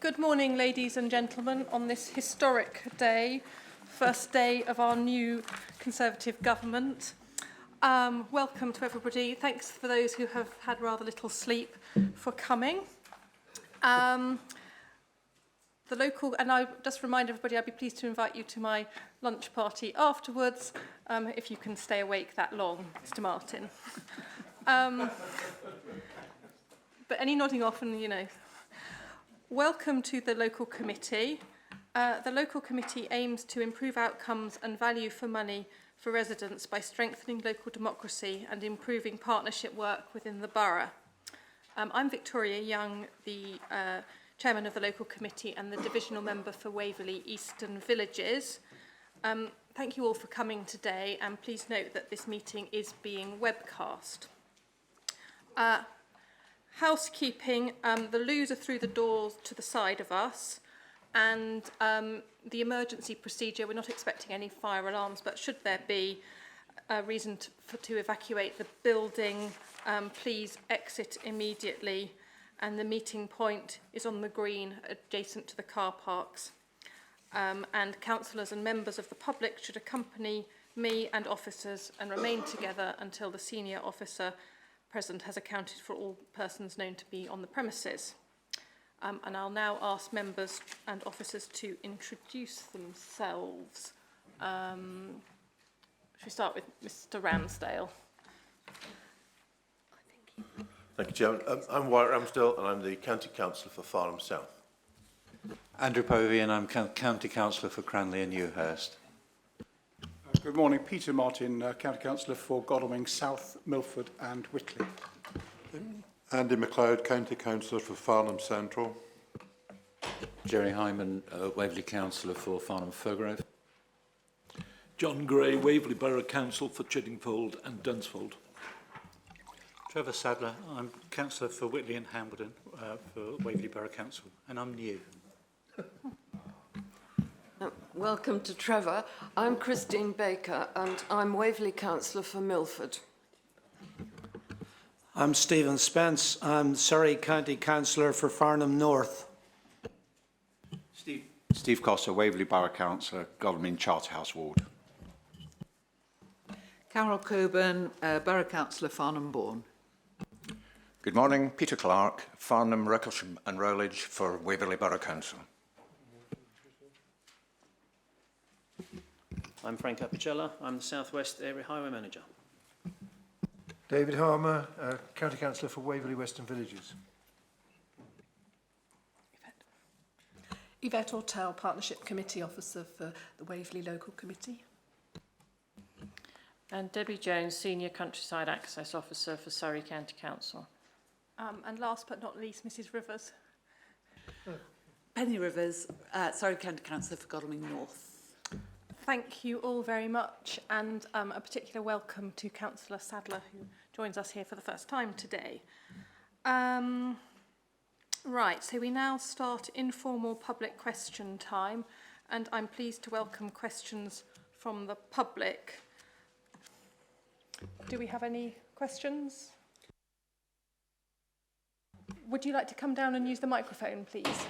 Good morning, ladies and gentlemen, on this historic day, first day of our new Conservative government. Welcome to everybody. Thanks for those who have had rather little sleep for coming. And I just remind everybody, I'd be pleased to invite you to my lunch party afterwards, if you can stay awake that long, Mr. Martin. But any nodding off and, you know. Welcome to the local committee. The local committee aims to improve outcomes and value for money for residents by strengthening local democracy and improving partnership work within the borough. I'm Victoria Young, the chairman of the local committee and the divisional member for Waverley Eastern Villages. Thank you all for coming today, and please note that this meeting is being webcast. Housekeeping, the loos are through the doors to the side of us, and the emergency procedure, we're not expecting any fire alarms, but should there be a reason to evacuate the building, please exit immediately, and the meeting point is on the green adjacent to the car parks. And councillors and members of the public should accompany me and officers and remain together until the senior officer present has accounted for all persons known to be on the premises. And I'll now ask members and officers to introduce themselves. Should we start with Mr. Ramsdale? Thank you, Chairman. I'm Wyatt Ramsdale, and I'm the County Councillor for Farnham South. Andrew Povey, and I'm County Councillor for Cranley and Newhurst. Good morning, Peter Martin, County Councillor for Godalming South, Milford and Whitley. Andy MacLeod, County Councillor for Farnham Central. Jerry Hyman, Waverley Councillor for Farnham Firgrove. John Gray, Waverley Borough Council for Chiddingfold and Dunsfold. Trevor Sadler, I'm Councillor for Whitley and Hambledon for Waverley Borough Council, and I'm new. Welcome to Trevor. I'm Christine Baker and I'm Waverley Councillor for Milford. I'm Stephen Spence. I'm Surrey County Councillor for Farnham North. Steve Coster, Waverley Borough Councillor, Godalming Charterhouse Ward. Carol Coburn, Borough Councillor Farnham Bourne. Good morning, Peter Clark, Farnham, Wrecklesham and Rowledge for Waverley Borough Council. I'm Frank Apicella. I'm the South West Area Highway Manager. David Harmer, County Councillor for Waverley Western Villages. Yvette Ortel, Partnership Committee Officer for the Waverley Local Committee. And Debbie Jones, Senior Countryside Access Officer for Surrey County Council. And last but not least, Mrs Rivers. Penny Rivers, Surrey County Councillor for Godalming North. Thank you all very much, and a particular welcome to Councillor Sadler, who joins us here for the first time today. Right, so we now start informal public question time, and I'm pleased to welcome questions from the public. Do we have any questions? Would you like to come down and use the microphone, please?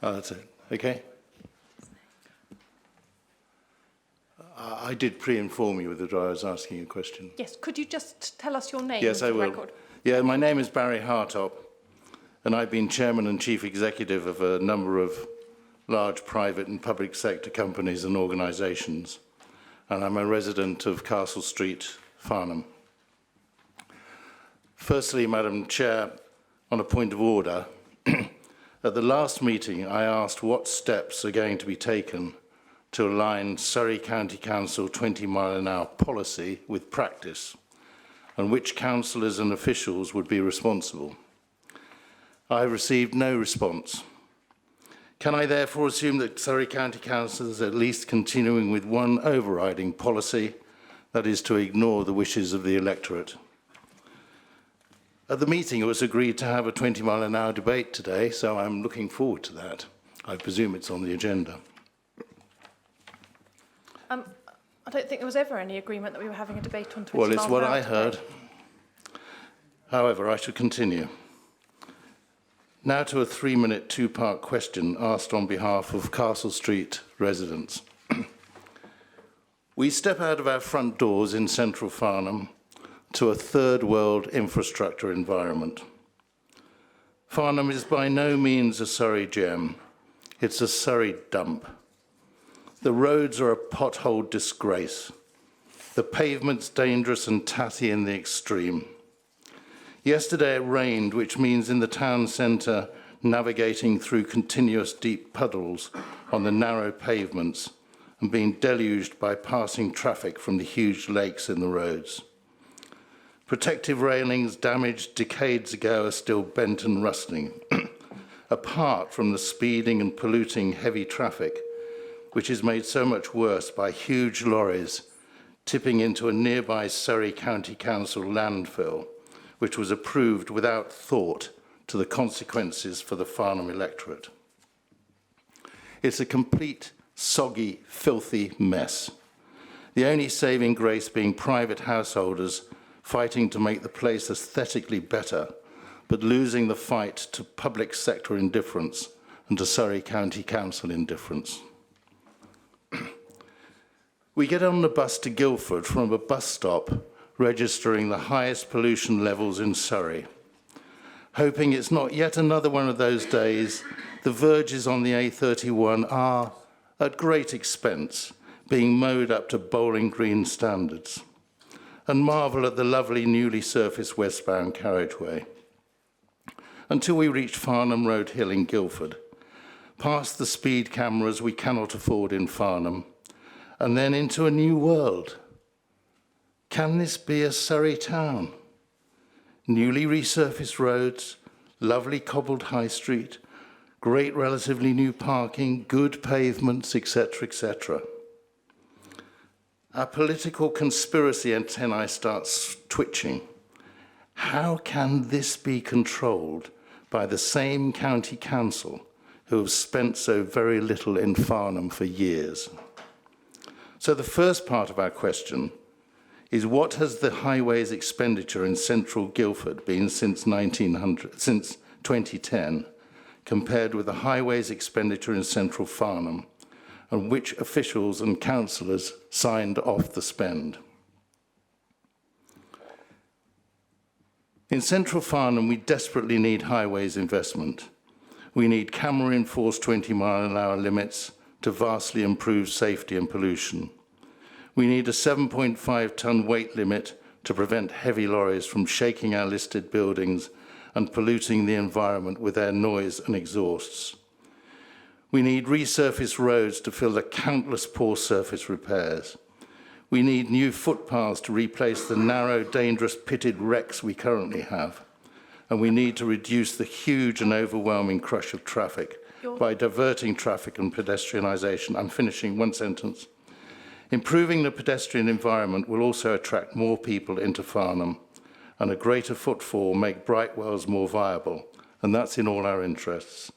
Oh, that's it. Okay. I did pre-inform you that I was asking a question. Yes, could you just tell us your name? Yes, I will. Record? Yeah, my name is Barry Hartop, and I've been Chairman and Chief Executive of a number of large private and public sector companies and organisations, and I'm a resident of Castle Street, Farnham. Firstly, Madam Chair, on a point of order, at the last meeting I asked what steps are going to be taken to align Surrey County Council 20-mile-an-hour policy with practice, and which councillors and officials would be responsible. I have received no response. Can I therefore assume that Surrey County Council is at least continuing with one overriding policy, that is to ignore the wishes of the electorate? At the meeting, it was agreed to have a 20-mile-an-hour debate today, so I'm looking forward to that. I presume it's on the agenda. I don't think there was ever any agreement that we were having a debate on 20 Well, it's what I today. heard. However, I should continue. Now to a 3-minute, 2-part question asked on behalf of Castle Street residents. We step out of our front doors in central Farnham to a third-world infrastructure environment. Farnham is by no means a Surrey gem. It's a Surrey dump. The roads are a pothole disgrace. The pavement's dangerous and tatty in the extreme. Yesterday it rained, which means in the town centre, navigating through continuous deep puddles on the narrow pavements and being deluged by passing traffic from the huge lakes in the roads. Protective railings damaged decades ago are still bent and rusting, apart from the speeding and polluting heavy traffic, which is made so much worse by huge lorries tipping into a nearby Surrey County Council landfill, which was approved without thought to the consequences for the Farnham electorate. It's a complete, soggy, filthy mess. The only saving grace being private householders fighting to make the place aesthetically better, but losing the fight to public sector indifference and to Surrey County Council indifference. We get on the bus to Guildford from a bus stop registering the highest pollution levels in Surrey. Hoping it's not yet another one of those days, the verges on the A31 are, at great expense, being mowed up to Bowling Green standards, and marvel at the lovely newly surfaced westbound carriageway. Until we reach Farnham Road Hill in Guildford, past the speed cameras we cannot afford in Farnham, and then into a new world. Can this be a Surrey town? Newly resurfaced roads, lovely cobbled high street, great relatively new parking, good pavements, etc., etc. Our political conspiracy antennae starts twitching. How can this be controlled by the same county council who have spent so very little in Farnham for years? So the first part of our question is, what has the highways expenditure in central Guildford been since 2010, compared with the highways expenditure in central Farnham, and which officials and councillors signed off the spend? In central Farnham, we desperately need highways investment. We need camera-enforced 20-mile-an-hour limits to vastly improve safety and pollution. We need a 7.5-tonne weight limit to prevent heavy lorries from shaking our listed buildings and polluting the environment with their noise and exhausts. We need resurfaced roads to fill the countless poor surface repairs. We need new footpaths to replace the narrow, dangerous pitted wrecks we currently have. And we need to reduce the huge and overwhelming crush of traffic by diverting traffic and pedestrianisation. I'm finishing one sentence. Improving the pedestrian environment will also attract more people into Farnham, and a greater footfall make Brightwells more viable, and that's in all our interests.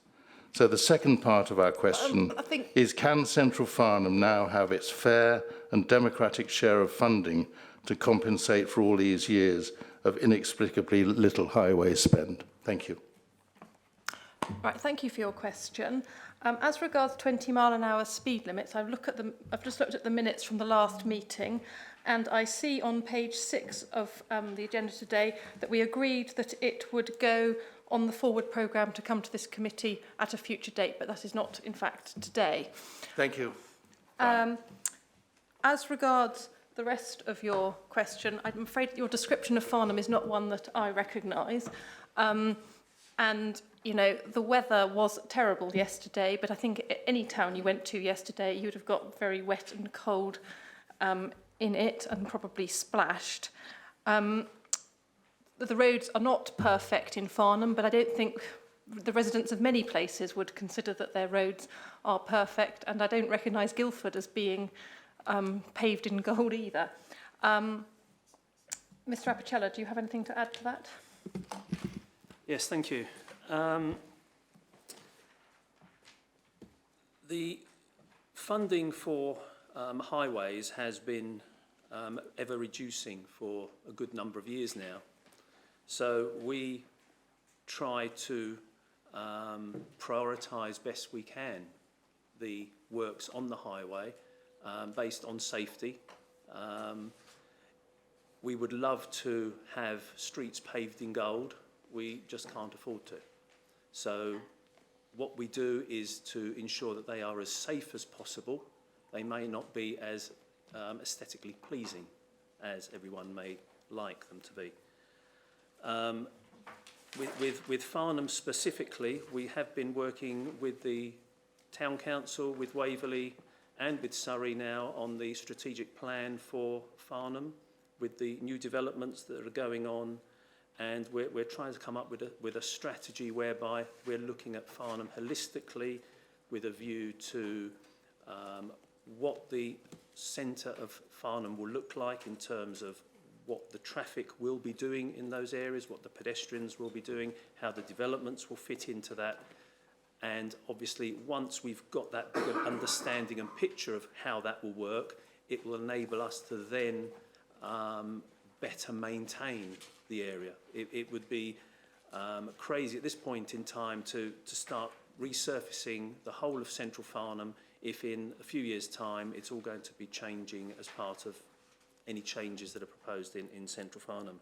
So the second part of our question is, can Central Farnham now have its fair and democratic share of funding to compensate for all these years of inexplicably little highway spend? Thank you. Right, thank you for your question. As regards 20-mile-an-hour speed limits, I've just looked at the minutes from the last meeting, and I see on page 6 of the agenda today that we agreed that it would go on the forward programme to come to this committee at a future date, but that is not, in fact, today. Thank you. As regards the rest of your question, I'm afraid your description of Farnham is not one that I recognise. And, you know, the weather was terrible yesterday, but I think any town you went to yesterday, you would have got very wet and cold in it and probably splashed. The roads are not perfect in Farnham, but I don't think the residents of many places would consider that their roads are perfect, and I don't recognise Guildford as being paved in gold either. Mr. Apicella, do you have anything to add to that? Yes, thank you. The funding for highways has been ever reducing for a good number of years now. So we try to prioritise best we can the works on the highway based on safety. We would love to have streets paved in gold. We just can't afford to. So what we do is to ensure that they are as safe as possible. They may not be as aesthetically pleasing as everyone may like them to be. With Farnham specifically, we have been working with the Town Council, with Waverley and with Surrey now on the strategic plan for Farnham with the new developments that are going on, and we're trying to come up with a strategy whereby we're looking at Farnham holistically with a view to what the centre of Farnham will look like in terms of what the traffic will be doing in those areas, what the pedestrians will be doing, how the developments will fit into that. And obviously, once we've got that bigger understanding and picture of how that will work, it will enable us to then better maintain the area. It would be crazy at this point in time to start resurfacing the whole of central Farnham if in a few years' time it's all going to be changing as part of any changes that are proposed in central Farnham.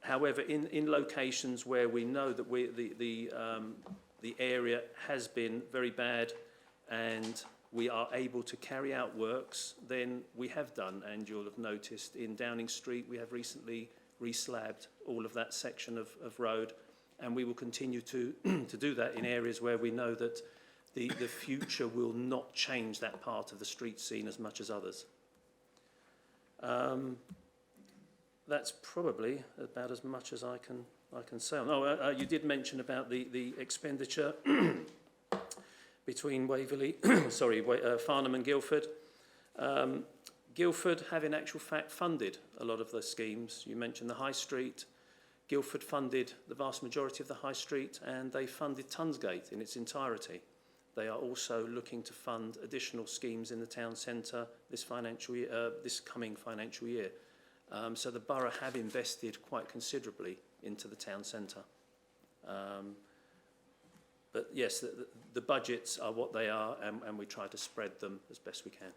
However, in locations where we know that the area has been very bad and we are able to carry out works, then we have done, and you'll have noticed in Downing Street we have recently re-slabbed all of that section of road, and we will continue to do that in areas where we know that the future will not change that part of the street scene as much as others. That's probably about as much as I can say. Oh, you did mention about the expenditure between Waverley, Farnham and Guildford. Guildford have in actual fact funded a lot of the schemes. You mentioned the High Street. Guildford funded the vast majority of the High Street, and they funded Tunsgate in its entirety. They are also looking to fund additional schemes in the town centre this coming financial year. So the borough have invested quite considerably into the town centre. But yes, the budgets are what they are, and we try to spread them as best we can.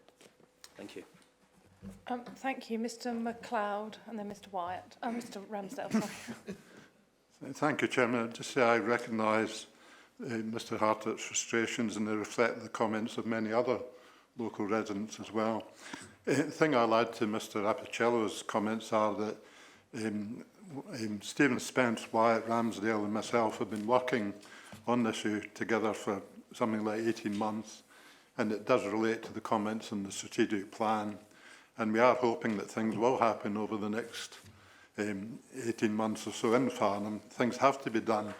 Thank you. Thank you, Mr MacLeod, and then Mr Wyatt. Mr Ramsdale, sorry. Thank you, Chairman. I'd just say I recognise Mr Hartlett's frustrations, and they reflect the comments of many other local residents as well. The thing I'll add to Mr Apicello's comments are that Stephen Spence, Wyatt, Ramsdale and myself have been working on this issue together for something like 18 months, and it does relate to the comments in the strategic plan, and we are hoping that things will happen over the next 18 months or so in Farnham. Things have to be done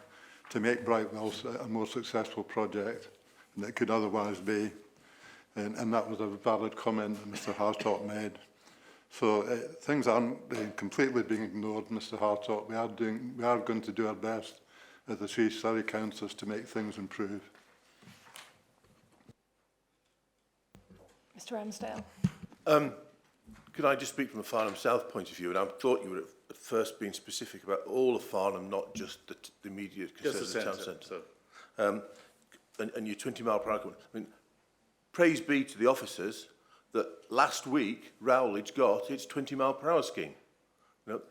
to make Brightwell a more successful project than it could otherwise be. And that was a valid comment that Mr Hartop made. So things aren't completely being ignored, Mr Hartop. We are going to do our best as the three Surrey councillors to make things improve. Mr Ramsdale. Could I just speak from a Farnham South point of view? And I thought you were at first being specific about all of Farnham, not just the immediate concerns of the town centre. And your 20-mile-per-hour comment. I mean, praise be to the officers that last week Rowledge got its 20-mile-per-hour scheme. You know,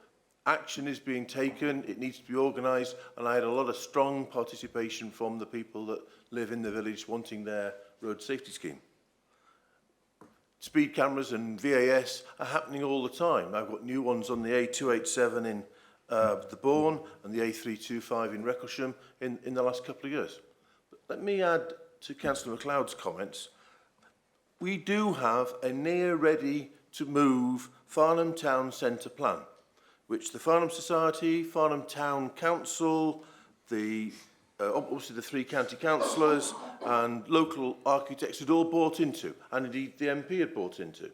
action is being taken, it needs to be organised, and I had a lot of strong participation from the people that live in the village wanting their road safety scheme. Speed cameras and VAS are happening all the time. I've got new ones on the A287 in the Bourne and the A325 in Recklesham in the last couple of years. But let me add to Councillor MacLeod's comments. We do have a near ready to move Farnham Town Centre plan, which the Farnham Society, Farnham Town Council, obviously the three county councillors and local architects had all bought into, and indeed the MP had bought into.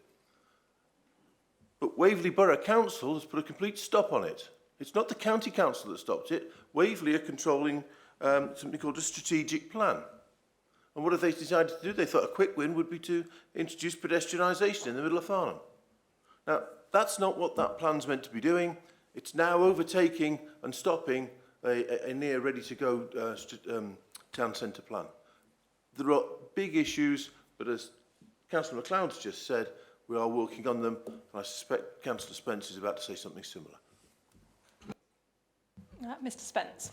But Waverley Borough Council has put a complete stop on it. It's not the county council that stopped it. Waverley are controlling something called a strategic plan. And what have they decided to do? They thought a quick win would be to introduce pedestrianisation in the middle of Farnham. Now, that's not what that plan's meant to be doing. It's now overtaking and stopping a near ready-to-go town centre plan. There are big issues, but as Councillor MacLeod's just said, we are working on them, and I suspect Councillor Spence is about to say something similar. Mr Spence.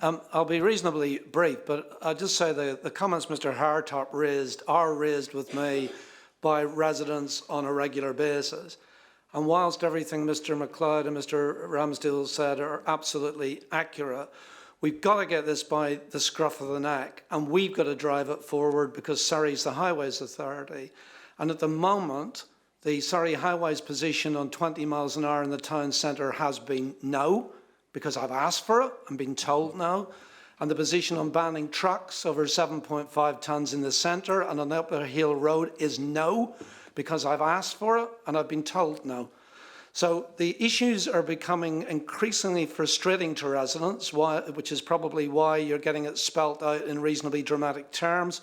I'll be reasonably brief, but I'll just say the comments Mr Hartop raised are raised with me by residents on a regular basis. And whilst everything Mr MacLeod and Mr Ramsdale said are absolutely accurate, we've got to get this by the scruff of the neck, and we've got to drive it forward because Surrey's the Highways Authority. And at the moment, the Surrey Highways position on 20 miles an hour in the town centre has been no, because I've asked for it and been told no. And the position on banning trucks over 7.5 tonnes in the centre and on Upper Hill Road is no, because I've asked for it and I've been told no. So the issues are becoming increasingly frustrating to residents, which is probably why you're getting it spelt out in reasonably dramatic terms.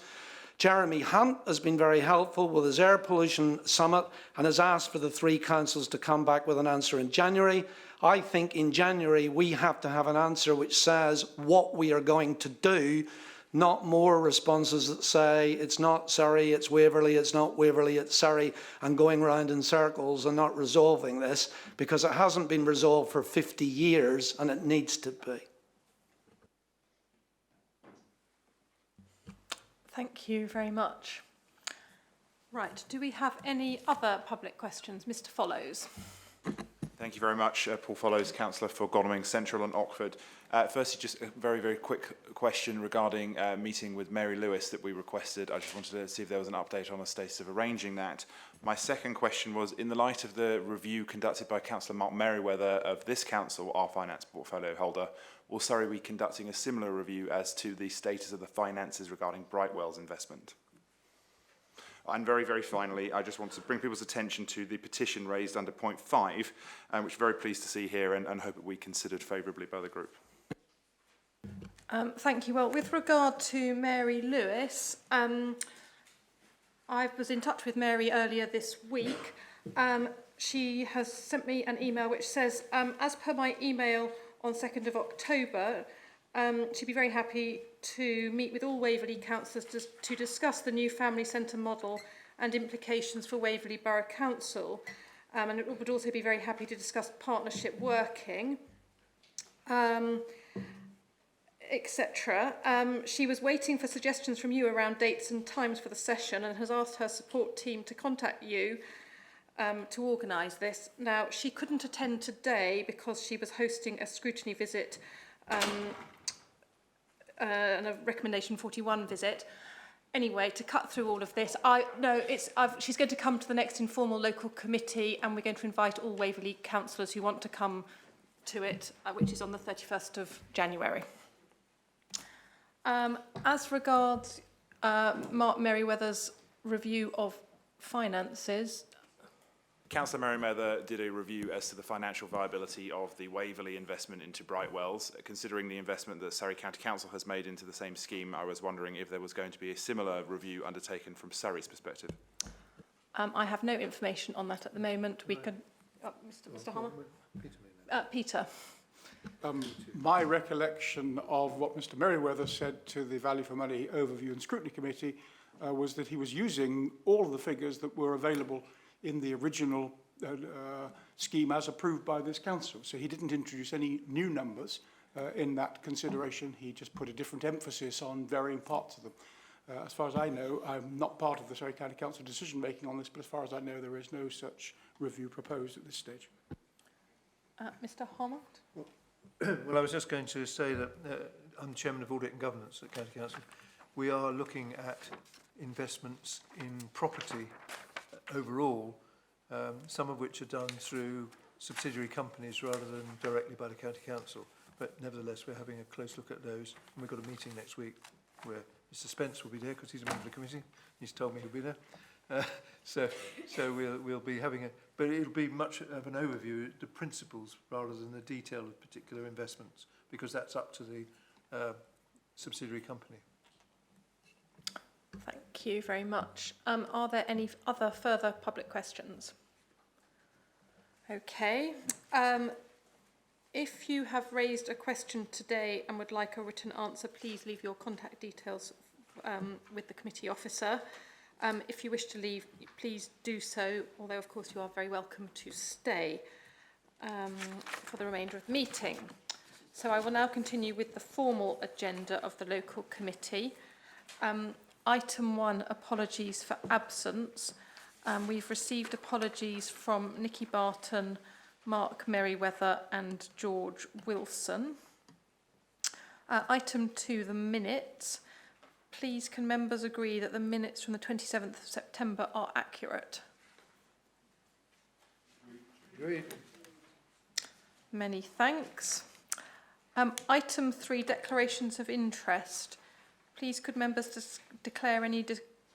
Jeremy Hunt has been very helpful with his air pollution summit and has asked for the three councils to come back with an answer in January. I think in January we have to have an answer which says what we are going to do, not more responses that say it's not Surrey, it's Waverley, it's not Waverley, it's Surrey, and going round in circles and not resolving this, because it hasn't been resolved for 50 years and it needs to be. Thank you very much. Right, do we have any other public questions? Mr Follows. Thank you very much. Paul Follows, Councillor for Godalming Central and Oxford. Firstly, just a very, very quick question regarding a meeting with Mary Lewis that we requested. I just wanted to see if there was an update on the status of arranging that. My second question was, in the light of the review conducted by Councillor Mark Merriweather of this council, our finance portfolio holder, will Surrey be conducting a similar review as to the status of the finances regarding Brightwell's investment? And very, very finally, I just want to bring people's attention to the petition raised under point 5, which I'm very pleased to see here and hope it will be considered favourably by the group. Thank you. Well, with regard to Mary Lewis, I was in touch with Mary earlier this week. She has sent me an email which says, as per my email on 2nd of October, she'd be very happy to meet with all Waverley councillors to discuss the new family centre model and implications for Waverley Borough Council. And it would also be very happy to discuss partnership working, etc. She was waiting for suggestions from you around dates and times for the session and has asked her support team to contact you to organise this. Now, she couldn't attend today because she was hosting a scrutiny visit and a recommendation 41 visit. Anyway, to cut through all of this, she's going to come to the next informal local committee and we're going to invite all Waverley councillors who want to come to it, which is on the 31st of January. As regards Mark Merriweather's review of finances, Councillor Merriweather did a review as to the financial viability of the Waverley investment into Brightwells. Considering the investment that Surrey County Council has made into the same scheme, I was wondering if there was going to be a similar review undertaken from Surrey's perspective. I have no information on that at the moment. We can... Mr Harmer? Peter. My recollection of what Mr Merriweather said to the Value for Money Overview and Scrutiny Committee was that he was using all of the figures that were available in the original scheme as approved by this council. So he didn't introduce any new numbers in that consideration. He just put a different emphasis on varying parts of them. As far as I know, I'm not part of the Surrey County Council decision making on this, but as far as I know, there is no such review proposed at this stage. Mr Harmont? Well, I was just going to say that I'm Chairman of Audit and Governance at County Council. We are looking at investments in property overall, some of which are done through subsidiary companies rather than directly by the County Council. But nevertheless, we're having a close look at those. And we've got a meeting next week where Mr Spence will be there because he's a member of the committee. He's told me he'll be there. So we'll be having a, but it'll be much of an overview, the principles rather than the detail of particular investments, because that's up to the subsidiary company. Thank you very much. Are there any other further public questions? Okay. If you have raised a question today and would like a written answer, please leave your contact details with the committee officer. If you wish to leave, please do so, although of course you are very welcome to stay for the remainder of the meeting. So I will now continue with the formal agenda of the local committee. Item 1, apologies for absence. We've received apologies from Nikki Barton, Mark Merriweather and George Wilson. Item 2, the minutes. Please, can members agree that the minutes from the 27th of September are accurate? Agreed. Many thanks. Item 3, declarations of interest. Please, could members declare any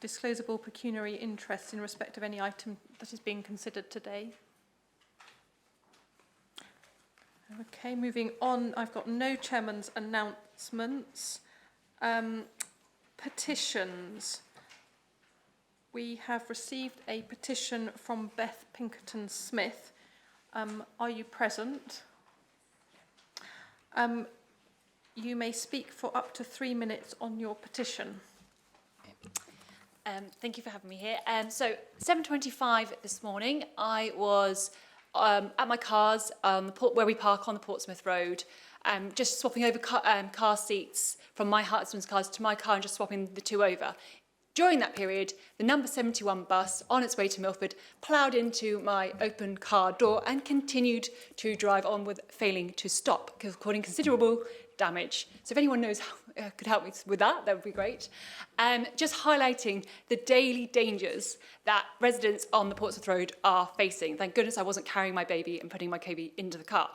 disclosable pecuniary interest in respect of any item that is being considered today? Okay, moving on. I've got no chairman's announcements. Petitions. We have received a petition from Beth Pinkerton Smith. Are you present? You may speak for up to 3 minutes on your petition. Thank you for having me here. So 7:25 this morning, I was at my cars where we park on the Portsmouth Road, just swapping over car seats from my husband's cars to my car and just swapping the two over. During that period, the number 71 bus on its way to Milford ploughed into my open car door and continued to drive on with failing to stop, causing considerable damage. So if anyone knows how could help me with that, that would be great. Just highlighting the daily dangers that residents on the Portsmouth Road are facing. Thank goodness I wasn't carrying my baby and putting my baby into the car.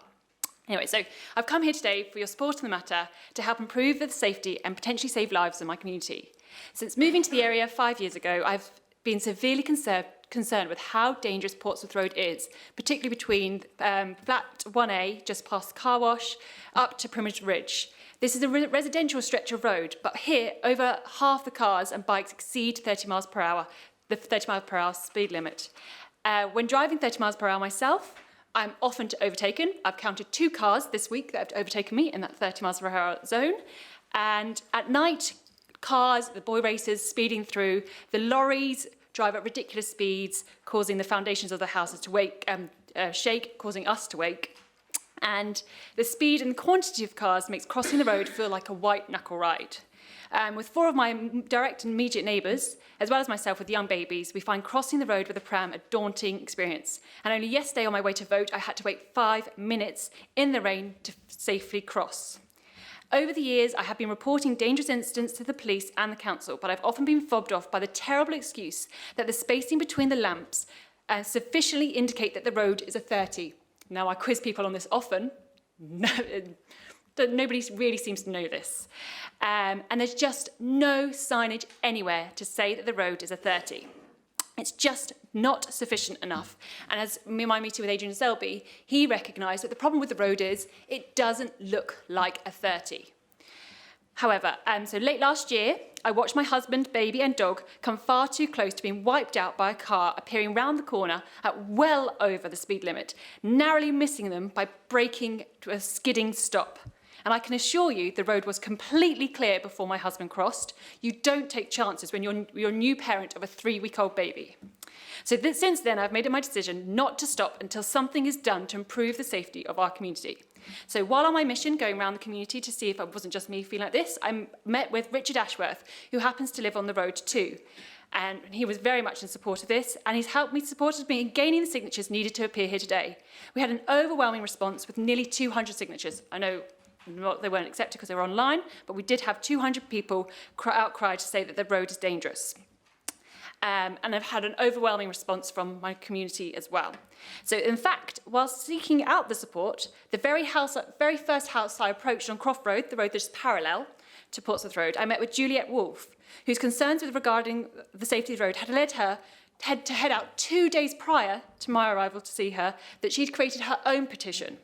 Anyway, so I've come here today for your support on the matter to help improve the safety and potentially save lives in my community. Since moving to the area 5 years ago, I've been severely concerned with how dangerous Portsmouth Road is, particularly between flat 1A, just past the car wash, up to Primrose Ridge. This is a residential stretch of road, but here, over half the cars and bikes exceed 30 miles per hour, the 30 miles per hour speed limit. When driving 30 miles per hour myself, I'm often overtaken. I've counted 2 cars this week that have overtaken me in that 30 miles per hour zone. And at night, cars, the boy racers speeding through, the lorries drive at ridiculous speeds, causing the foundations of the houses to shake, causing us to wake. And the speed and quantity of cars makes crossing the road feel like a white knuckle ride. With 4 of my direct and immediate neighbours, as well as myself with young babies, we find crossing the road with a pram a daunting experience. And only yesterday on my way to vote, I had to wait 5 minutes in the rain to safely cross. Over the years, I have been reporting dangerous incidents to the police and the council, but I've often been fobbed off by the terrible excuse that the spacing between the lamps sufficiently indicate that the road is a 30. Now, I quiz people on this often. Nobody really seems to know this. And there's just no signage anywhere to say that the road is a 30. It's just not sufficient enough. And as in my meeting with Adrian Selby, he recognised that the problem with the road is it doesn't look like a 30. However, so late last year, I watched my husband, baby and dog come far too close to being wiped out by a car appearing round the corner at well over the speed limit, narrowly missing them by braking to a skidding stop. And I can assure you the road was completely clear before my husband crossed. You don't take chances when you're a new parent of a 3-week-old baby. So since then, I've made it my decision not to stop until something is done to improve the safety of our community. So while on my mission going around the community to see if it wasn't just me feeling like this, I met with Richard Ashworth, who happens to live on the road too. And he was very much in support of this, and he's supported me in gaining the signatures needed to appear here today. We had an overwhelming response with nearly 200 signatures. I know they weren't accepted because they were online, but we did have 200 people outcry to say that the road is dangerous. And I've had an overwhelming response from my community as well. So in fact, while seeking out the support, the very first house I approached on Croft Road, the road that's parallel to Portsmouth Road, I met with Juliet Wolfe, whose concerns regarding the safety of the road had led her head out 2 days prior to my arrival to see her, that she'd created her own petition.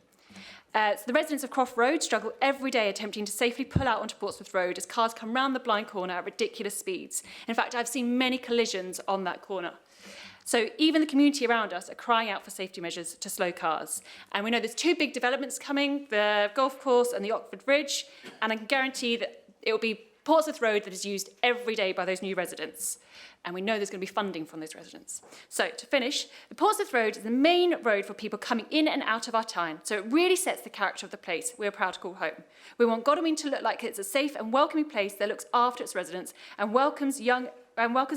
So the residents of Croft Road struggle every day attempting to safely pull out onto Portsmouth Road as cars come round the blind corner at ridiculous speeds. In fact, I've seen many collisions on that corner. So even the community around us are crying out for safety measures to slow cars. And we know there's 2 big developments coming, the golf course and the Oxford Bridge, and I can guarantee that it will be Portsmouth Road that is used every day by those new residents. And we know there's going to be funding from those residents. So to finish, the Portsmouth Road is the main road for people coming in and out of our town. So it really sets the character of the place we're proud to call home. We want Godalming to look like it's a safe and welcoming place that looks after its residents and welcomes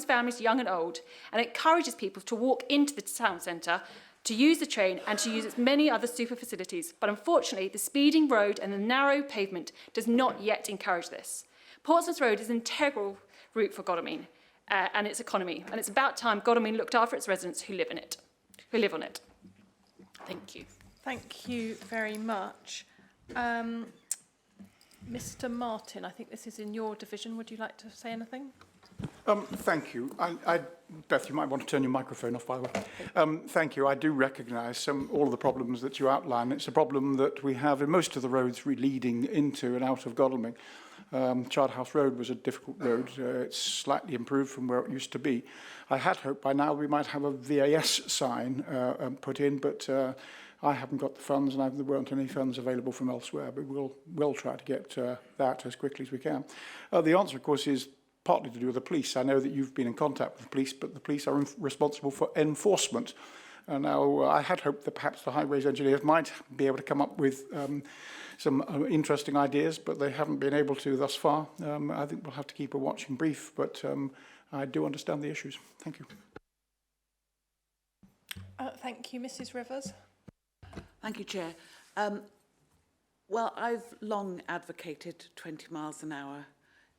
families young and old, and encourages people to walk into the town centre, to use the train and to use its many other super facilities. But unfortunately, the speeding road and the narrow pavement does not yet encourage this. Portsmouth Road is an integral route for Godalming and its economy, and it's about time Godalming looked after its residents who live on it. Thank you. Thank you very much. Mr. Martin, I think this is in your division. Would you like to say anything? Thank you. Beth, you might want to turn your microphone off, by the way. Thank you. I do recognise all of the problems that you outline. It's a problem that we have in most of the roads leading into and out of Godalming. Chardhouse Road was a difficult road. It's slightly improved from where it used to be. I had hoped by now we might have a VAS sign put in, but I haven't got the funds, and there weren't any funds available from elsewhere, but we'll try to get that as quickly as we can. The answer, of course, is partly to do with the police. I know that you've been in contact with the police, but the police are responsible for enforcement. Now, I had hoped that perhaps the highways engineers might be able to come up with some interesting ideas, but they haven't been able to thus far. I think we'll have to keep a watching brief, but I do understand the issues. Thank you. Thank you, Mrs. Rivers. Thank you, Chair. Well, I've long advocated 20 miles an hour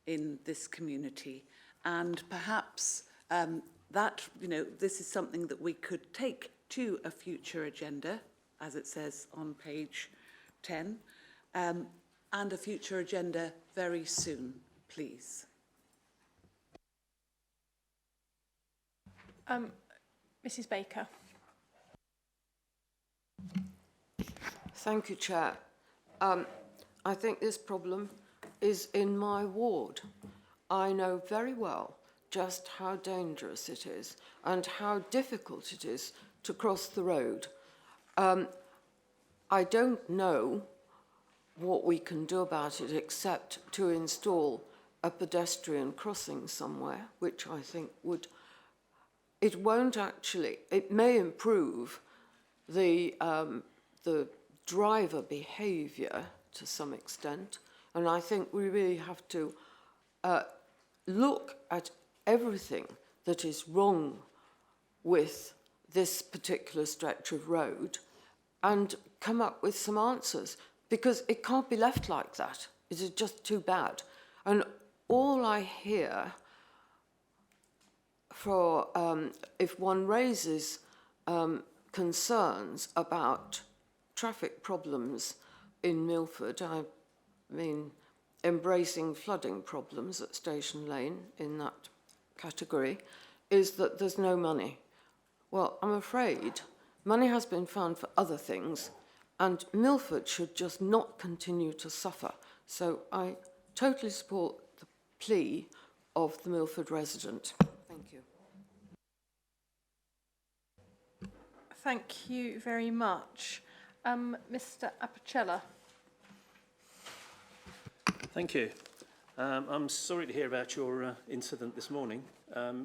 in this community, and perhaps this is something that we could take to a future agenda, as it says on page 10, and a future agenda very soon, please. Mrs. Baker. Thank you, Chair. I think this problem is in my ward. I know very well just how dangerous it is and how difficult it is to cross the road. I don't know what we can do about it except to install a pedestrian crossing somewhere, which I think it may improve the driver behaviour to some extent, and I think we really have to look at everything that is wrong with this particular stretch of road and come up with some answers, because it can't be left like that. It is just too bad. And all I hear if one raises concerns about traffic problems in Milford, I mean embracing flooding problems at Station Lane in that category, is that there's no money. Well, I'm afraid money has been found for other things, and Milford should just not continue to suffer. So I totally support the plea of the Milford resident. Thank you. Thank you very much. Mr. Apicella. Thank you. I'm sorry to hear about your incident this morning.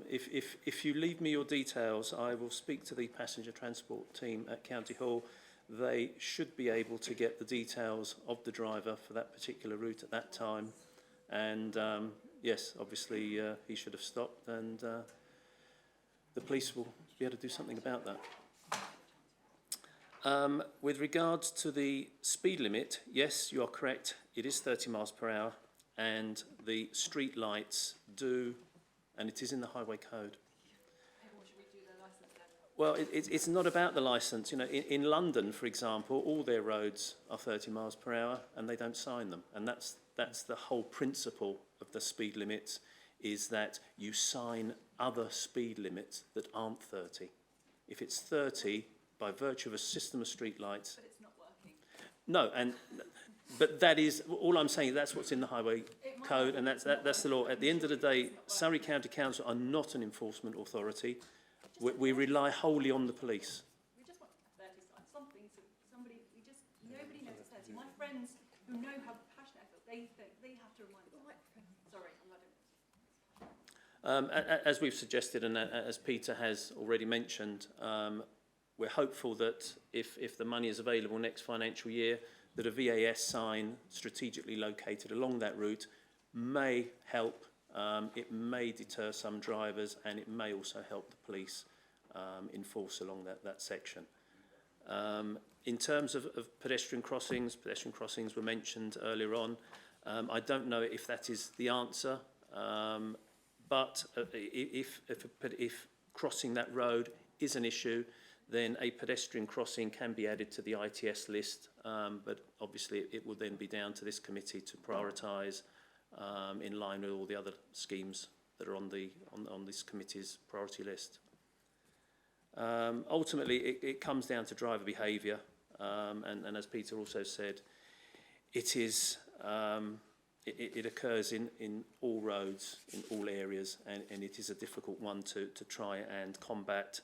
If you leave me your details, I will speak to the passenger transport team at County Hall. They should be able to get the details of the driver for that particular route at that time. And yes, obviously he should have stopped, and the police will be able to do something about that. With regards to the speed limit, yes, you are correct. It is 30 miles per hour, and the street lights do, and it is in the highway code. Well, it's not about the licence. You know, in London, for example, all their roads are 30 miles per hour, and they don't sign them. And that's the whole principle of the speed limits, is that you sign other speed limits that aren't 30. If it's 30, by virtue of a system of street lights... But it's not working. No, but that is, all I'm saying, that's what's in the highway code, and that's the law. At the end of the day, Surrey County Council are not an enforcement authority. We rely wholly on the police. We just want 30 signs, something, so somebody, nobody knows it's 30. My friends who know how passionate I feel, they have to remind them. Sorry, I'm not doing it. As we've suggested, and as Peter has already mentioned, we're hopeful that if the money is available next financial year, that a VAS sign strategically located along that route may help. It may deter some drivers, and it may also help the police enforce along that section. In terms of pedestrian crossings were mentioned earlier on. I don't know if that is the answer, but if crossing that road is an issue, then a pedestrian crossing can be added to the ITS list, but obviously it will then be down to this committee to prioritise in line with all the other schemes that are on this committee's priority list. Ultimately, it comes down to driver behaviour, and as Peter also said, it is it occurs in all roads, in all areas, and it is a difficult one to try and combat.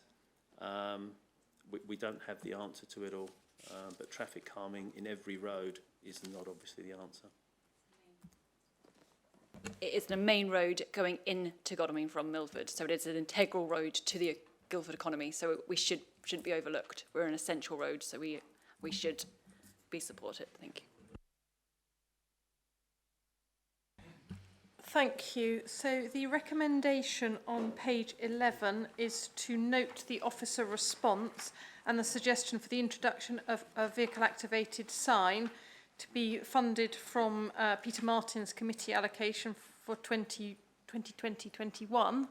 We don't have the answer to it all, but traffic calming in every road is not obviously the answer. It is the main road going into Godalming from Milford, so it is an integral road to the Guildford economy, so we shouldn't be overlooked. We're an essential road, so we should be supported. Thank you. Thank you. So the recommendation on page 11 is to note the officer response and the suggestion for the introduction of a vehicle-activated sign to be funded from Peter Martin's committee allocation for 2020-21.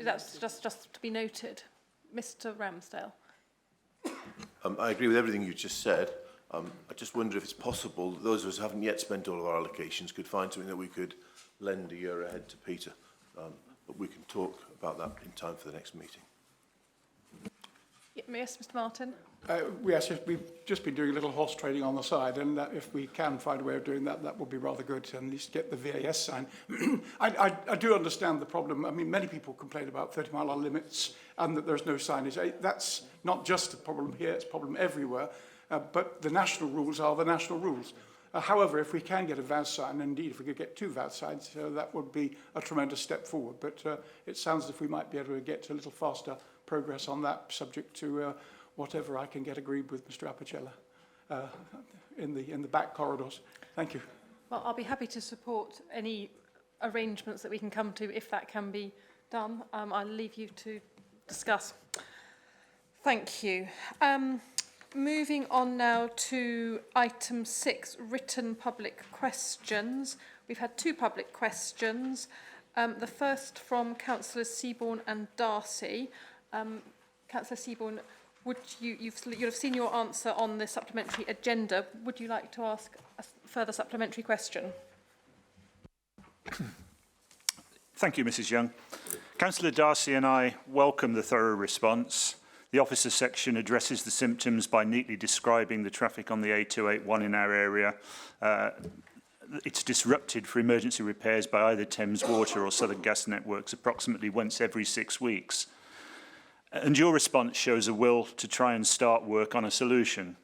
That's just to be noted. Mr. Ramsdale. I agree with everything you just said. I just wonder if it's possible that those of us who haven't yet spent all of our allocations could find something that we could lend a year ahead to Peter. But we can talk about that in time for the next meeting. Yes, Mr. Martin. Yes, we've just been doing a little horse trading on the side, and if we can find a way of doing that, that would be rather good to at least get the VAS sign. I do understand the problem. I mean, many people complain about 30-mile-an-hour limits and that there's no signage. That's not just a problem here, it's a problem everywhere, but the national rules are the national rules. However, if we can get a VAS sign, and indeed if we could get 2 VAS signs, that would be a tremendous step forward. But it sounds as if we might be able to get a little faster progress on that, subject to whatever I can get agreed with Mr. Apicella in the back corridors. Thank you. Well, I'll be happy to support any arrangements that we can come to if that can be done. I'll leave you to discuss. Thank you. Moving on now to item 6, written public questions. We've had 2 public questions. The first from Councillors Seaborn and Darcy. Councillor Seaborn, you'll have seen your answer on the supplementary agenda. Would you like to ask a further supplementary question? Thank you, Mrs Young. Councillor Darcy and I welcome the thorough response. The officer section addresses the symptoms by neatly describing the traffic on the A281 in our area. It's disrupted for emergency repairs by either Thames Water or Southern Gas Networks approximately once every 6 weeks. And your response shows a will to try and start work on a solution.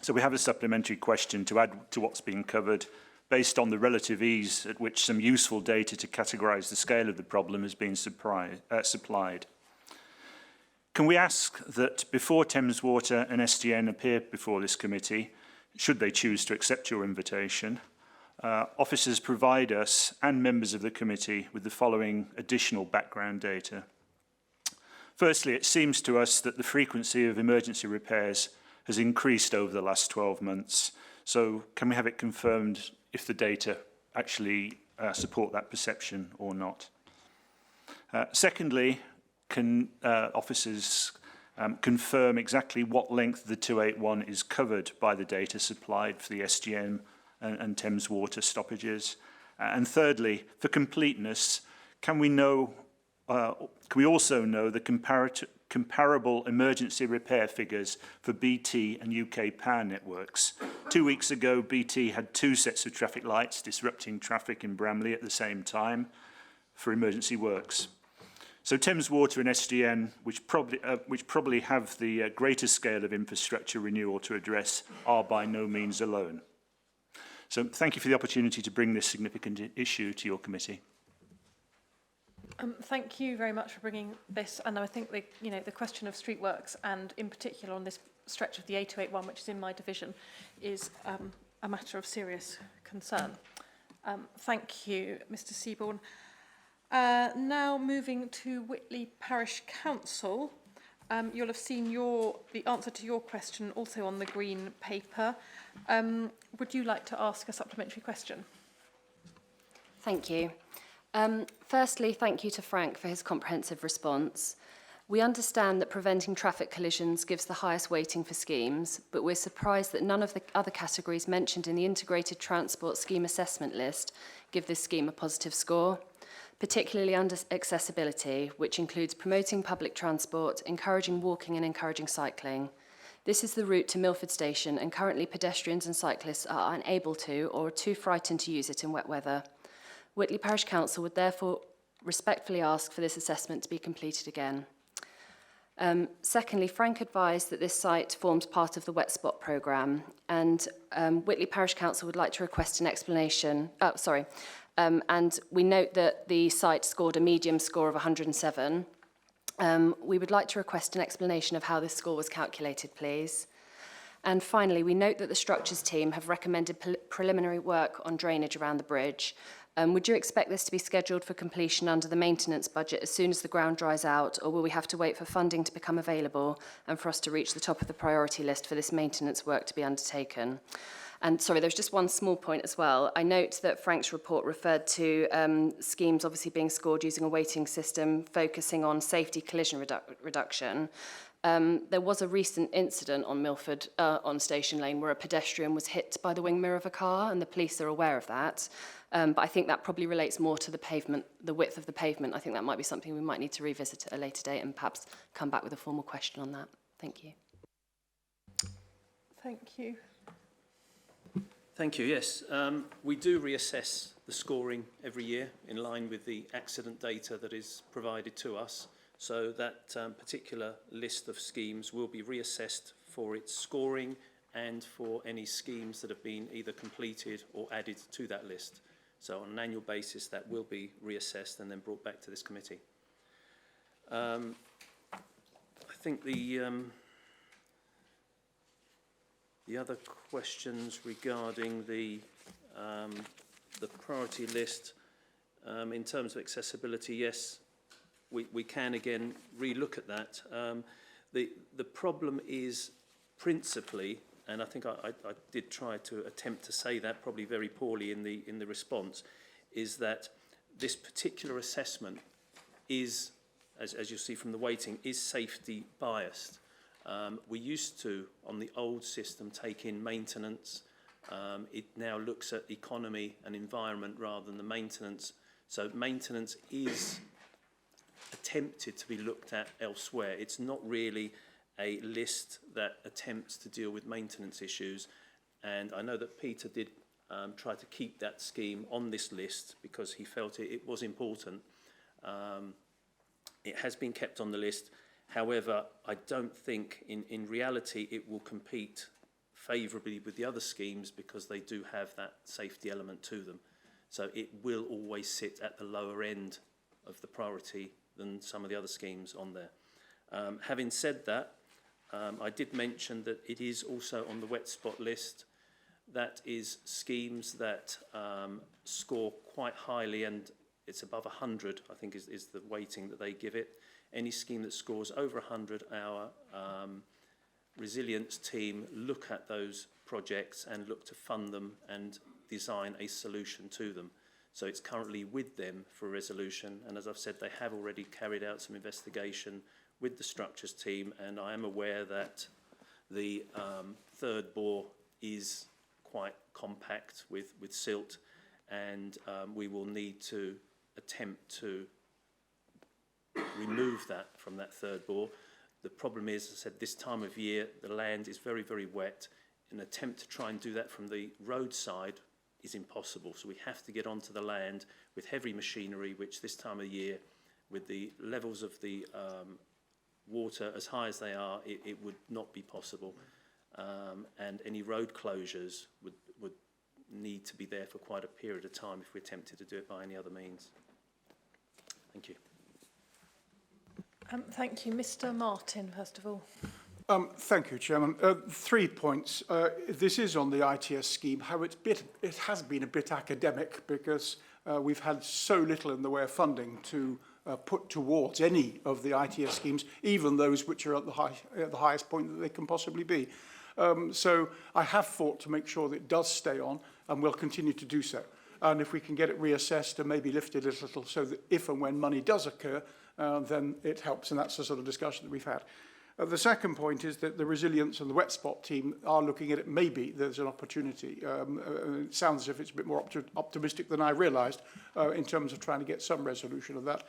So we have a supplementary question to add to what's been covered based on the relative ease at which some useful data to categorise the scale of the problem has been supplied. Can we ask that before Thames Water and SDN appear before this committee, should they choose to accept your invitation, officers provide us and members of the committee with the following additional background data. Firstly, it seems to us that the frequency of emergency repairs has increased over the last 12 months. So can we have it confirmed if the data actually support that perception or not? Secondly, can officers confirm exactly what length the 281 is covered by the data supplied for the SGN and Thames Water stoppages. And thirdly, for completeness, can we also know the comparable emergency repair figures for BT and UK power networks? 2 weeks ago, BT had 2 sets of traffic lights disrupting traffic in Bramley at the same time for emergency works. So Thames Water and SGN, which probably have the greater scale of infrastructure renewal to address, are by no means alone. So thank you for the opportunity to bring this significant issue to your committee. Thank you very much for bringing this. And I think the question of street works, and in particular on this stretch of the A281, which is in my division, is a matter of serious concern. Thank you, Mr. Seaborn. Now moving to Whitley Parish Council. You'll have seen the answer to your question also on the green paper. Would you like to ask a supplementary question? Thank you. Firstly, thank you to Frank for his comprehensive response. We understand that preventing traffic collisions gives the highest weighting for schemes, but we're surprised that none of the other categories mentioned in the Integrated Transport Scheme Assessment list give this scheme a positive score, particularly under accessibility, which includes promoting public transport, encouraging walking and encouraging cycling. This is the route to Milford Station, and currently pedestrians and cyclists are unable to or are too frightened to use it in wet weather. Whitley Parish Council would therefore respectfully ask for this assessment to be completed again. Secondly, Frank advised that this site forms part of the Wet Spot programme, and Whitley Parish Council would like to request an explanation. And we note that the site scored a medium score of 107. We would like to request an explanation of how this score was calculated, please. And finally, we note that the structures team have recommended preliminary work on drainage around the bridge. Would you expect this to be scheduled for completion under the maintenance budget as soon as the ground dries out, or will we have to wait for funding to become available and for us to reach the top of the priority list for this maintenance work to be undertaken? And sorry, there's just one small point as well. I note that Frank's report referred to schemes obviously being scored using a weighting system focusing on safety collision reduction. There was a recent incident on Milford, on Station Lane, where a pedestrian was hit by the wing mirror of a car, and the police are aware of that. But I think that probably relates more to the pavement, the width of the pavement. I think that might be something we might need to revisit at a later date and perhaps come back with a formal question on that. Thank you. Thank you. Thank you, yes. We do reassess the scoring every year in line with the accident data that is provided to us. So that particular list of schemes will be reassessed for its scoring and for any schemes that have been either completed or added to that list. So on an annual basis, that will be reassessed and then brought back to this committee. I think the other questions regarding the priority list, in terms of accessibility, yes, we can again re-look at that. The problem is principally, and I think I did try to attempt to say that probably very poorly in the response, is that this particular assessment is, as you'll see from the weighting, is safety biased. We used to, on the old system, take in maintenance. It now looks at economy and environment rather than the maintenance. So maintenance is attempted to be looked at elsewhere. It's not really a list that attempts to deal with maintenance issues. And I know that Peter did try to keep that scheme on this list because he felt it was important. It has been kept on the list. However, I don't think in reality it will compete favourably with the other schemes because they do have that safety element to them. So it will always sit at the lower end of the priority than some of the other schemes on there. Having said that, I did mention that it is also on the wet spot list. That is schemes that score quite highly, and it's above 100, I think is the weighting that they give it. Any scheme that scores over 100, our resilience team look at those projects and look to fund them and design a solution to them. So it's currently with them for resolution, and as I've said, they have already carried out some investigation with the structures team, and I am aware that the third bore is quite compact with silt, and we will need to attempt to remove that from that third bore. The problem is, as I said, this time of year, the land is very, very wet. An attempt to try and do that from the roadside is impossible. So we have to get onto the land with heavy machinery, which this time of year, with the levels of the water as high as they are, it would not be possible. And any road closures would need to be there for quite a period of time if we attempted to do it by any other means. Thank you. Thank you. Mr. Martin, first of all. Thank you, Chairman. 3 points. This is on the ITS scheme. How it has been a bit academic because we've had so little in the way of funding to put towards any of the ITS schemes, even those which are at the highest point that they can possibly be. So I have fought to make sure that it does stay on, and will continue to do so. And if we can get it reassessed and maybe lifted a little so that if and when money does occur, then it helps, and that's the sort of discussion that we've had. The second point is that the resilience and the wet spot team are looking at it. Maybe there's an opportunity. It sounds as if it's a bit more optimistic than I realised in terms of trying to get some resolution of that.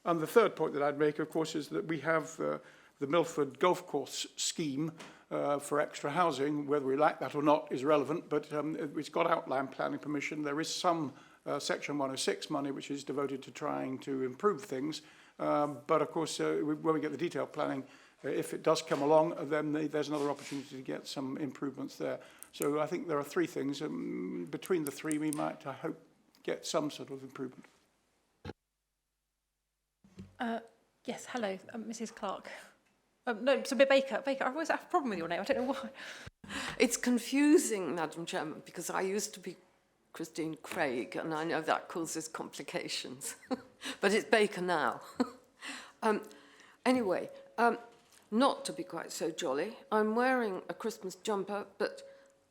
And the third point that I'd make, of course, is that we have the Milford Golf Course scheme for extra housing. Whether we like that or not is relevant, but it's got outline planning permission. There is some Section 106 money which is devoted to trying to improve things. But of course, when we get the detailed planning, if it does come along, then there's another opportunity to get some improvements there. So I think there are 3 things. Between the 3, we might, I hope, get some sort of improvement. Yes, hello, Mrs. Clark. No, so Baker. Baker, I always have a problem with your name. I don't know why. It's confusing, Madam Chairman, because I used to be Christine Craig, and I know that causes complications. But it's Baker now. Anyway, not to be quite so jolly, I'm wearing a Christmas jumper, but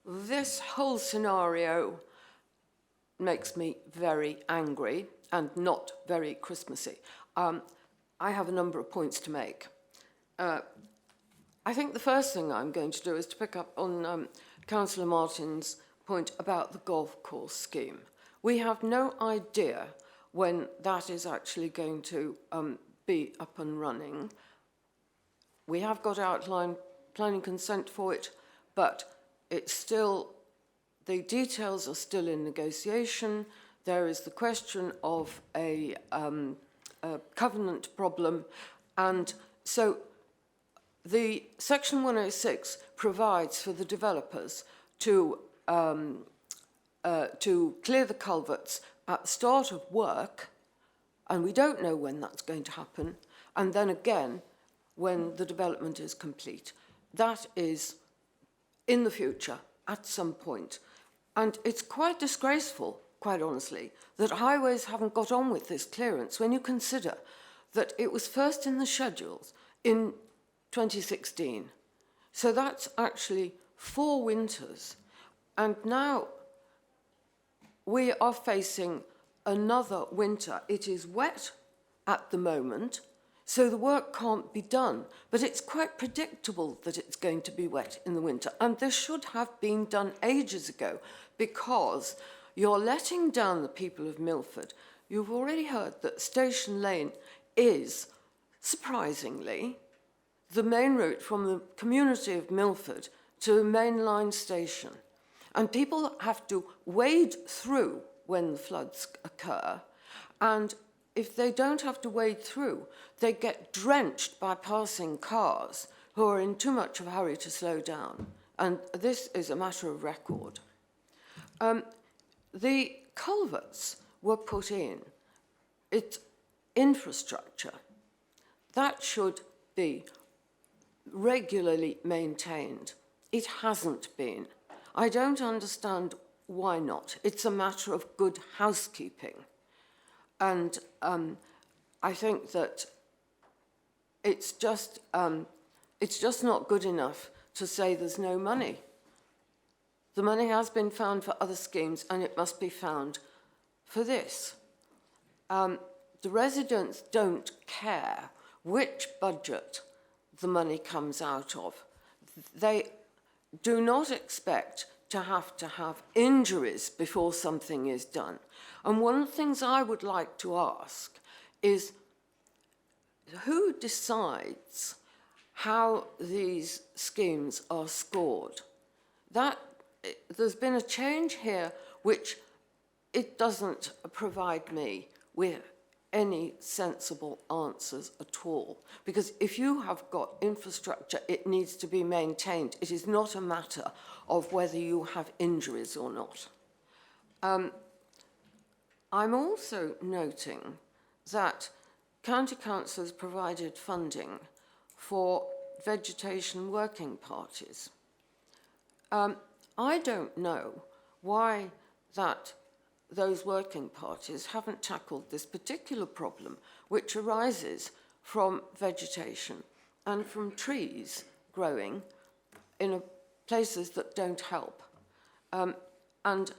this whole scenario makes me very angry and not very Christmassy. I have a number of points to make. I think the first thing I'm going to do is to pick up on Councillor Martin's point about the golf course scheme. We have no idea when that is actually going to be up and running. We have got outline planning consent for it, but it's still, the details are still in negotiation. There is the question of a covenant problem, and so the Section 106 provides for the developers to clear the culverts at the start of work, and we don't know when that's going to happen, and then again when the development is complete. That is in the future at some point. And it's quite disgraceful, quite honestly, that highways haven't got on with this clearance when you consider that it was first in the schedules in 2016. So that's actually 4 winters. And now we are facing another winter. It is wet at the moment, so the work can't be done. But it's quite predictable that it's going to be wet in the winter. And this should have been done ages ago, because you're letting down the people of Milford. You've already heard that Station Lane is, surprisingly, the main route from the community of Milford to the main line station. And people have to wade through when the floods occur. And if they don't have to wade through, they get drenched by passing cars who are in too much of a hurry to slow down. And this is a matter of record. The culverts were put in. It's infrastructure. That should be regularly maintained. It hasn't been. I don't understand why not. It's a matter of good housekeeping. And I think that it's just not good enough to say there's no money. The money has been found for other schemes, and it must be found for this. The residents don't care which budget the money comes out of. They do not expect to have injuries before something is done. And one of the things I would like to ask is, who decides how these schemes are scored? There's been a change here which it doesn't provide me with any sensible answers at all. Because if you have got infrastructure, it needs to be maintained. It is not a matter of whether you have injuries or not. I'm also noting that County Council has provided funding for vegetation working parties. I don't know why those working parties haven't tackled this particular problem, which arises from vegetation and from trees growing in places that don't help. And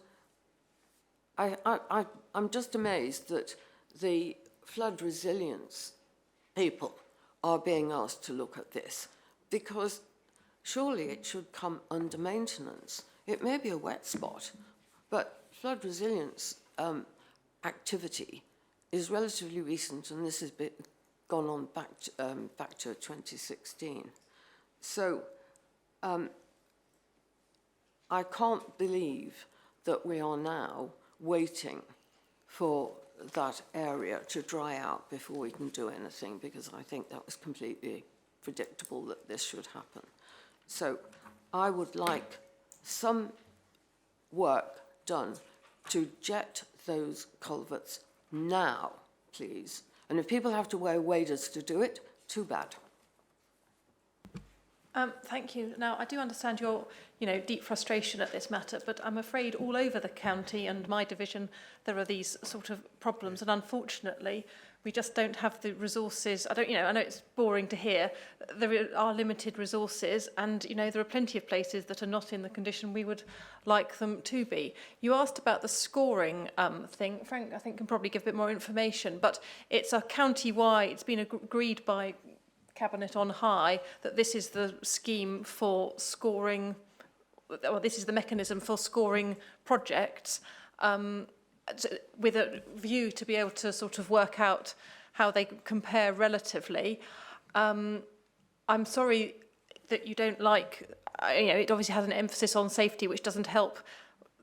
I'm just amazed that the flood resilience people are being asked to look at this, because surely it should come under maintenance. It may be a wet spot, but flood resilience activity is relatively recent, and this has gone on back to 2016. So I can't believe that we are now waiting for that area to dry out before we can do anything, because I think that was completely predictable that this should happen. So I would like some work done to jet those culverts now, please. And if people have to wear waders to do it, too bad. Thank you. Now, I do understand your, deep frustration at this matter, but I'm afraid all over the county and my division, there are these sort of problems. And unfortunately, we just don't have the resources. I know it's boring to hear. There are limited resources, and, there are plenty of places that are not in the condition we would like them to be. You asked about the scoring thing. Frank, I think, can probably give a bit more information, but it's a county-wide, it's been agreed by Cabinet on high that this is the scheme for scoring, or this is the mechanism for scoring projects, with a view to be able to sort of work out how they compare relatively. I'm sorry that you don't like, it obviously has an emphasis on safety, which doesn't help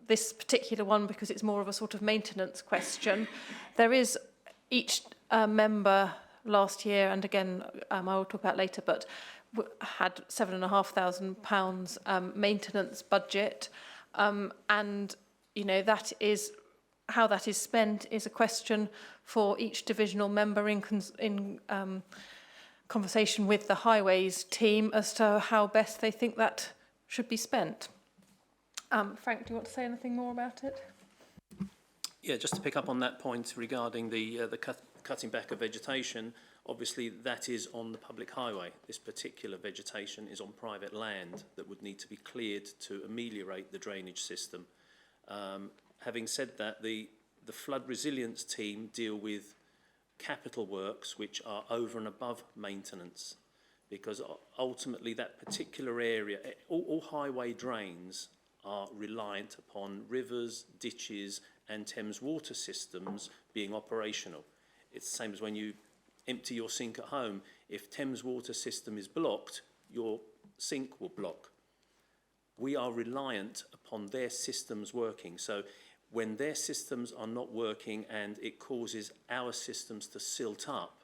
this particular one because it's more of a sort of maintenance question. There is each member last year, and again, I will talk about later, but had £7,500 maintenance budget, and that is how that is spent is a question for each divisional member in conversation with the highways team as to how best they think that should be spent. Frank, do you want to say anything more about it? Yeah, just to pick up on that point regarding the cutting back of vegetation, obviously that is on the public highway. This particular vegetation is on private land that would need to be cleared to ameliorate the drainage system. Having said that, the flood resilience team deal with capital works which are over and above maintenance, because ultimately that particular area, all highway drains are reliant upon rivers, ditches and Thames water systems being operational. It's the same as when you empty your sink at home. If Thames water system is blocked, your sink will block. We are reliant upon their systems working. So when their systems are not working and it causes our systems to silt up,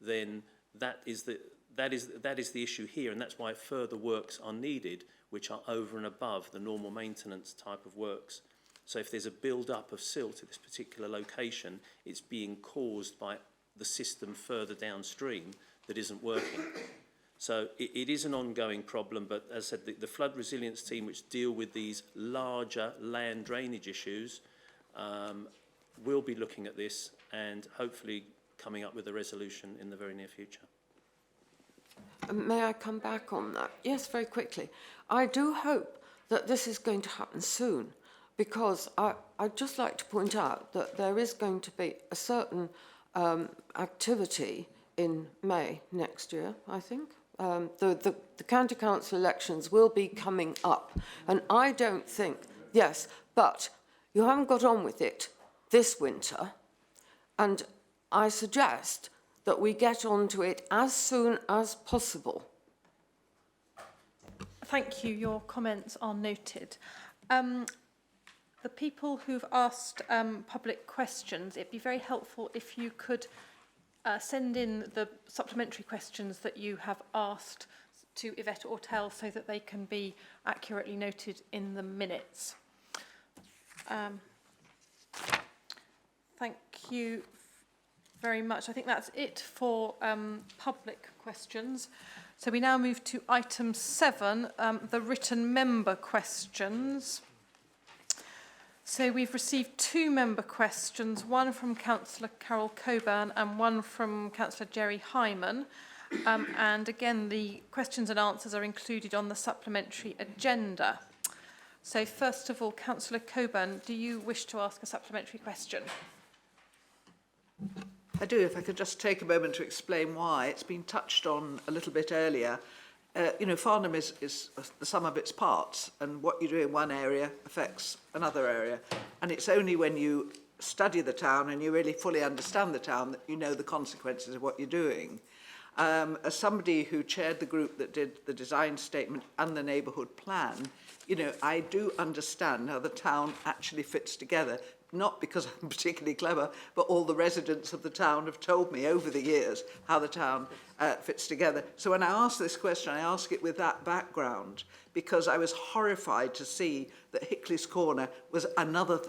then that is the issue here, and that's why further works are needed, which are over and above the normal maintenance type of works. So if there's a build-up of silt at this particular location, it's being caused by the system further downstream that isn't working. So it is an ongoing problem, but as I said, the flood resilience team, which deal with these larger land drainage issues, will be looking at this and hopefully coming up with a resolution in the very near future. May I come back on that? Yes, very quickly. I do hope that this is going to happen soon, because I'd just like to point out that there is going to be a certain activity in May next year, I think. The county council elections will be coming up, and I don't think, yes, but you haven't got on with it this winter, and I suggest that we get onto it as soon as possible. Thank you. Your comments are noted. The people who've asked public questions, it'd be very helpful if you could send in the supplementary questions that you have asked to Yvette Ortel so that they can be accurately noted in the minutes. Thank you very much. I think that's it for public questions. So we now move to item 7, the written member questions. So we've received 2 member questions, one from Councillor Carol Coburn and one from Councillor Jerry Hyman. And again, the questions and answers are included on the supplementary agenda. So first of all, Councillor Coburn, do you wish to ask a supplementary question? I do, if I could just take a moment to explain why. It's been touched on a little bit earlier. You know, Farnham is the sum of its parts, and what you do in one area affects another area. And it's only when you study the town and you really fully understand the town that you know the consequences of what you're doing. As somebody who chaired the group that did the design statement and the neighbourhood plan, you know, I do understand how the town actually fits together. Not because I'm particularly clever, but all the residents of the town have told me over the years how the town fits together. So when I ask this question, I ask it with that background, because I was horrified to see that Hickley's Corner was another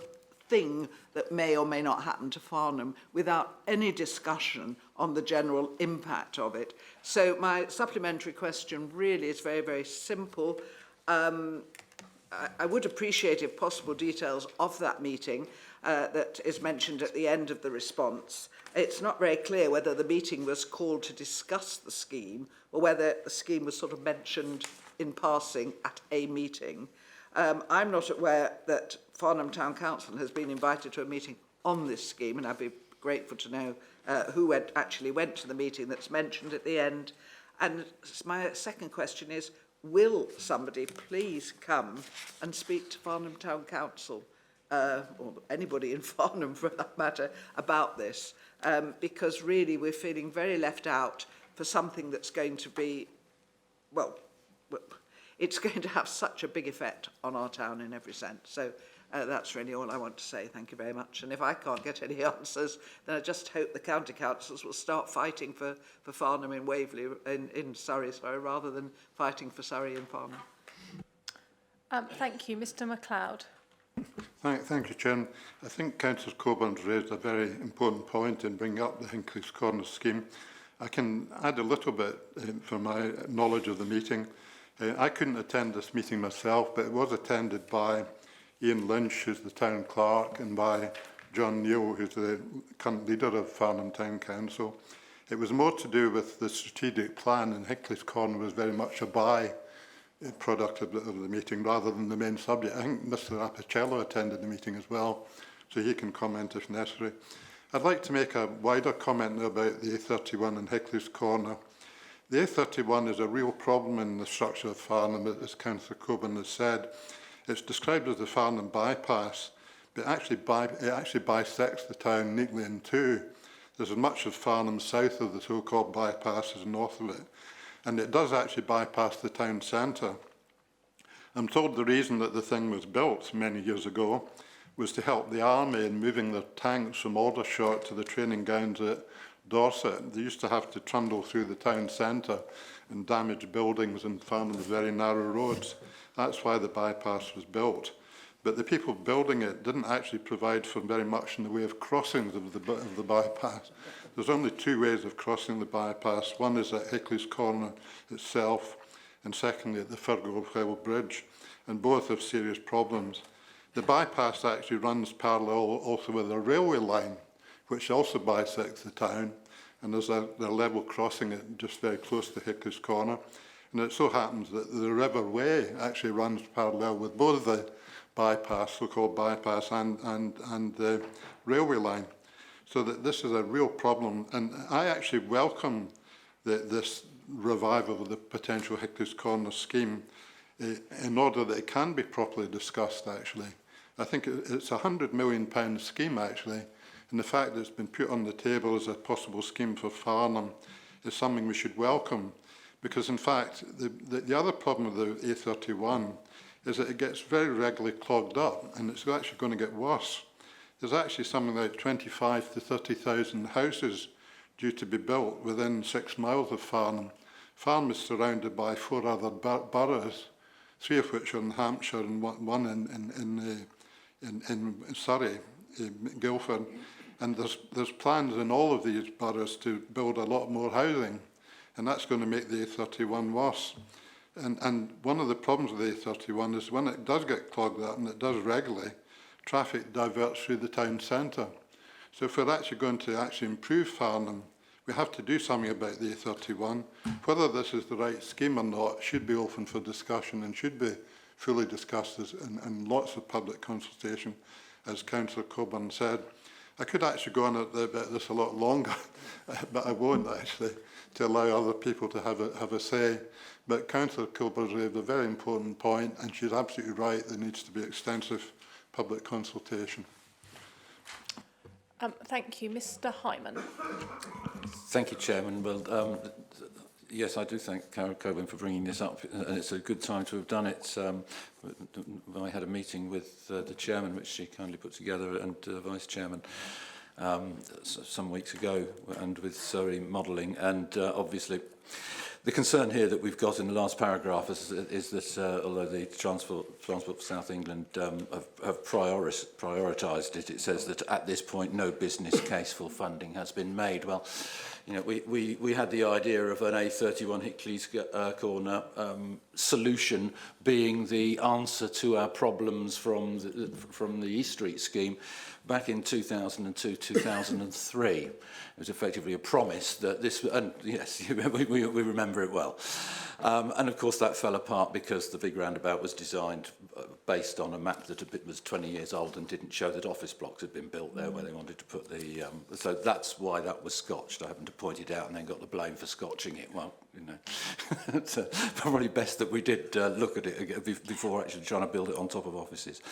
thing that may or may not happen to Farnham without any discussion on the general impact of it. So my supplementary question really is very, very simple. I would appreciate, if possible, details of that meeting that is mentioned at the end of the response. It's not very clear whether the meeting was called to discuss the scheme or whether the scheme was sort of mentioned in passing at a meeting. I'm not aware that Farnham Town Council has been invited to a meeting on this scheme, and I'd be grateful to know who actually went to the meeting that's mentioned at the end. And my second question is, will somebody please come and speak to Farnham Town Council, or anybody in Farnham for that matter, about this? Because really we're feeling very left out for something that's going to be, well, it's going to have such a big effect on our town in every sense. So that's really all I want to say. Thank you very much. And if I can't get any answers, then I just hope the county councils will start fighting for Farnham in Waverley, in Surrey, sorry, rather than fighting for Surrey and Farnham. Thank you. Mr MacLeod. Thank you, Chairman. I think Councillor Coburn's raised a very important point in bringing up the Hinckley's Corner scheme. I can add a little bit from my knowledge of the meeting. I couldn't attend this meeting myself, but it was attended by Ian Lynch, who's the town clerk, and by John Neal, who's the current leader of Farnham Town Council. It was more to do with the strategic plan, and Hinckley's Corner was very much a by-product of the meeting rather than the main subject. I think Mr Apicello attended the meeting as well, so he can comment if necessary. I'd like to make a wider comment about the A31 and Hinckley's Corner. The A31 is a real problem in the structure of Farnham, as Councillor Coburn has said. It's described as the Farnham bypass, but it actually bisects the town neatly in two. There's as much of Farnham south of the so-called bypass as north of it, and it does actually bypass the town centre. I'm told the reason that the thing was built many years ago was to help the army in moving their tanks from Aldershot to the training grounds at Dorset. They used to have to trundle through the town centre and damage buildings and Farnham's very narrow roads. That's why the bypass was built. But the people building it didn't actually provide for very much in the way of crossings of the bypass. There's only two ways of crossing the bypass. One is at Hinckley's Corner itself, and secondly at the Firgo Bridge, and both have serious problems. The bypass actually runs parallel also with a railway line, which also bisects the town, and there's a level crossing it just very close to Hinckley's Corner. And it so happens that the River Way actually runs parallel with both the bypass, so-called bypass, and the railway line. So that this is a real problem. And I actually welcome this revival of the potential Hickley's Corner scheme in order that it can be properly discussed, actually. I think it's a £100 million scheme, actually, and the fact that it's been put on the table as a possible scheme for Farnham is something we should welcome, because, in fact, the other problem with the A31 is that it gets very regularly clogged up, and it's actually going to get worse. There's actually something like 25 to 30,000 houses due to be built within 6 miles of Farnham. Farnham is surrounded by 4 other boroughs, 3 of which are in Hampshire and one in Surrey, Guildford. And there's plans in all of these boroughs to build a lot more housing, and that's going to make the A31 worse. And one of the problems with the A31 is when it does get clogged up, and it does regularly, traffic diverts through the town centre. So if we're actually going to improve Farnham, we have to do something about the A31. Whether this is the right scheme or not should be open for discussion and should be fully discussed in lots of public consultation, as Councillor Coburn said. I could actually go on about this a lot longer, but I won't actually, to allow other people to have a say. But Councillor Coburn raised a very important point, and she's absolutely right, there needs to be extensive public consultation. Thank you. Mr. Hyman. Thank you, Chairman. Well, yes, I do thank Carol Coburn for bringing this up, and it's a good time to have done it. I had a meeting with the Chairman, which she kindly put together, and Vice Chairman some weeks ago, and with Surrey Modelling, and obviously the concern here that we've got in the last paragraph is that although the Transport for South England have prioritised it, it says that at this point no business case for funding has been made. Well, you know, we had the idea of an A31 Hickley's Corner solution being the answer to our problems from the East Street scheme back in 2002, 2003. It was effectively a promise that this, and yes, we remember it well. And of course that fell apart because the big roundabout was designed based on a map that was 20 years old and didn't show that office blocks had been built there where they wanted to put the... so that's why that was scotched. I happened to point it out and then got the blame for scotching it. Well, you know, it's probably best that we did look at it before actually trying to build it on top of offices.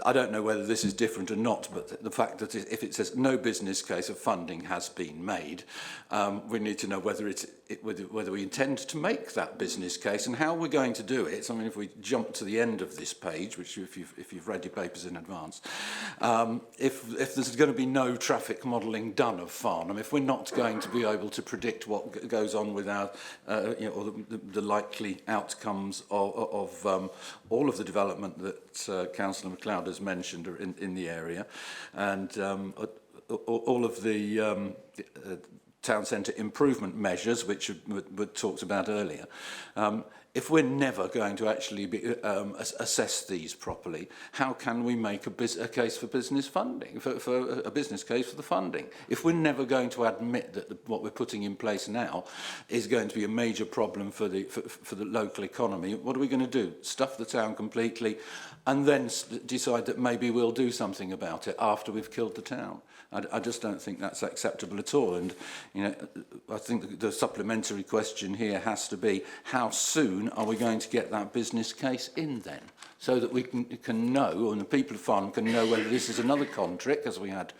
I don't know whether this is different or not, but the fact that if it says no business case of funding has been made, we need to know whether whether we intend to make that business case and how we're going to do it. I mean, if we jump to the end of this page, which if you've read your papers in advance, if there's going to be no traffic modelling done of Farnham, if we're not going to be able to predict what goes on with our, you know, or the likely outcomes of all of the development that Councillor MacLeod has mentioned in the area, and all of the town centre improvement measures, which were talked about earlier, if we're never going to actually assess these properly, how can we make a case for business funding, for a business case for the funding? If we're never going to admit that what we're putting in place now is going to be a major problem for the local economy, what are we going to do? Stuff the town completely and then decide that maybe we'll do something about it after we've killed the town? I just don't think that's acceptable at all. And you know, I think the supplementary question here has to be, how soon are we going to get that business case in then? So that we can know, and the people of Farnham can know whether this is another contract, as we had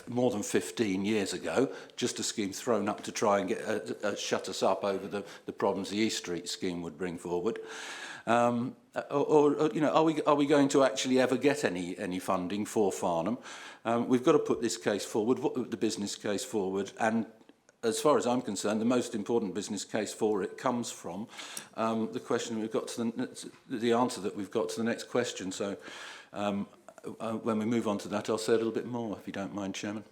more than 15 years ago, just a scheme thrown up to try and get shut us up over the problems the East Street scheme would bring forward. Or you know, are we going to actually ever get any funding for Farnham? We've got to put this case forward, the business case forward, and as far as I'm concerned, the most important business case for it comes from the question we've got to the answer that we've got to the next question. So when we move on to that, I'll say a little bit more, if you don't mind, Chairman.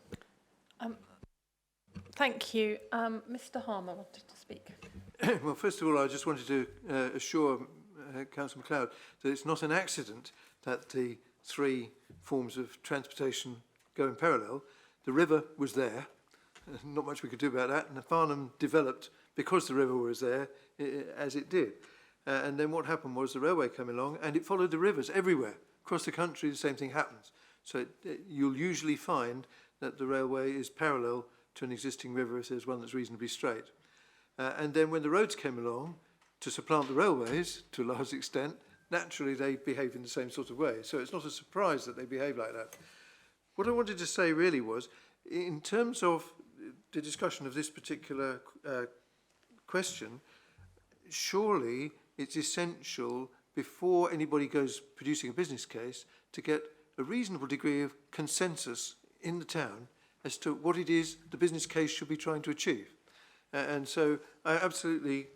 Thank you. Mr. Harmer wanted to speak. Well, first of all, I just wanted to assure Councillor MacLeod that it's not an accident that the 3 forms of transportation go in parallel. The river was there, not much we could do about that, and the Farnham developed because the river was there, as it did. And then what happened was the railway came along and it followed the rivers everywhere. Across the country, the same thing happens. So you'll usually find that the railway is parallel to an existing river if there's one that's reasonably straight. And then when the roads came along to supplant the railways to a large extent, naturally they behave in the same sort of way. So it's not a surprise that they behave like that. What I wanted to say really was, in terms of the discussion of this particular question, surely it's essential before anybody goes producing a business case to get a reasonable degree of consensus in the town as to what it is the business case should be trying to achieve. And so I absolutely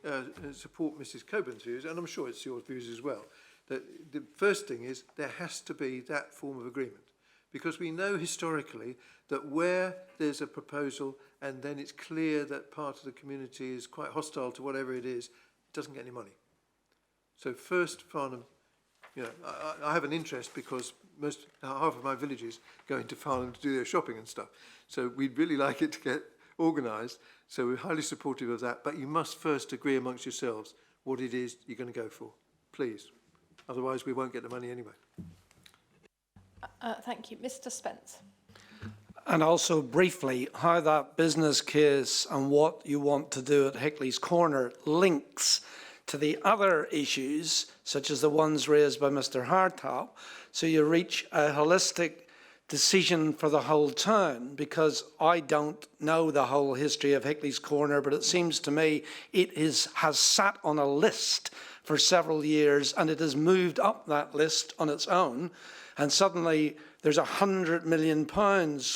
support Mrs. Coburn's views, and I'm sure it's your views as well, that the first thing is there has to be that form of agreement. Because we know historically that where there's a proposal and then it's clear that part of the community is quite hostile to whatever it is, it doesn't get any money. So first, Farnham, you know, I have an interest because half of my villages go into Farnham to do their shopping and stuff. So we'd really like it to get organised. So we're highly supportive of that. But you must first agree amongst yourselves what it is you're going to go for, please. Otherwise, we won't get the money anyway. Thank you. Mr. Spence. And also briefly, how that business case and what you want to do at Hickley's Corner links to the other issues, such as the ones raised by Mr. Hartop, so you reach a holistic decision for the whole town, because I don't know the whole history of Hickley's Corner, but it seems to me it has sat on a list for several years and it has moved up that list on its own, and suddenly there's £100 million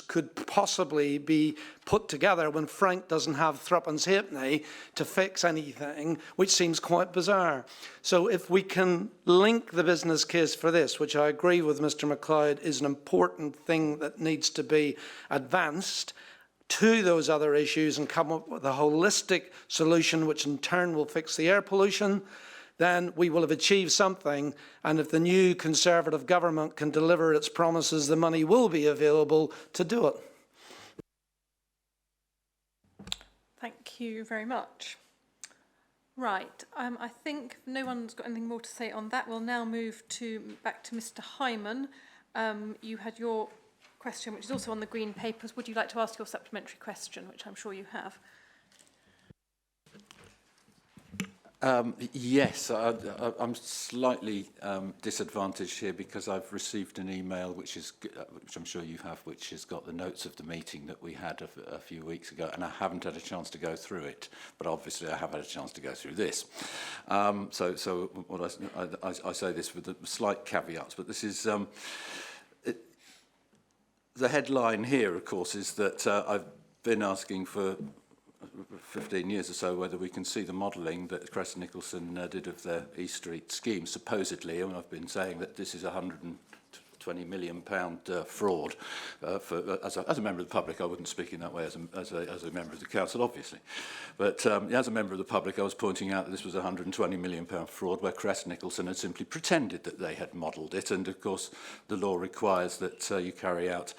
could possibly be put together when Frank doesn't have threepence halfpenny to fix anything, which seems quite bizarre. So if we can link the business case for this, which I agree with Mr. MacLeod is an important thing that needs to be advanced, to those other issues and come up with a holistic solution which in turn will fix the air pollution, then we will have achieved something. And if the new Conservative government can deliver its promises, the money will be available to do it. Thank you very much. Right, I think no one's got anything more to say on that. We'll now move back to Mr. Hyman. You had your question, which is also on the green papers. Would you like to ask your supplementary question, which I'm sure you have? Yes, I'm slightly disadvantaged here because I've received an email which I'm sure you have, which has got the notes of the meeting that we had a few weeks ago, and I haven't had a chance to go through it, but obviously I have had a chance to go through this. So what I say this with the slight caveats, but this is the headline here, of course, is that I've been asking for 15 years or so whether we can see the modelling that Crest Nicholson did of their East Street scheme, supposedly, and I've been saying that this is £120 million fraud. As a member of the public, I wouldn't speak in that way as a member of the council, obviously. But as a member of the public, I was pointing out that this was a £120 million fraud where Crest Nicholson had simply pretended that they had modelled it, and of course the law requires that you carry out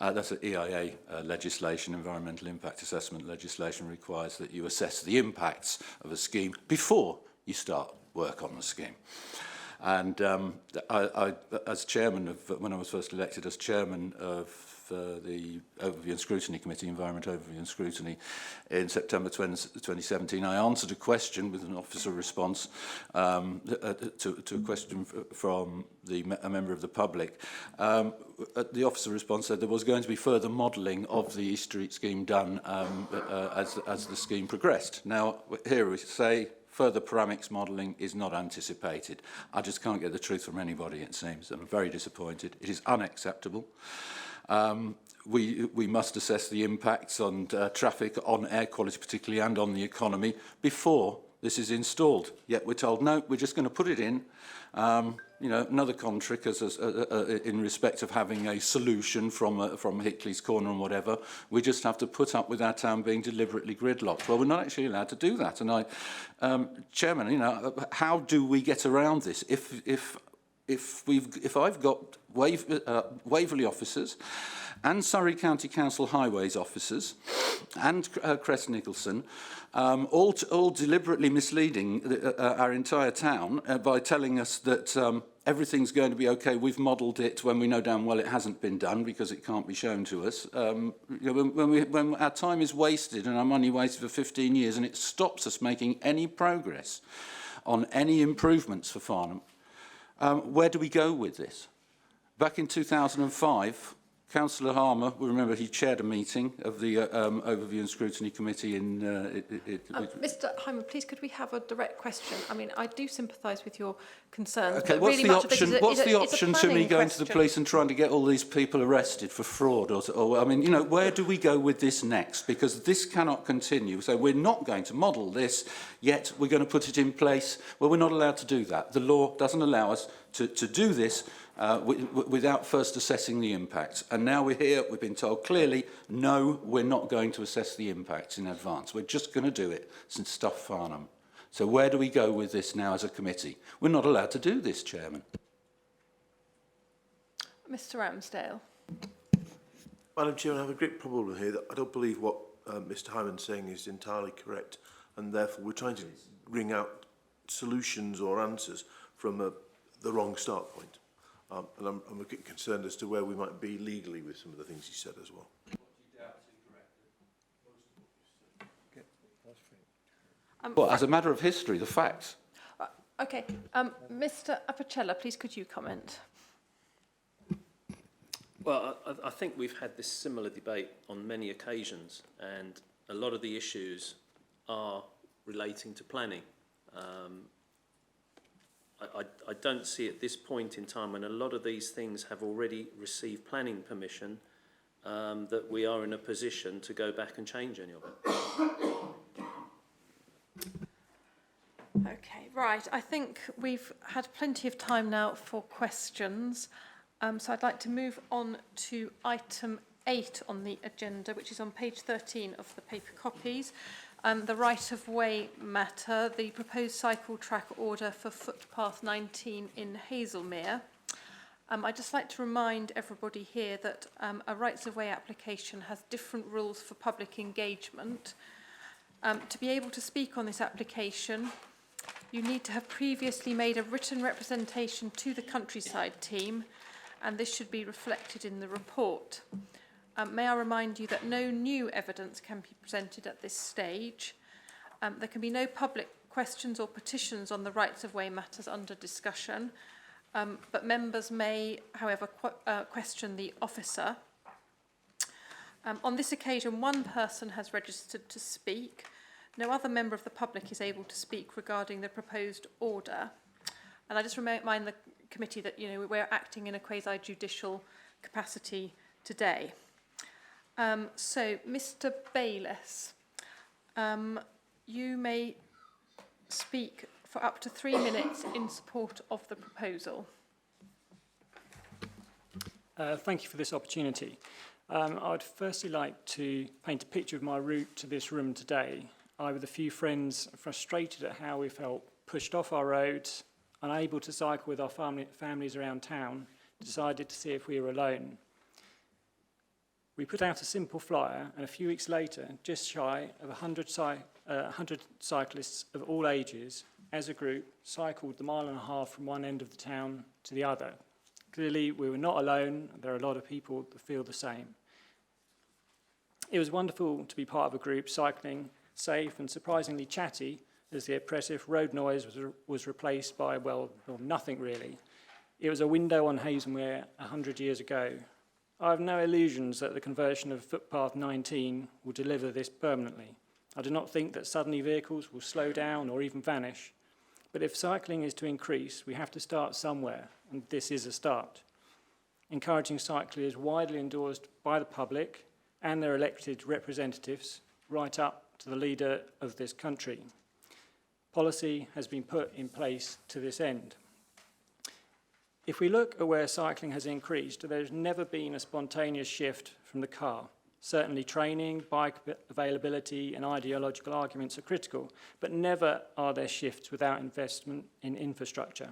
that's an EIA legislation, environmental impact assessment legislation requires that you assess the impacts of a scheme before you start work on the scheme. And I, as chairman of, when I was first elected as chairman of the Overview and Scrutiny Committee, Environment Overview and Scrutiny, in September 2017, I answered a question with an officer response to a question from a member of the public. The officer response said there was going to be further modelling of the East Street scheme done as the scheme progressed. Now, here we say further parametrics modelling is not anticipated. I just can't get the truth from anybody, it seems. I'm very disappointed. It is unacceptable. We must assess the impacts on traffic, on air quality particularly, and on the economy before this is installed. Yet we're told, no, we're just going to put it in. You know, another trick in respect of having a solution from Hickley's Corner and whatever. We just have to put up with our town being deliberately gridlocked. Well, we're not actually allowed to do that. And Chairman, you know, how do we get around this? If I've got Waverley officers and Surrey County Council Highways officers and Crest Nicholson, all deliberately misleading our entire town by telling us that everything's going to be okay. We've modelled it when we know damn well it hasn't been done because it can't be shown to us. You know, when our time is wasted and our money wasted for 15 years and it stops us making any progress on any improvements for Farnham, where do we go with this? Back in 2005, Councillor Harmer, we remember he chaired a meeting of the Overview and Scrutiny Committee in... Mr Hyman, please could we have a direct question? I mean, I do sympathise with your concerns. Okay, but what's really the much of this option? is a- What's is a- the it's a option to me planning going to the question. police and trying to get all these people arrested for fraud? Or I mean, you know, where do we go with this next? Because this cannot continue. So we're not going to model this, yet we're going to put it in place. Well, we're not allowed to do that. The law doesn't allow us to do this without first assessing the impacts. And now we're here, we've been told clearly, no, we're not going to assess the impacts in advance. We're just going to do it since Stuff Farnham. So where do we go with this now as a committee? We're not allowed to do this, Chairman. Mr Ramsdale. Madam Chairman, I have a great problem here that I don't believe what Mr Hyman's saying is entirely correct, and therefore we're trying to wring out solutions or answers from the wrong start point. And I'm a bit concerned as to where we might be legally with some of the things he said as well. Well, as a matter of history, the facts. Okay, Mr Apicella, please could you comment? Well, I think we've had this similar debate on many occasions, and a lot of the issues are relating to planning. I don't see at this point in time, when a lot of these things have already received planning permission, that we are in a position to go back and change any of it. Okay, right. I think we've had plenty of time now for questions. So I'd like to move on to item 8 on the agenda, which is on page 13 of the paper copies. The right-of-way matter, the proposed cycle track order for footpath 19 in Hazelmere. I'd just like to remind everybody here that a rights-of-way application has different rules for public engagement. To be able to speak on this application, you need to have previously made a written representation to the countryside team, and this should be reflected in the report. May I remind you that no new evidence can be presented at this stage. There can be no public questions or petitions on the rights-of-way matters under discussion, but members may, however, question the officer. On this occasion, one person has registered to speak. No other member of the public is able to speak regarding the proposed order. And I just remind the committee that, you know, we're acting in a quasi-judicial capacity today. So, Mr Bayliss, you may speak for up to 3 minutes in support of the proposal. Thank you for this opportunity. I'd firstly like to paint a picture of my route to this room today. I, with a few friends, frustrated at how we felt pushed off our roads, unable to cycle with our families around town, decided to see if we were alone. We put out a simple flyer, and a few weeks later, just shy of 100 cyclists of all ages, as a group, cycled the 1.5 miles from one end of the town to the other. Clearly, we were not alone. There are a lot of people that feel the same. It was wonderful to be part of a group cycling safe and surprisingly chatty, as the oppressive road noise was replaced by, well, nothing really. It was a window on Hazelmere 100 years ago. I have no illusions that the conversion of footpath 19 will deliver this permanently. I do not think that suddenly vehicles will slow down or even vanish. But if cycling is to increase, we have to start somewhere, and this is a start. Encouraging cycling is widely endorsed by the public and their elected representatives, right up to the leader of this country. Policy has been put in place to this end. If we look at where cycling has increased, there's never been a spontaneous shift from the car. Certainly training, bike availability and ideological arguments are critical, but never are there shifts without investment in infrastructure.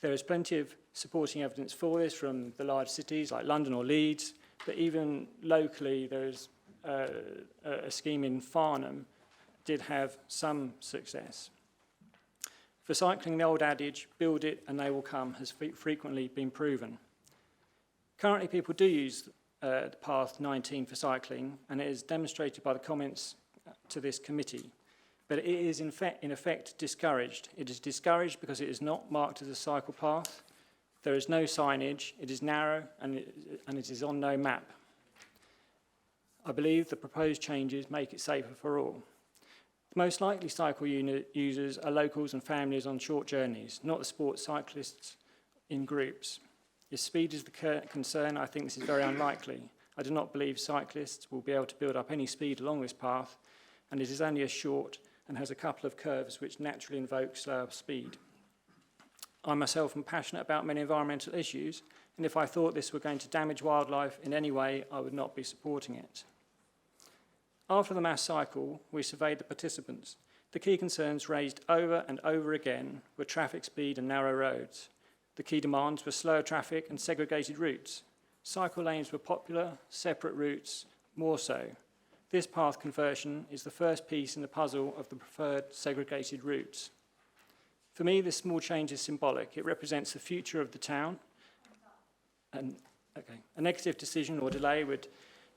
There is plenty of supporting evidence for this from the large cities like London or Leeds, but even locally there is a scheme in Farnham did have some success. For cycling, the old adage, build it and they will come, has frequently been proven. Currently, people do use the path 19 for cycling, and it is demonstrated by the comments to this committee. But it is in effect discouraged. It is discouraged because it is not marked as a cycle path. There is no signage, it is narrow, and it is on no map. I believe the proposed changes make it safer for all. The most likely cycle users are locals and families on short journeys, not the sports cyclists in groups. If speed is the concern, I think this is very unlikely. I do not believe cyclists will be able to build up any speed along this path, and it is only a short and has a couple of curves which naturally invoke slower speed. I myself am passionate about many environmental issues, and if I thought this were going to damage wildlife in any way, I would not be supporting it. After the mass cycle, we surveyed the participants. The key concerns raised over and over again were traffic speed and narrow roads. The key demands were slower traffic and segregated routes. Cycle lanes were popular, separate routes more so. This path conversion is the first piece in the puzzle of the preferred segregated routes. For me, this small change is symbolic. It represents the future of the town. And, a negative decision or delay would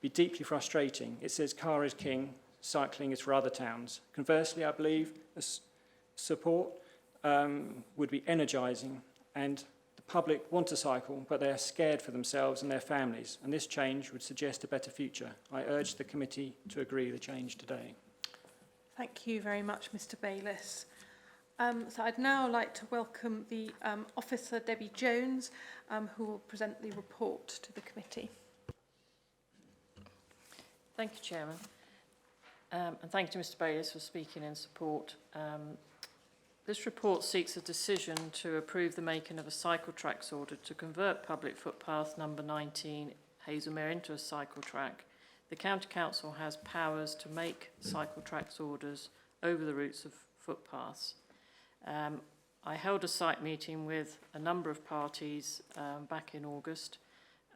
be deeply frustrating. It says car is king, cycling is for other towns. Conversely, I believe support would be energising, and the public want to cycle, but they are scared for themselves and their families, and this change would suggest a better future. I urge the committee to agree the change today. Thank you very much, Mr. Bayliss. So I'd now like to welcome the Officer Debbie Jones, who will present the report to the committee. Thank you, Chairman. And thank you to Mr. Bayliss for speaking in support. This report seeks a decision to approve the making of a cycle tracks order to convert public footpath number 19 Hazelmere into a cycle track. The County Council has powers to make cycle tracks orders over the routes of footpaths. I held a site meeting with a number of parties back in August,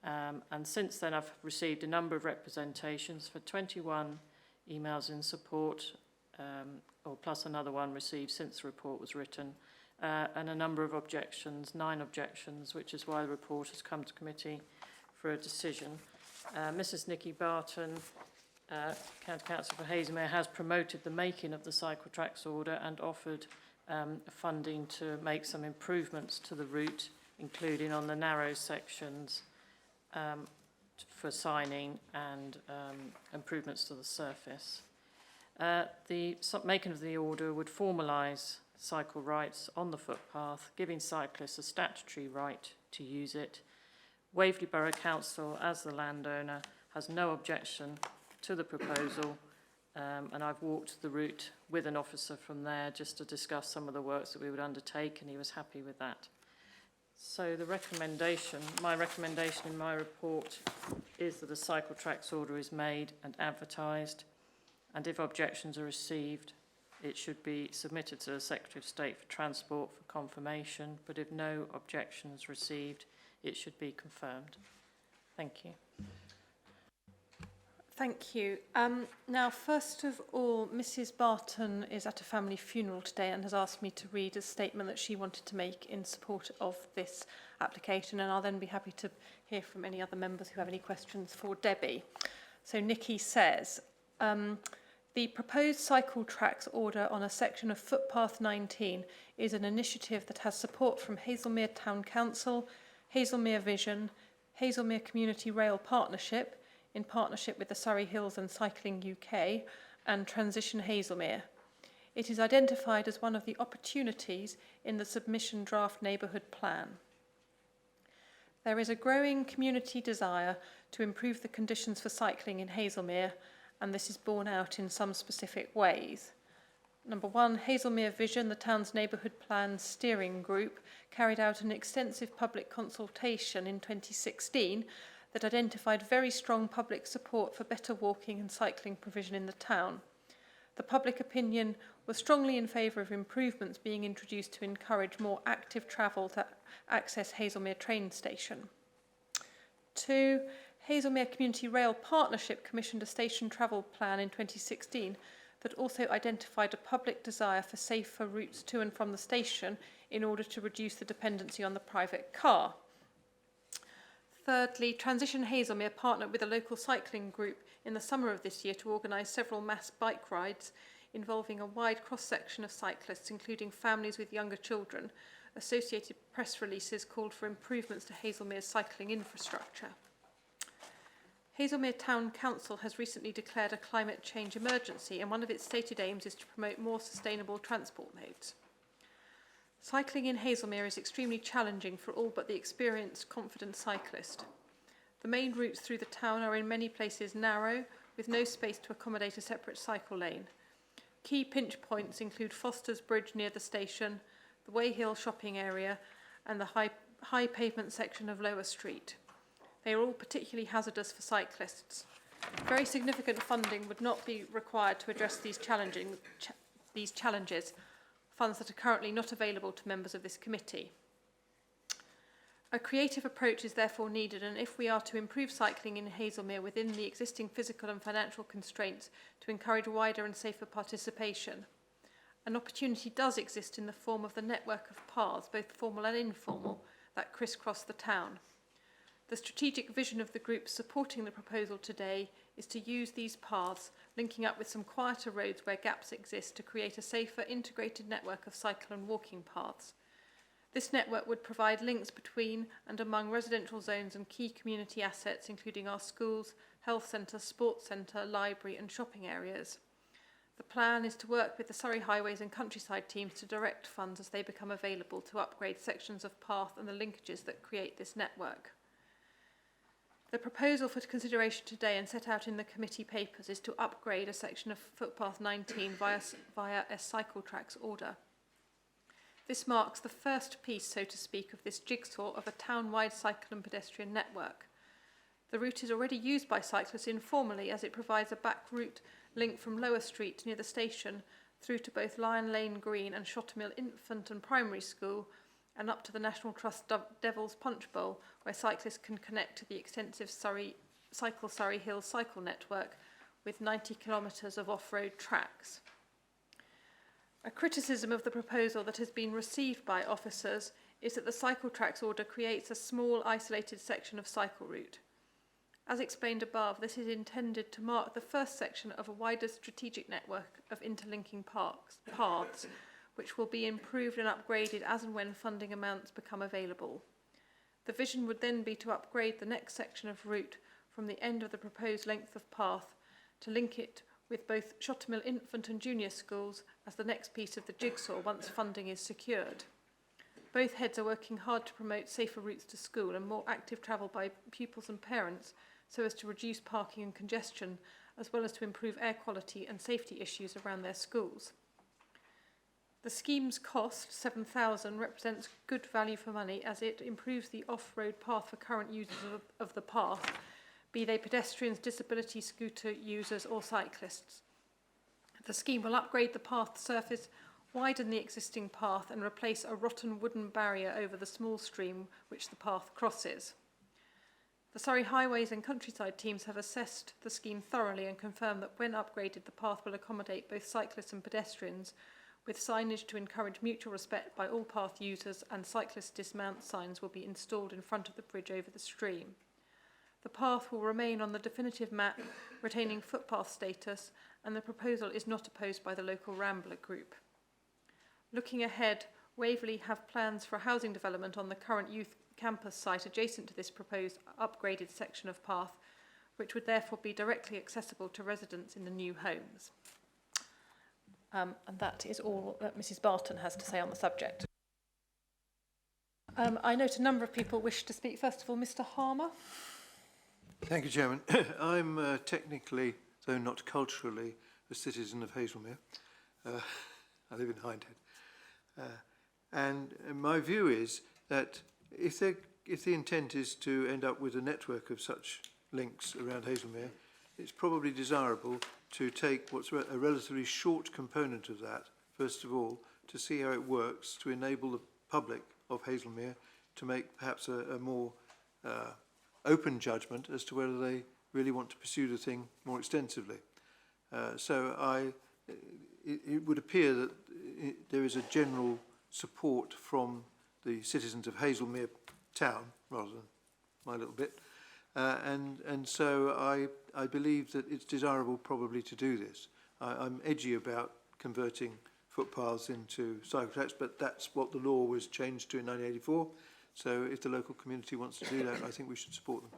and since then I've received a number of representations for 21 emails in support, or plus another one received since the report was written, and a number of objections, 9 objections, which is why the report has come to committee for a decision. Mrs. Nikki Barton, County Council for Hazelmere, has promoted the making of the cycle tracks order and offered funding to make some improvements to the route, including on the narrow sections for signing and improvements to the surface. The making of the order would formalise cycle rights on the footpath, giving cyclists a statutory right to use it. Waverley Borough Council, as the landowner, has no objection to the proposal, and I've walked the route with an officer from there just to discuss some of the works that we would undertake, and he was happy with that. So the recommendation, my recommendation in my report is that a cycle tracks order is made and advertised, and if objections are received, it should be submitted to the Secretary of State for Transport for confirmation, but if no objections received, it should be confirmed. Thank you. Thank you. Now, first of all, Mrs. Barton is at a family funeral today and has asked me to read a statement that she wanted to make in support of this application, and I'll then be happy to hear from any other members who have any questions for Debbie. So Nikki says, the proposed cycle tracks order on a section of footpath 19 is an initiative that has support from Hazelmere Town Council, Hazelmere Vision, Hazelmere Community Rail Partnership, in partnership with the Surrey Hills and Cycling UK, and Transition Hazelmere. It is identified as one of the opportunities in the submission draft neighbourhood plan. There is a growing community desire to improve the conditions for cycling in Hazelmere, and this is borne out in some specific ways. Number 1, Hazelmere Vision, the town's neighbourhood plan steering group, carried out an extensive public consultation in 2016 that identified very strong public support for better walking and cycling provision in the town. The public opinion was strongly in favour of improvements being introduced to encourage more active travel to access Hazelmere train station. 2, Hazelmere Community Rail Partnership commissioned a station travel plan in 2016 that also identified a public desire for safer routes to and from the station in order to reduce the dependency on the private car. Thirdly, Transition Hazelmere partnered with a local cycling group in the summer of this year to organise several mass bike rides involving a wide cross-section of cyclists, including families with younger children. Associated press releases called for improvements to Hazelmere's cycling infrastructure. Hazelmere Town Council has recently declared a climate change emergency, and one of its stated aims is to promote more sustainable transport modes. Cycling in Hazelmere is extremely challenging for all but the experienced, confident cyclist. The main routes through the town are in many places narrow, with no space to accommodate a separate cycle lane. Key pinch points include Foster's Bridge near the station, the Way Hill shopping area, and the high pavement section of Lower Street. They are all particularly hazardous for cyclists. Very significant funding would not be required to address these challenges, funds that are currently not available to members of this committee. A creative approach is therefore needed, and if we are to improve cycling in Hazelmere within the existing physical and financial constraints to encourage wider and safer participation, an opportunity does exist in the form of the network of paths, both formal and informal, that crisscross the town. The strategic vision of the group supporting the proposal today is to use these paths, linking up with some quieter roads where gaps exist, to create a safer, integrated network of cycle and walking paths. This network would provide links between and among residential zones and key community assets, including our schools, health centre, sports centre, library and shopping areas. The plan is to work with the Surrey Highways and Countryside teams to direct funds as they become available to upgrade sections of path and the linkages that create this network. The proposal for consideration today and set out in the committee papers is to upgrade a section of footpath 19 via a cycle tracks order. This marks the first piece, so to speak, of this jigsaw of a town-wide cycle and pedestrian network. The route is already used by cyclists informally, as it provides a back route link from Lower Street near the station through to both Lion Lane Green and Shottermill Infant and Primary School, and up to the National Trust Devil's Punch Bowl, where cyclists can connect to the extensive Surrey Hills cycle network with 90 kilometres of off-road tracks. A criticism of the proposal that has been received by officers is that the cycle tracks order creates a small isolated section of cycle route. As explained above, this is intended to mark the first section of a wider strategic network of interlinking paths, which will be improved and upgraded as and when funding amounts become available. The vision would then be to upgrade the next section of route from the end of the proposed length of path to link it with both Shottermill Infant and Junior schools as the next piece of the jigsaw once funding is secured. Both heads are working hard to promote safer routes to school and more active travel by pupils and parents so as to reduce parking and congestion, as well as to improve air quality and safety issues around their schools. The scheme's cost, $7,000, represents good value for money as it improves the off-road path for current users of the path, be they pedestrians, disability scooter users or cyclists. The scheme will upgrade the path surface, widen the existing path and replace a rotten wooden barrier over the small stream which the path crosses. The Surrey Highways and Countryside teams have assessed the scheme thoroughly and confirmed that when upgraded the path will accommodate both cyclists and pedestrians, with signage to encourage mutual respect by all path users, and cyclist dismount signs will be installed in front of the bridge over the stream. The path will remain on the definitive map, retaining footpath status, and the proposal is not opposed by the local Rambler group. Looking ahead, Waverley have plans for a housing development on the current youth campus site adjacent to this proposed upgraded section of path, which would therefore be directly accessible to residents in the new homes. And that is all that Mrs. Barton has to say on the subject. I note a number of people wish to speak. First of all, Mr. Harmer. Thank you, Chairman. I'm technically, though not culturally, a citizen of Hazelmere. I live in Hindhead. And my view is that if the intent is to end up with a network of such links around Hazelmere, it's probably desirable to take what's a relatively short component of that, first of all, to see how it works, to enable the public of Hazelmere to make perhaps a more open judgment as to whether they really want to pursue the thing more extensively. So it would appear that there is a general support from the citizens of Hazelmere town, rather than my little bit. And so I believe that it's desirable probably to do this. I'm edgy about converting footpaths into cycle tracks, but that's what the law was changed to in 1984. So if the local community wants to do that, I think we should support them.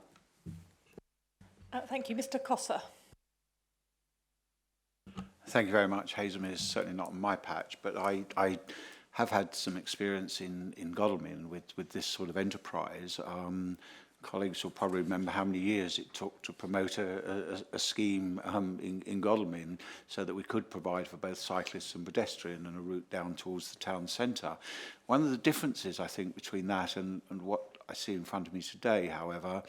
Thank you. Mr. Cossa. Thank you very much. Hazelmere is certainly not on my patch, but I have had some experience in Godalming with this sort of enterprise. Colleagues will probably remember how many years it took to promote a scheme in Godalming so that we could provide for both cyclists and pedestrian and a route down towards the town centre. One of the differences, I think, between that and what I see in front of me today, however,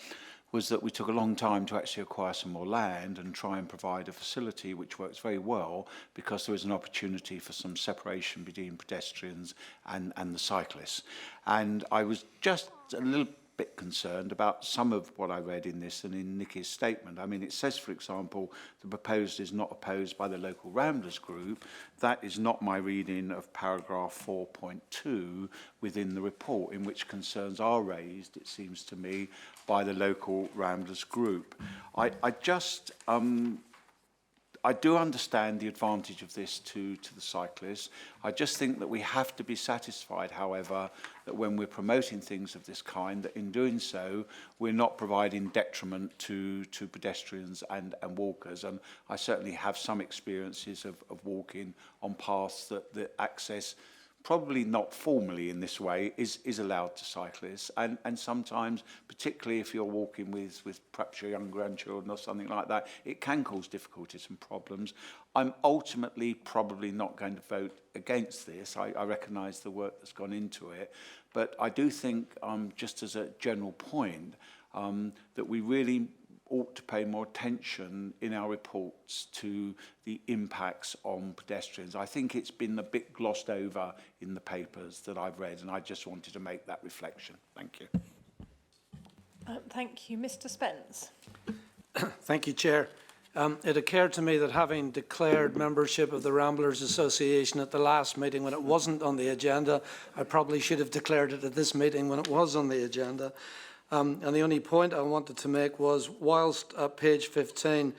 was that we took a long time to actually acquire some more land and try and provide a facility which works very well because there is an opportunity for some separation between pedestrians and the cyclists. And I was just a little bit concerned about some of what I read in this and in Nicky's statement. I mean, it says, for example, the proposed is not opposed by the local Ramblers group. That is not my reading of paragraph 4.2 within the report, in which concerns are raised, it seems to me, by the local Ramblers group. I do understand the advantage of this to the cyclists. I just think that we have to be satisfied, however, that when we're promoting things of this kind, that in doing so, we're not providing detriment to pedestrians and walkers. And I certainly have some experiences of walking on paths that access, probably not formally in this way, is allowed to cyclists. And sometimes, particularly if you're walking with perhaps your young grandchildren or something like that, it can cause difficulties and problems. I'm ultimately probably not going to vote against this. I recognise the work that's gone into it. But I do think, just as a general point, that we really ought to pay more attention in our reports to the impacts on pedestrians. I think it's been a bit glossed over in the papers that I've read, and I just wanted to make that reflection. Thank you. Thank you. Mr. Spence. Thank you, Chair. It occurred to me that having declared membership of the Ramblers Association at the last meeting when it wasn't on the agenda, I probably should have declared it at this meeting when it was on the agenda. And the only point I wanted to make was, whilst at page 15,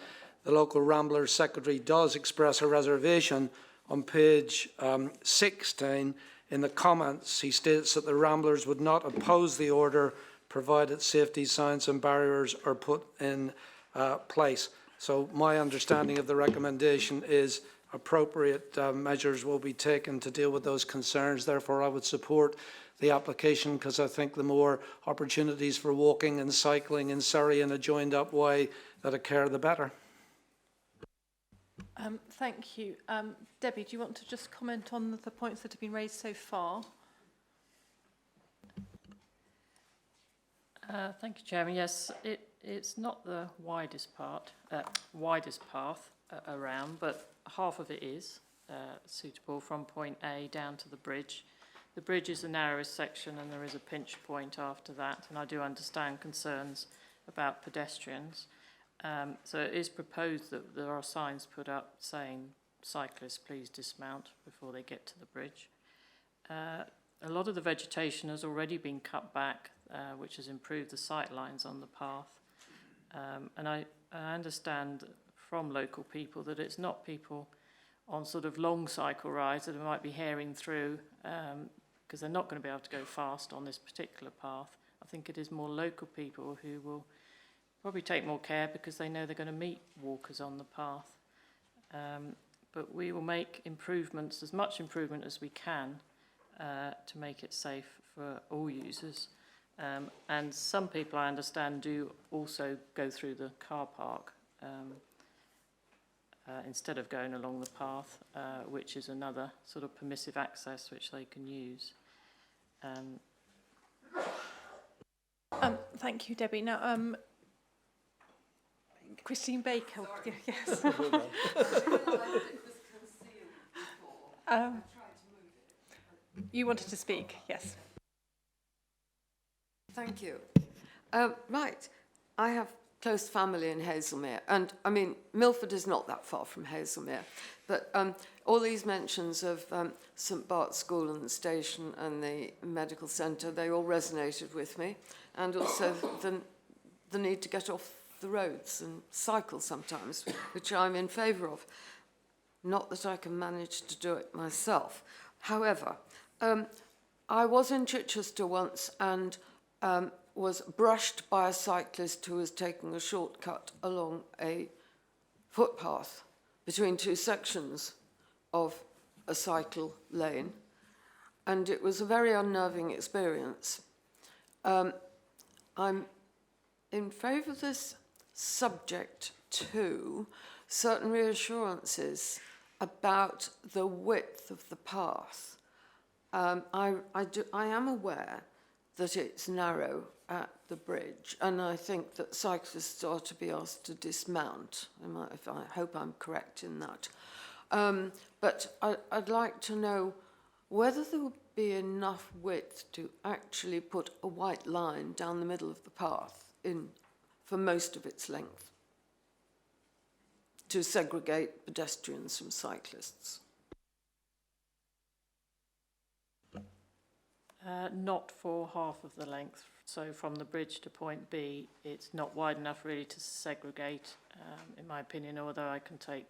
the local Ramblers secretary does express a reservation, on page 16, in the comments, he states that the Ramblers would not oppose the order provided safety signs and barriers are put in place. So my understanding of the recommendation is appropriate measures will be taken to deal with those concerns. Therefore, I would support the application because I think the more opportunities for walking and cycling in Surrey in a joined up way that occur, the better. Thank you. Debbie, do you want to just comment on the points that have been raised so far? Thank you, Chairman. Yes, it's not the widest path around, but half of it is suitable from point A down to the bridge. The bridge is the narrowest section and there is a pinch point after that, and I do understand concerns about pedestrians. So it is proposed that there are signs put up saying cyclists please dismount before they get to the bridge. A lot of the vegetation has already been cut back, which has improved the sight lines on the path. And I understand from local people that it's not people on sort of long cycle rides that might be herring through because they're not going to be able to go fast on this particular path. I think it is more local people who will probably take more care because they know they're going to meet walkers on the path. But we will make improvements, as much improvement as we can, to make it safe for all users. And some people, I understand, do also go through the car park instead of going along the path, which is another sort of permissive access which they can use. Thank you, Debbie. Now, Christine Baker. Yes. You wanted to speak, yes. Thank you. Right, I have close family in Hazelmere. And, I mean, Milford is not that far from Hazelmere. But all these mentions of St Bart's School and the station and the medical centre, they all resonated with me. And also the need to get off the roads and cycle sometimes, which I'm in favour of. Not that I can manage to do it myself. However, I was in Chichester once and was brushed by a cyclist who was taking a shortcut along a footpath between two sections of a cycle lane, and it was a very unnerving experience. I'm in favour of this subject to certain reassurances about the width of the path. I am aware that it's narrow at the bridge, and I think that cyclists are to be asked to dismount. I hope I'm correct in that. But I'd like to know whether there would be enough width to actually put a white line down the middle of the path for most of its length to segregate pedestrians from cyclists. Not for half of the length. So from the bridge to point B, it's not wide enough really to segregate, in my opinion, although I can take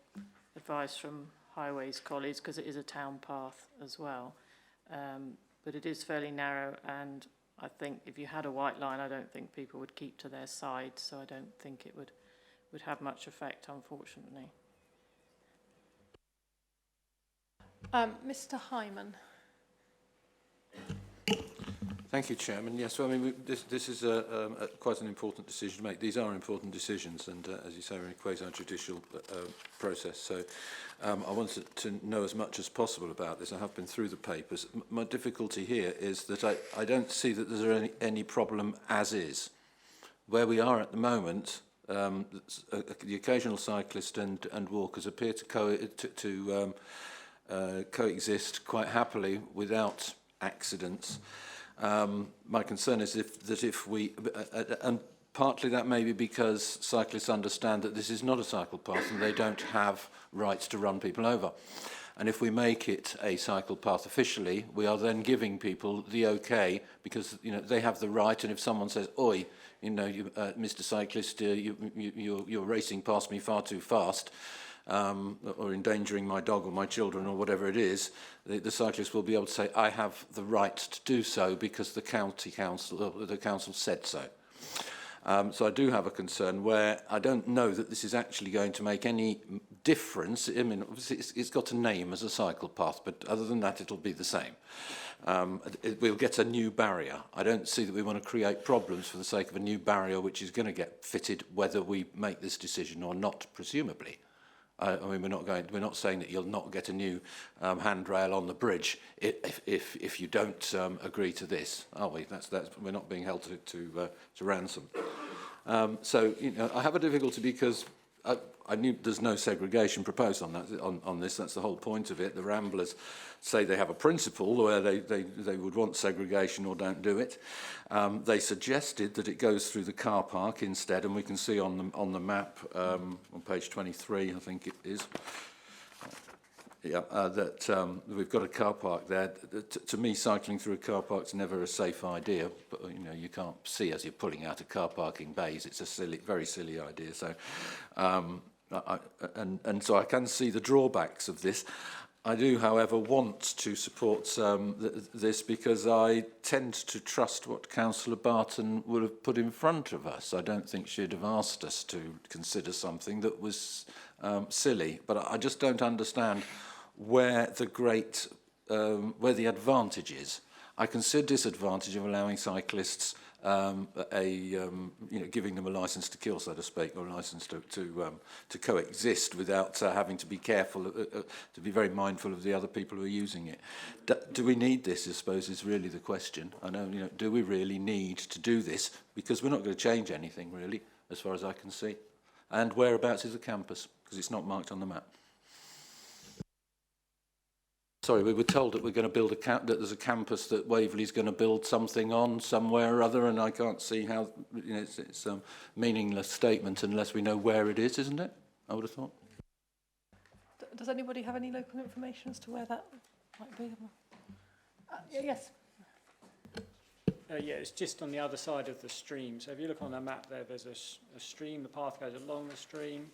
advice from Highways colleagues because it is a town path as well. But it is fairly narrow, and I think if you had a white line, I don't think people would keep to their side, so I don't think it would have much effect, unfortunately. Mr. Hyman. Thank you, Chairman. Yes, well, I mean, this is quite an important decision to make. These are important decisions, and as you say, we're in a quasi-judicial process. So I wanted to know as much as possible about this. I have been through the papers. My difficulty here is that I don't see that there's any problem as is. Where we are at the moment, the occasional cyclist and walkers appear to coexist quite happily without accidents. My concern is if we, and partly that may be because cyclists understand that this is not a cycle path and they don't have rights to run people over. And if we make it a cycle path officially, we are then giving people the okay, because they have the right. And if someone says, "Oi, Mr. Cyclist, you're racing past me far too fast," or endangering my dog or my children or whatever it is, the cyclist will be able to say, "I have the right to do so because the council said so." So I do have a concern where I don't know that this is actually going to make any difference. I mean, obviously it's got a name as a cycle path, but other than that, it'll be the same. We'll get a new barrier. I don't see that we want to create problems for the sake of a new barrier which is going to get fitted whether we make this decision or not, presumably. I mean, we're not saying that you'll not get a new handrail on the bridge if you don't agree to this, are we? We're not being held to ransom. So I have a difficulty because I knew there's no segregation proposed on this. That's the whole point of it. The Ramblers say they have a principle where they would want segregation or don't do it. They suggested that it goes through the car park instead, and we can see on the map on page 23, I think it is. That we've got a car park there. To me, cycling through a car park is never a safe idea, but you can't see as you're pulling out of car parking bays. It's a very silly idea. So, so I can see the drawbacks of this. I do, however, want to support this because I tend to trust what Councillor Barton would have put in front of us. I don't think she'd have asked us to consider something that was silly, but I just don't understand where the advantage is. I can see a disadvantage of allowing cyclists giving them a license to kill, so to speak, or a license to coexist without having to be careful, to be very mindful of the other people who are using it. Do we need this, I suppose, is really the question. I know, do we really need to do this? Because we're not going to change anything, really, as far as I can see. And whereabouts is the campus? Because it's not marked on the map. Sorry, we were told that we're going to build that there's a campus that Waverley's going to build something on somewhere or other, and I can't see how, you know, it's a meaningless statement unless we know where it is, isn't it? I would have thought. Does anybody have any local information as to where that might be? Yes. Yeah, it's just on the other side of the stream. So if you look on the map there, there's a stream, the path goes along the stream,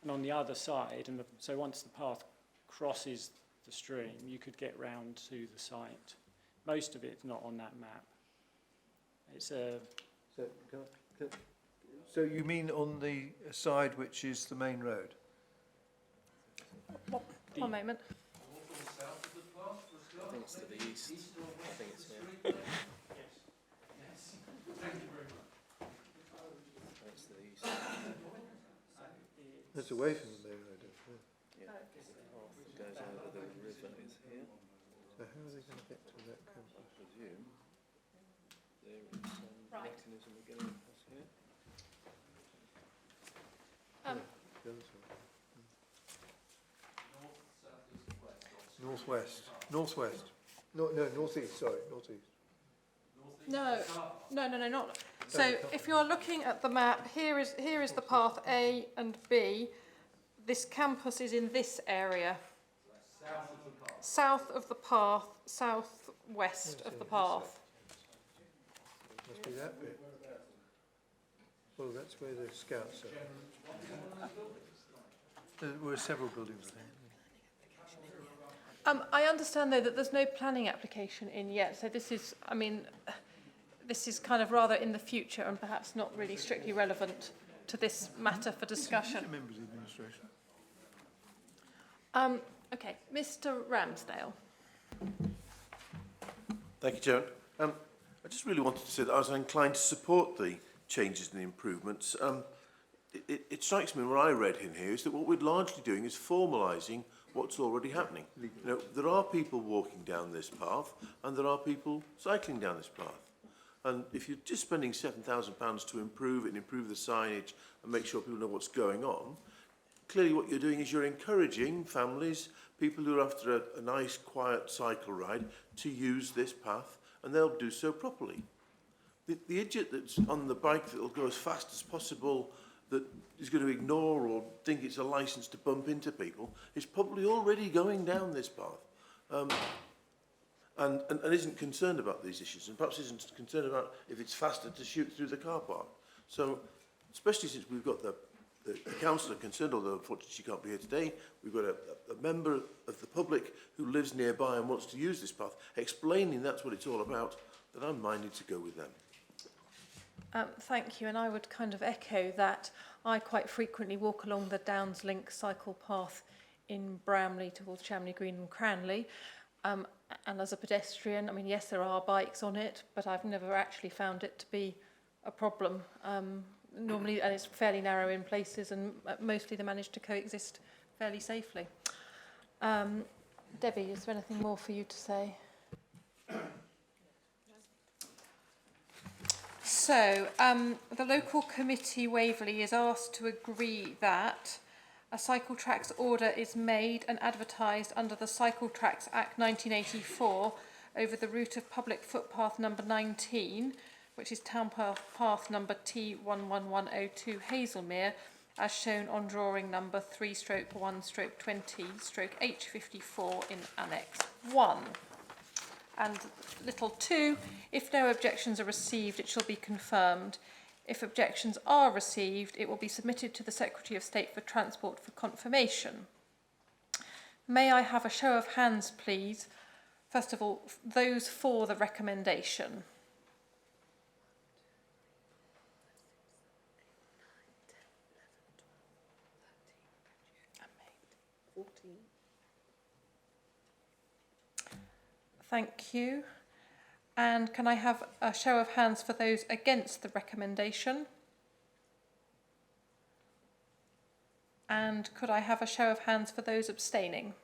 and on the other side, so once the path crosses the stream, you could get round to the site. Most of it's not on that map. It's a... So you mean on the side which is the main road? One moment. I think it's to the east. I think it's here. Yes. Thank you very much. That's to the east. That's away from the main road, isn't it? Yeah. It goes over the river is here. So how are they going to get to that campus? I presume there is some mechanism of getting across here. The other side. Northwest. Northwest. No, northeast, sorry, northeast. No, not. So if you're looking at the map, here is the path A and B. This campus is in this area. South of the path, southwest of the path. Must be that bit. Well, that's where the scouts are. There were several buildings there. I understand, though, that there's no planning application in yet. So this is, I mean, this is kind of rather in the future and perhaps not really strictly relevant to this matter for discussion. Members of the administration. Okay, Mr. Ramsdale. Thank you, Chairman. I just really wanted to say that I was inclined to support the changes and the improvements. It strikes me, what I read in here, is that what we're largely doing is formalising what's already happening. You know, there are people walking down this path, and there are people cycling down this path. And if you're just spending £7,000 to improve it and improve the signage and make sure people know what's going on, clearly what you're doing is you're encouraging families, people who are after a nice, quiet cycle ride, to use this path, and they'll do so properly. The idiot that's on the bike that will go as fast as possible, that is going to ignore or think it's a licence to bump into people, is probably already going down this path and isn't concerned about these issues, and perhaps isn't concerned about if it's faster to shoot through the car park. So, especially since we've got the councillor concerned, although unfortunately she can't be here today, we've got a member of the public who lives nearby and wants to use this path, explaining that's what it's all about, that I'm minded to go with them. Thank you, and I would kind of echo that. I quite frequently walk along the Downs Link cycle path in Bramley towards Shamley Green and Cranley, and as a pedestrian, I mean, yes, there are bikes on it, but I've never actually found it to be a problem. Normally, and it's fairly narrow in places, and mostly they manage to coexist fairly safely. Debbie, is there anything more for you to say? So, the local committee, Waverley, is asked to agree that a cycle tracks order is made and advertised under the Cycle Tracks Act 1984 over the route of public footpath number 19, which is town path number T11102 Hazelmere, as shown on drawing number 3/1/20/H54 in Annex 1. And little 2, if no objections are received, it shall be confirmed. If objections are received, it will be submitted to the Secretary of State for Transport for confirmation. May I have a show of hands, please? First of all, those for the recommendation. Thank you. And can I have a show of hands for those against the recommendation? And could I have a show of hands for those abstaining?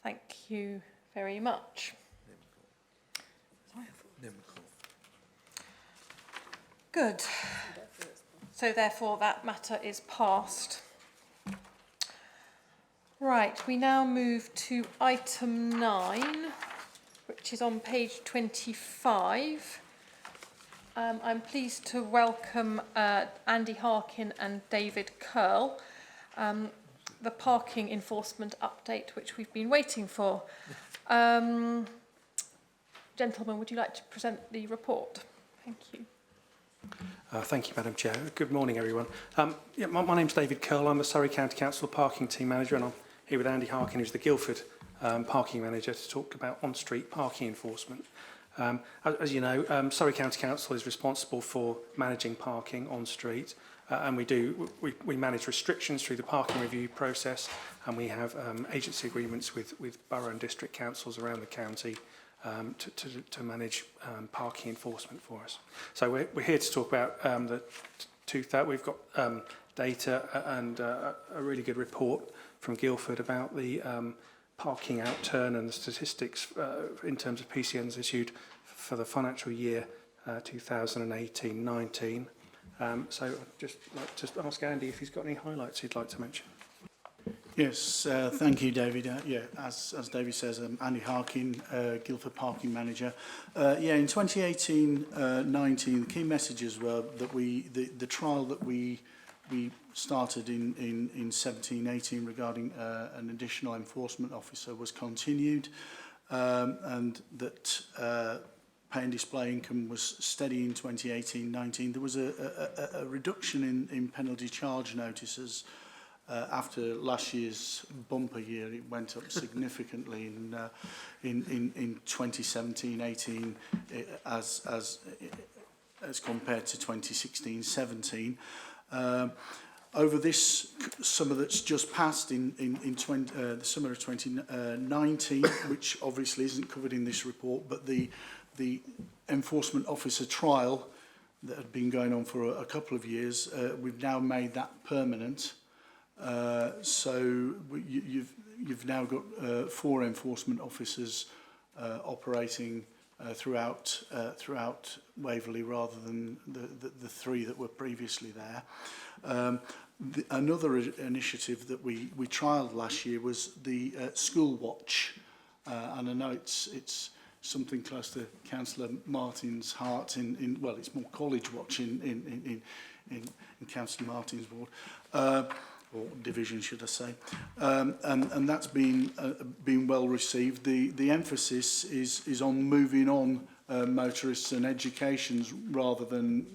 Thank you very much. Good. So therefore that matter is passed. Right, we now move to item 9, which is on page 25. I'm pleased to welcome Andy Harkin and David Curl, the parking enforcement update, which we've been waiting for. Gentlemen, would you like to present the report? Thank you. Thank you, Madam Chair. Good morning, everyone. My name's David Curl. I'm the Surrey County Council Parking Team Manager, and I'm here with Andy Harkin, who's the Guildford Parking Manager, to talk about on-street parking enforcement. As you know, Surrey County Council is responsible for managing parking on street, and we manage restrictions through the parking review process, and we have agency agreements with borough and district councils around the county to manage parking enforcement for us. So we're here to talk about we've got data and a really good report from Guildford about the parking outturn and the statistics in terms of PCNs issued for the financial year 2018-19. So I'd just like to ask Andy if he's got any highlights he'd like to mention. Yes, thank you, David. As David says, I'm Andy Harkin, Guildford Parking Manager. In 2018-19, the key messages were that the trial that we started in 17-18 regarding an additional enforcement officer was continued, and that pay and display income was steady in 2018-19. There was a reduction in penalty charge notices. After last year's bumper year, it went up significantly in 2017-18 as compared to 2016-17. Over this summer that's just passed in the summer of 2019, which obviously isn't covered in this report, but the enforcement officer trial that had been going on for a couple of years, we've now made that permanent. So you've now got 4 enforcement officers operating throughout Waverley rather than the 3 that were previously there. Another initiative that we trialled last year was the School Watch, and I know it's something close to Councillor Martin's heart well, it's more College Watch in Councillor Martin's ward. Or division, should I say, and that's been well received. The emphasis is on moving on motorists and educations rather than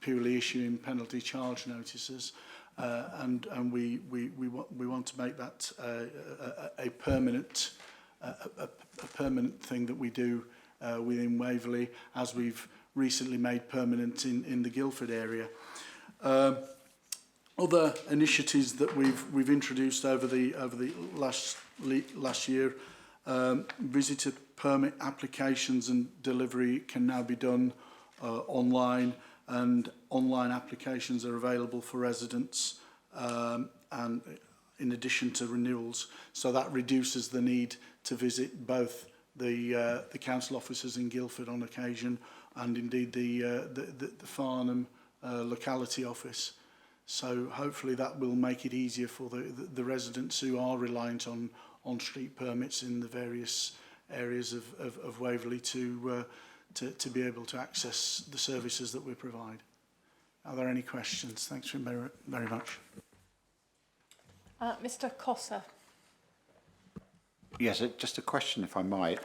purely issuing penalty charge notices, and we want to make that a permanent thing that we do within Waverley, as we've recently made permanent in the Guildford area. Other initiatives that we've introduced over the last year, visitor permit applications and delivery can now be done online, and online applications are available for residents, and in addition to renewals. So that reduces the need to visit both the council offices in Guildford on occasion, and indeed the Farnham locality office. So hopefully that will make it easier for the residents who are reliant on street permits in the various areas of Waverley to be able to access the services that we provide. Are there any questions? Thanks very, very much. Mr. Cossa. Yes, just a question, if I might.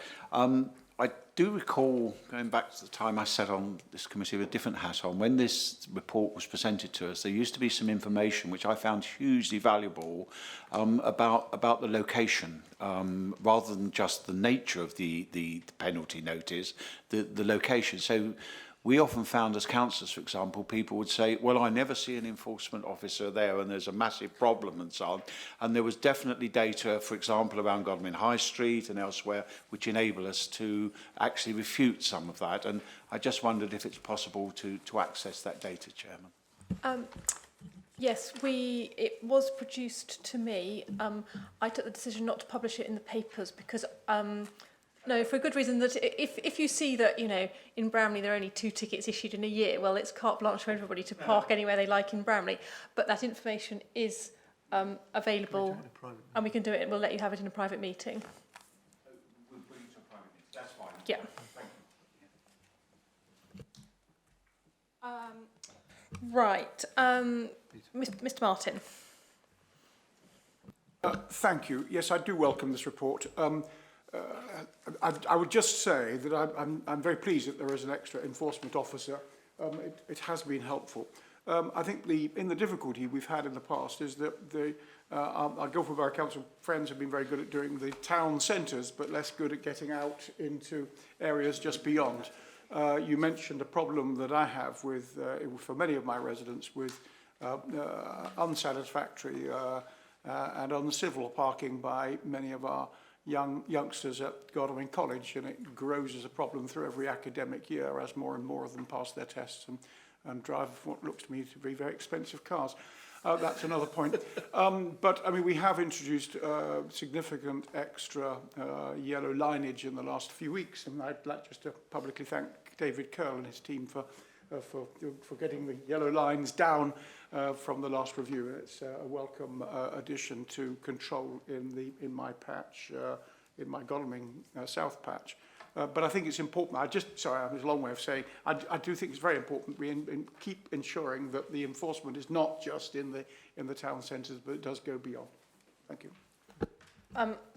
I do recall, going back to the time I sat on this committee with a different hat on, when this report was presented to us, there used to be some information which I found hugely valuable about the location, rather than just the nature of the penalty notice, the location. So we often found as councillors, for example, people would say, well, I never see an enforcement officer there and there's a massive problem and so on. And there was definitely data, for example, around Godalming High Street and elsewhere, which enable us to actually refute some of that. And I just wondered if it's possible to access that data, Chairman. Yes, it was produced to me. I took the decision not to publish it in the papers because no, for a good reason, that if you see that, you know, in Bramley there are only 2 tickets issued in a year, well, it's carte blanche for everybody to park anywhere they like in Bramley. But that information is available, and we can do it. We'll let you have it in a private meeting. We'll bring it to a private meeting. That's fine. Yeah. Right. Mr. Martin. Thank you. Yes, I do welcome this report. I would just say that I'm very pleased that there is an extra enforcement officer. It has been helpful. I think in the difficulty we've had in the past is that our Guildford Borough Council friends have been very good at doing the town centres, but less good at getting out into areas just beyond. You mentioned a problem that I have with, for many of my residents, with unsatisfactory and uncivil parking by many of our youngsters at Godalming College, and it grows as a problem through every academic year as more and more of them pass their tests and drive what looks to me to be very expensive cars. That's another point. But I mean, we have introduced significant extra yellow lineage in the last few weeks, and I'd like just to publicly thank David Curl and his team for getting the yellow lines down from the last review. It's a welcome addition to control in my patch, in my Godalming South patch. But I think it's important. Sorry, it's a long way of saying, I do think it's very important we keep ensuring that the enforcement is not just in the town centres, but it does go beyond. Thank you.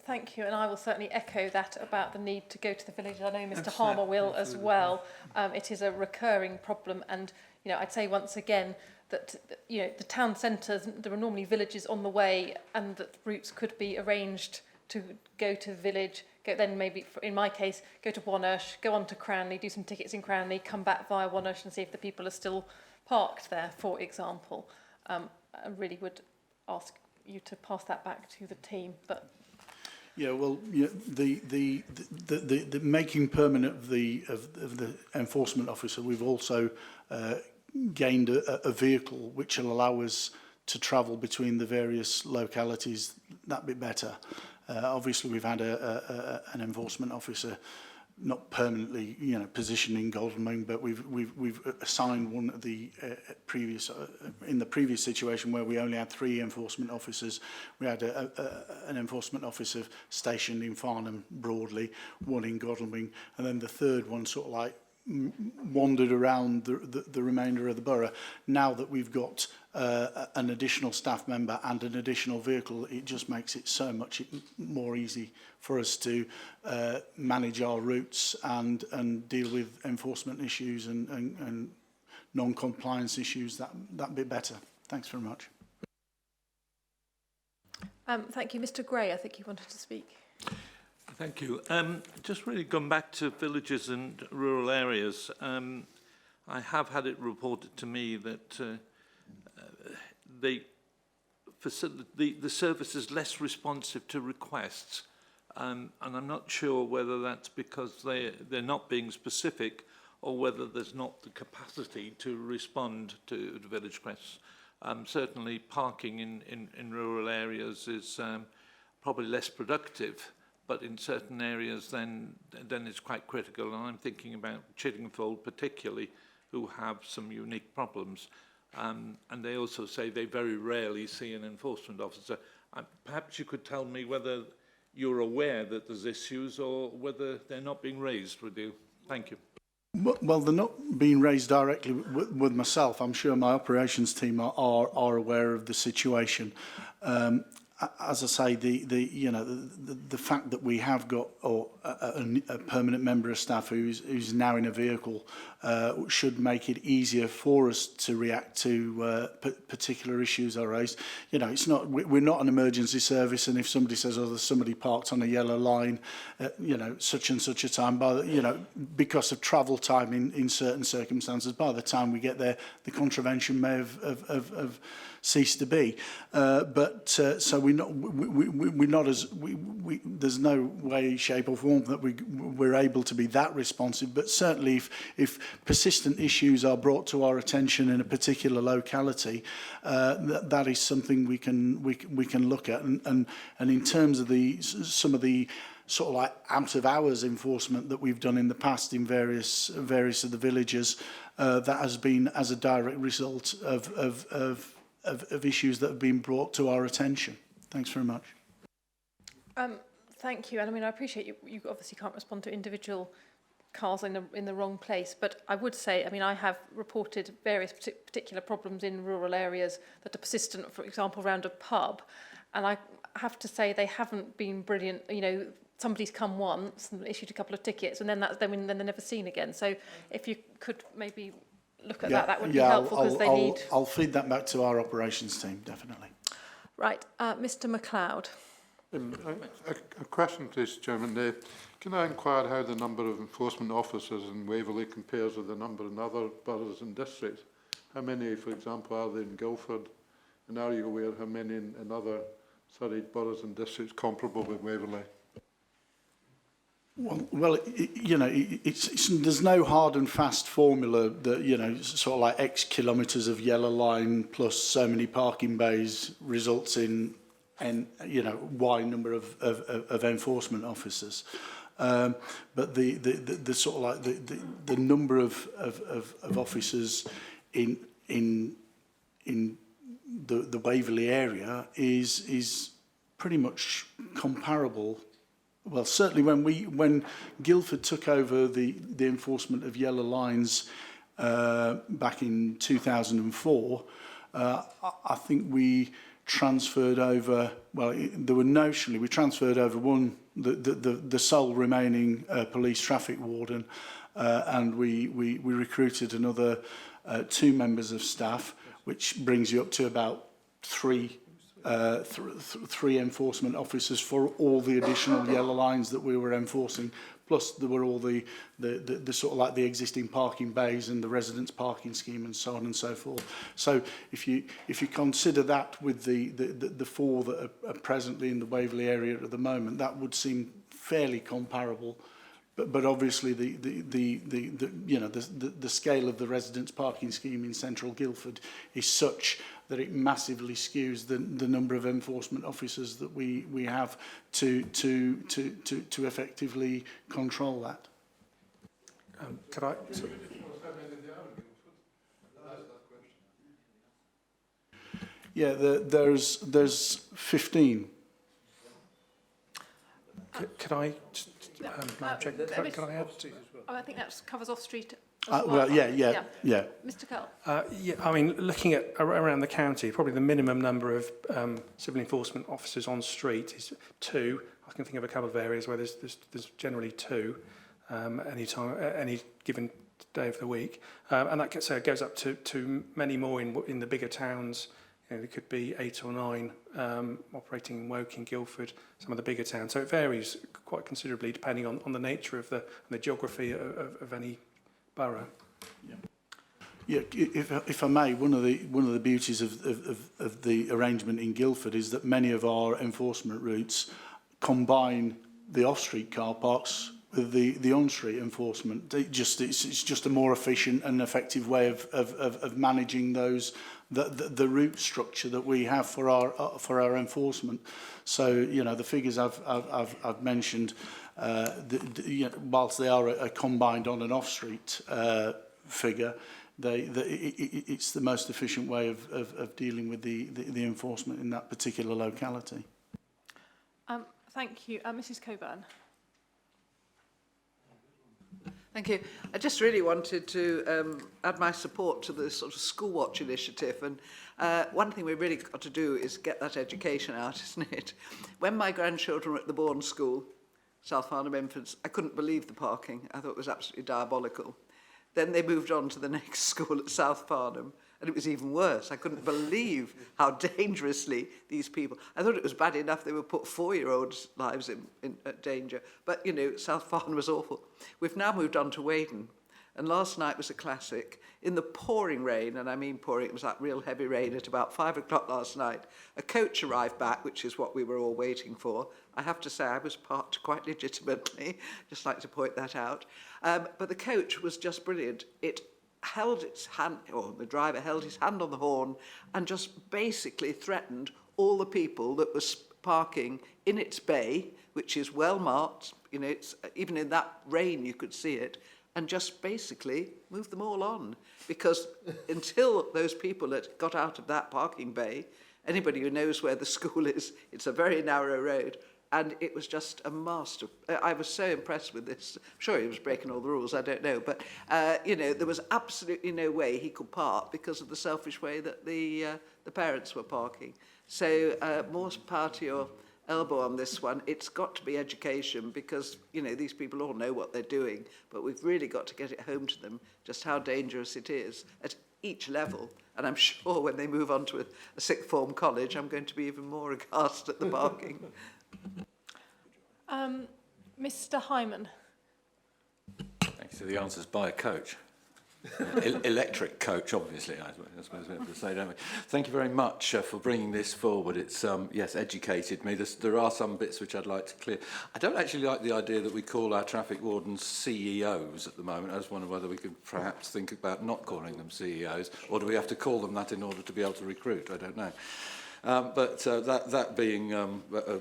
Thank you, and I will certainly echo that about the need to go to the village. I know Mr. Harmer will as well. It is a recurring problem, and I'd say once again that the town centres, there are normally villages on the way, and that routes could be arranged to go to the village. Then maybe, in my case, go to Wonersh, go on to Cranley, do some tickets in Cranley, come back via Wonersh and see if the people are still parked there, for example. I really would ask you to pass that back to the team. But yeah, well, yeah, the making permanent of the enforcement officer, we've also gained a vehicle which will allow us to travel between the various localities that bit better. Obviously, we've had an enforcement officer not permanently, positioned in Godalming, but we've assigned one of the previous in the previous situation where we only had 3 enforcement officers. We had an enforcement officer stationed in Farnham broadly, one in Godalming, and then the third one sort of like wandered around the remainder of the borough. Now that we've got an additional staff member and an additional vehicle, it just makes it so much more easy for us to manage our routes and deal with enforcement issues and non-compliance issues that bit better. Thanks very much. thank you. Mr. Gray, I think you wanted to speak. Thank you. Just really gone back to villages and rural areas. I have had it reported to me that the service is less responsive to requests, and I'm not sure whether that's because they're not being specific or whether there's not the capacity to respond to the village requests. Certainly parking in rural areas is probably less productive, but in certain areas then it's quite critical. And I'm thinking about Chiddingfold particularly, who have some unique problems. And they also say they very rarely see an enforcement officer. Perhaps you could tell me whether you're aware that there's issues or whether they're not being raised with you. Thank you. Well, they're not being raised directly with myself. I'm sure my operations team are aware of the situation. As I say, the fact that we have got a permanent member of staff who's now in a vehicle should make it easier for us to react to particular issues are raised. It's not we're not an emergency service, and if somebody says, "Oh, there's somebody parked on a yellow line," such and such a time, because of travel time in certain circumstances, by the time we get there, the contravention may have ceased to be. So we're not as there's no way, shape or form that we're able to be that responsive. But certainly, if persistent issues are brought to our attention in a particular locality, that is something we can look at. And in terms of some of the sort of like out of hours enforcement that we've done in the past in various of the villages, that has been as a direct result of of issues that have been brought to our attention. Thanks very much. Thank you. And I mean, I appreciate you obviously can't respond to individual cars in the wrong place, but I would say, I mean, I have reported various particular problems in rural areas that are persistent, for example, around a pub, and I have to say they haven't been brilliant. You know, somebody's come once and issued a couple of tickets, and then then they're never seen again. So if you could maybe look at that would be helpful, because they need... I'll feed that back to our operations team, definitely. Right, Mr MacLeod. A question, please, Chairman. Can I inquire how the number of enforcement officers in Waverley compares with the number in other boroughs and districts? How many, for example, are there in Guildford? And are you aware how many in other Surrey boroughs and districts comparable with Waverley? Well, there's no hard and fast formula that, you know, sort of like X kilometres of yellow line plus so many parking bays results in, you know, Y number of enforcement officers. But the sort of like the number of officers in the Waverley area is pretty much comparable. Well, certainly when Guildford took over the enforcement of yellow lines back in 2004, I think we transferred over, well, we transferred over the sole remaining police traffic warden, and we recruited another 2 members of staff, which brings you up to about three enforcement officers for all the additional yellow lines that we were enforcing. Plus, there were all the sort of like the existing parking bays and the residents' parking scheme and so on and so forth. So, if you consider that with the 4 that are presently in the Waverley area at the moment, that would seem fairly comparable. But obviously, the scale of the residents' parking scheme in central Guildford is such that it massively skews the number of enforcement officers that we have to effectively control that. Could I? Yeah, there's 15. Could I? Check. Can I add to? Oh, I think that covers off-street. Well, yeah. Mr. Curl. Yeah, I mean, looking at around the county, probably the minimum number of civil enforcement officers on street is 2. I can think of a couple of areas where there's generally 2 any given day of the week, and that goes up to many more in the bigger towns. You know, there could be 8 or 9 operating in Woking, Guildford, some of the bigger towns. So it varies quite considerably depending on the nature of the geography of any borough. Yeah, if I may, one of the beauties of the arrangement in Guildford is that many of our enforcement routes combine the off-street car parks with the on-street enforcement. It's just a more efficient and effective way of managing the route structure that we have for our enforcement. So, you know, the figures I've mentioned, whilst they are a combined on and off-street figure, it's the most efficient way of dealing with the enforcement in that particular locality. Thank you. Mrs. Coburn. Thank you. I just really wanted to add my support to the sort of school watch initiative, and one thing we really got to do is get that education out, isn't it? When my grandchildren were at the bourne school, South Farnham Infants, I couldn't believe the parking. I thought it was absolutely diabolical. Then they moved on to the next school at South Farnham, and it was even worse. I couldn't believe how dangerously these people... I thought it was bad enough they would put 4-year-olds' lives in danger. But, you know, South Farnham was awful. We've now moved on to Weydon, and last night was a classic. In the pouring rain, and I mean pouring, it was that real heavy rain at about 5 o'clock last night, a coach arrived back, which is what we were all waiting for. I have to say I was parked quite legitimately, just like to point that out. But the coach was just brilliant. It held its hand, or the driver held his hand on the horn and just basically threatened all the people that was parking in its bay, which is well marked. You know, it's even in that rain you could see it. and just basically move them all on. Because until those people that got out of that parking bay, anybody who knows where the school is, it's a very narrow road. And it was just a master. I was so impressed with this. I'm sure he was breaking all the rules, I don't know. But, you know, there was absolutely no way he could park because of the selfish way that the parents were parking. So more power to your elbow on this one. It's got to be education because, you know, these people all know what they're doing. But we've really got to get it home to them just how dangerous it is at each level. And I'm sure when they move on to a sixth form college, I'm going to be even more aghast at the parking. Mr. Hyman. Thank you. So the answer is buy a coach. Electric coach, obviously, I suppose we have to say, don't we? Thank you very much for bringing this forward. It's, yes, educated me. There are some bits which I'd like to clear. I don't actually like the idea that we call our traffic wardens CEOs at the moment. I just wonder whether we could perhaps think about not calling them CEOs, or do we have to call them that in order to be able to recruit? I don't know. But that being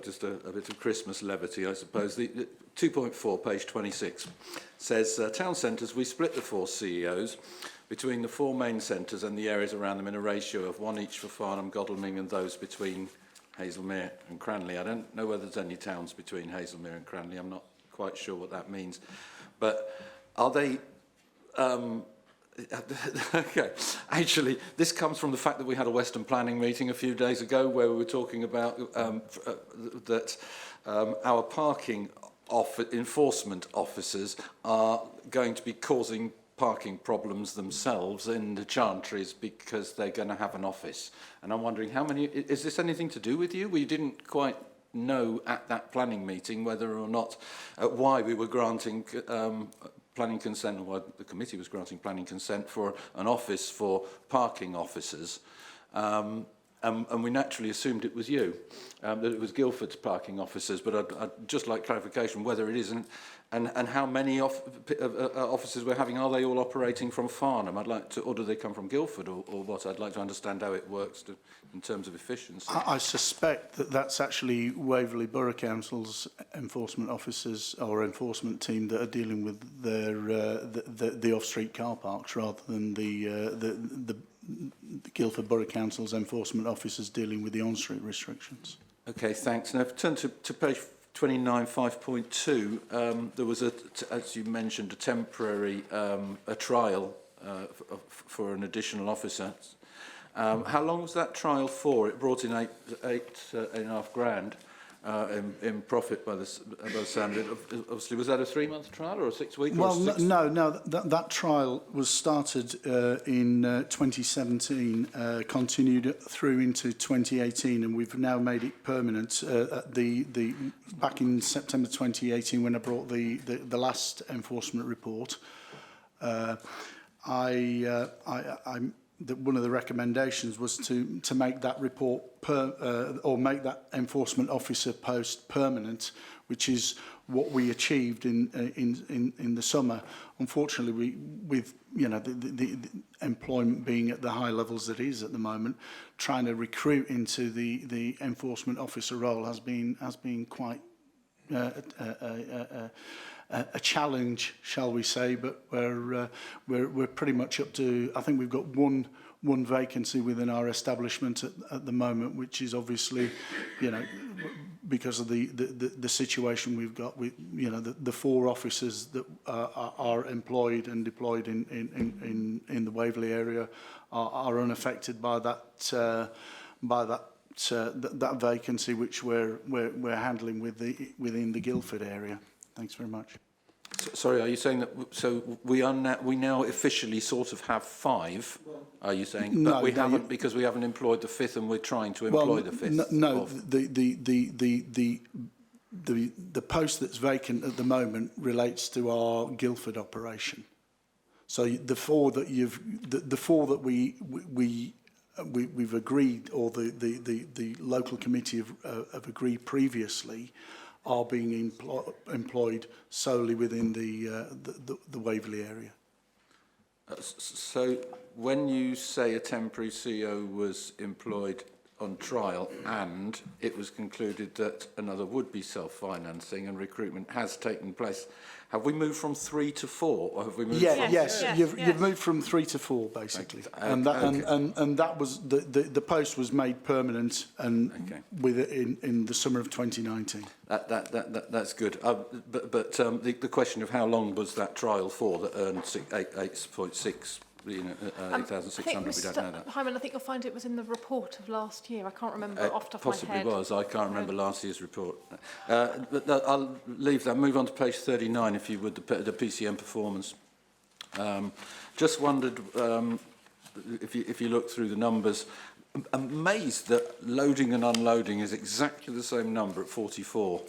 just a bit of Christmas levity, I suppose. The 2.4, page 26, says, town centres, we split the 4 CEOs between the 4 main centres and the areas around them in a ratio of 1 each for Farnham, Godalming and those between Hazelmere and Cranley. I don't know whether there's any towns between Hazelmere and Cranley. I'm not quite sure what that means. But are they... Okay, actually, this comes from the fact that we had a Western Planning meeting a few days ago where we were talking about that our parking enforcement officers are going to be causing parking problems themselves in the chantries because they're going to have an office. And I'm wondering how many... Is this anything to do with you? We didn't quite know at that planning meeting whether or not... why we were granting... planning consent, or why the committee was granting planning consent for an office for parking officers. And we naturally assumed it was you, that it was Guildford's parking officers, but I'd just like clarification whether it isn't, and how many officers we're having. Are they all operating from Farnham? I'd like to, or do they come from Guildford, or what? I'd like to understand how it works in terms of efficiency. I suspect that that's actually Waverley Borough Council's enforcement officers or enforcement team that are dealing with their the off-street car parks rather than the Guildford Borough Council's enforcement officers dealing with the on-street restrictions. Okay, thanks. Now, if we turn to page 29, 5.2, there was, as you mentioned, a temporary a trial for an additional officer. How long was that trial for? It brought in £8.5 grand in profit by the sound of it. Obviously, was that a 3-month trial or a 6-week? Well, that trial was started in 2017, continued through into 2018, and we've now made it permanent. Back in September 2018, when I brought the last enforcement report, one of the recommendations was to make that report or make that enforcement officer post permanent, which is what we achieved in the summer. Unfortunately, with the employment being at the high levels that it is at the moment, trying to recruit into the enforcement officer role has been quite a challenge, shall we say? But we're pretty much up to. I think we've got one vacancy within our establishment at the moment, which is obviously, because of the situation we've got with the 4 officers that are employed and deployed in the Waverley area are unaffected by that that vacancy, which we're handling within the Guildford area. Thanks very much. Sorry, are you saying that? So we now officially sort of have 5. Are you saying? But we haven't, because we haven't employed the 5th, and we're trying to employ the 5th. No, the post that's vacant at the moment relates to our Guildford operation. So the 4 that we've agreed, or the local committee have agreed previously, are being employed solely within the Waverley area. So when you say a temporary CEO was employed on trial, and it was concluded that another would be self-financing and recruitment has taken place. Have we moved from 3 to 4, or have we moved Yeah, from... yes, you've moved from 3 to 4 basically, and that was the post was made permanent and in the summer of 2019. That's good. But the question of how long was that trial for that earned 8.6, 8,600? We don't know that. Hyman, I think you'll find it was in the report of last year. I can't remember off the top of my head. Possibly was. I can't remember last year's report. But I'll leave that. Move on to page 39, if you would, the PCM performance. Just wondered if you look through the numbers, amazed that loading and unloading is exactly the same number at 44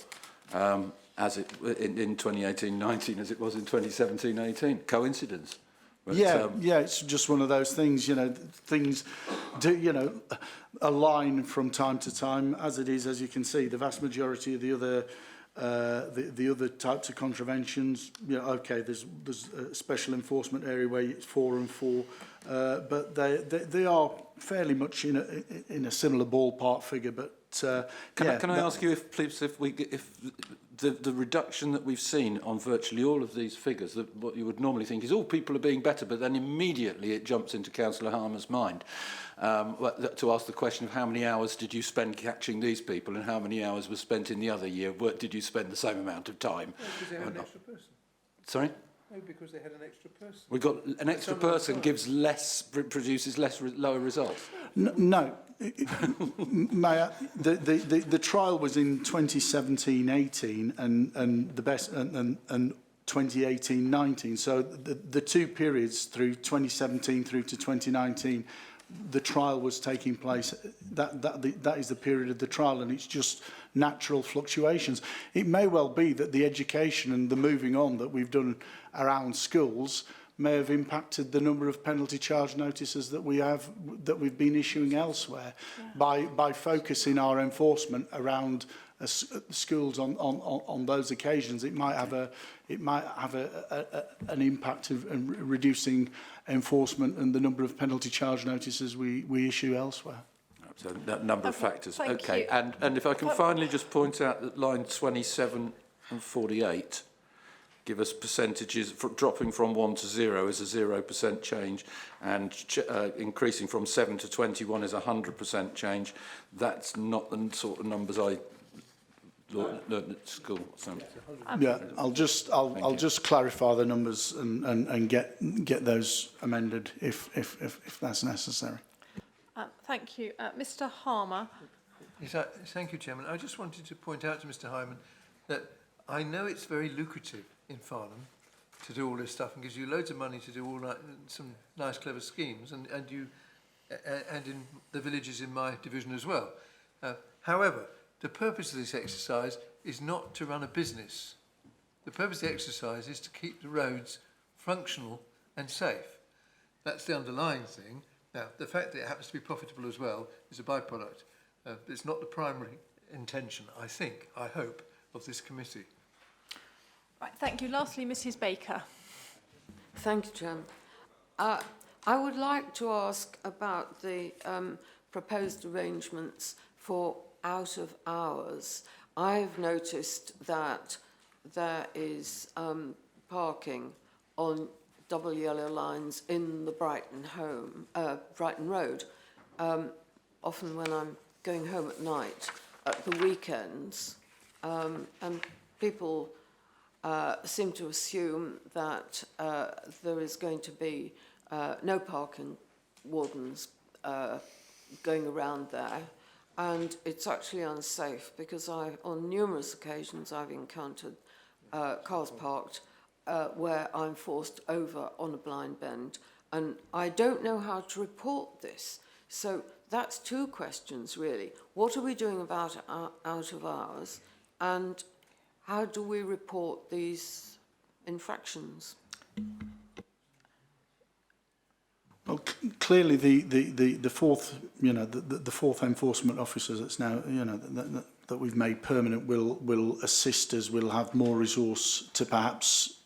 as it in 2018-19 as it was in 2017-18. Coincidence? But, yeah, it's just one of those things, things do, align from time to time, as it is, as you can see. The vast majority of the other types of contraventions, okay, there's a special enforcement area where it's 4 and 4, but they are fairly much in a similar ballpark figure. But can I ask you if the reduction that we've seen on virtually all of these figures, that what you would normally think is all people are being better, but then immediately it jumps into Councillor Harmer's mind to ask the question of how many hours did you spend catching these people and how many hours was spent in the other year? Did you spend the same amount of time? Because they had an extra person. Sorry? No, because they had an extra person. We've got an extra person produces lower results. No. The trial was in 2017-18 and the best and 2018-19. So the two periods through 2017 through to 2019, the trial was taking place. That is the period of the trial, and it's just natural fluctuations. It may well be that the education and the moving on that we've done around schools may have impacted the number of penalty charge notices that we've been issuing elsewhere, by focusing our enforcement around schools on those occasions. It might have an impact of reducing enforcement and the number of penalty charge notices we issue elsewhere. So that number of factors. Okay, and if I can finally just point out that line 27 and 48 give us percentages dropping from 1 to 0 is a 0% change, and increasing from 7 to 21 is a 100% change. That's not the sort of numbers I learned at school. So. Yeah, I'll just clarify the numbers and get those amended if that's necessary. Thank you. Mr. Harmer. Yes, thank you, Chairman. I just wanted to point out to Mr. Hyman that I know it's very lucrative in Farnham to do all this stuff and gives you loads of money to do some nice, clever schemes, and in the villages in my division as well. However, the purpose of this exercise is not to run a business. The purpose of the exercise is to keep the roads functional and safe. That's the underlying thing. Now, the fact that it happens to be profitable as well is a byproduct. It's not the primary intention, I hope, of this committee. Right, thank you. Lastly, Mrs. Baker. Thank you, Chairman. I would like to ask about the proposed arrangements for out of hours. I've noticed that there is parking on double yellow lines in the Brighton Road. Often when I'm going home at night, at the weekends, and people seem to assume that there is going to be no parking wardens going around there, and it's actually unsafe because on numerous occasions I've encountered cars parked where I'm forced over on a blind bend, and I don't know how to report this. So that's two questions really. What are we doing about out of hours, and how do we report these infractions? Well, clearly the fourth, the fourth enforcement officer that's now, that we've made permanent will assist us. Will have more resource to perhaps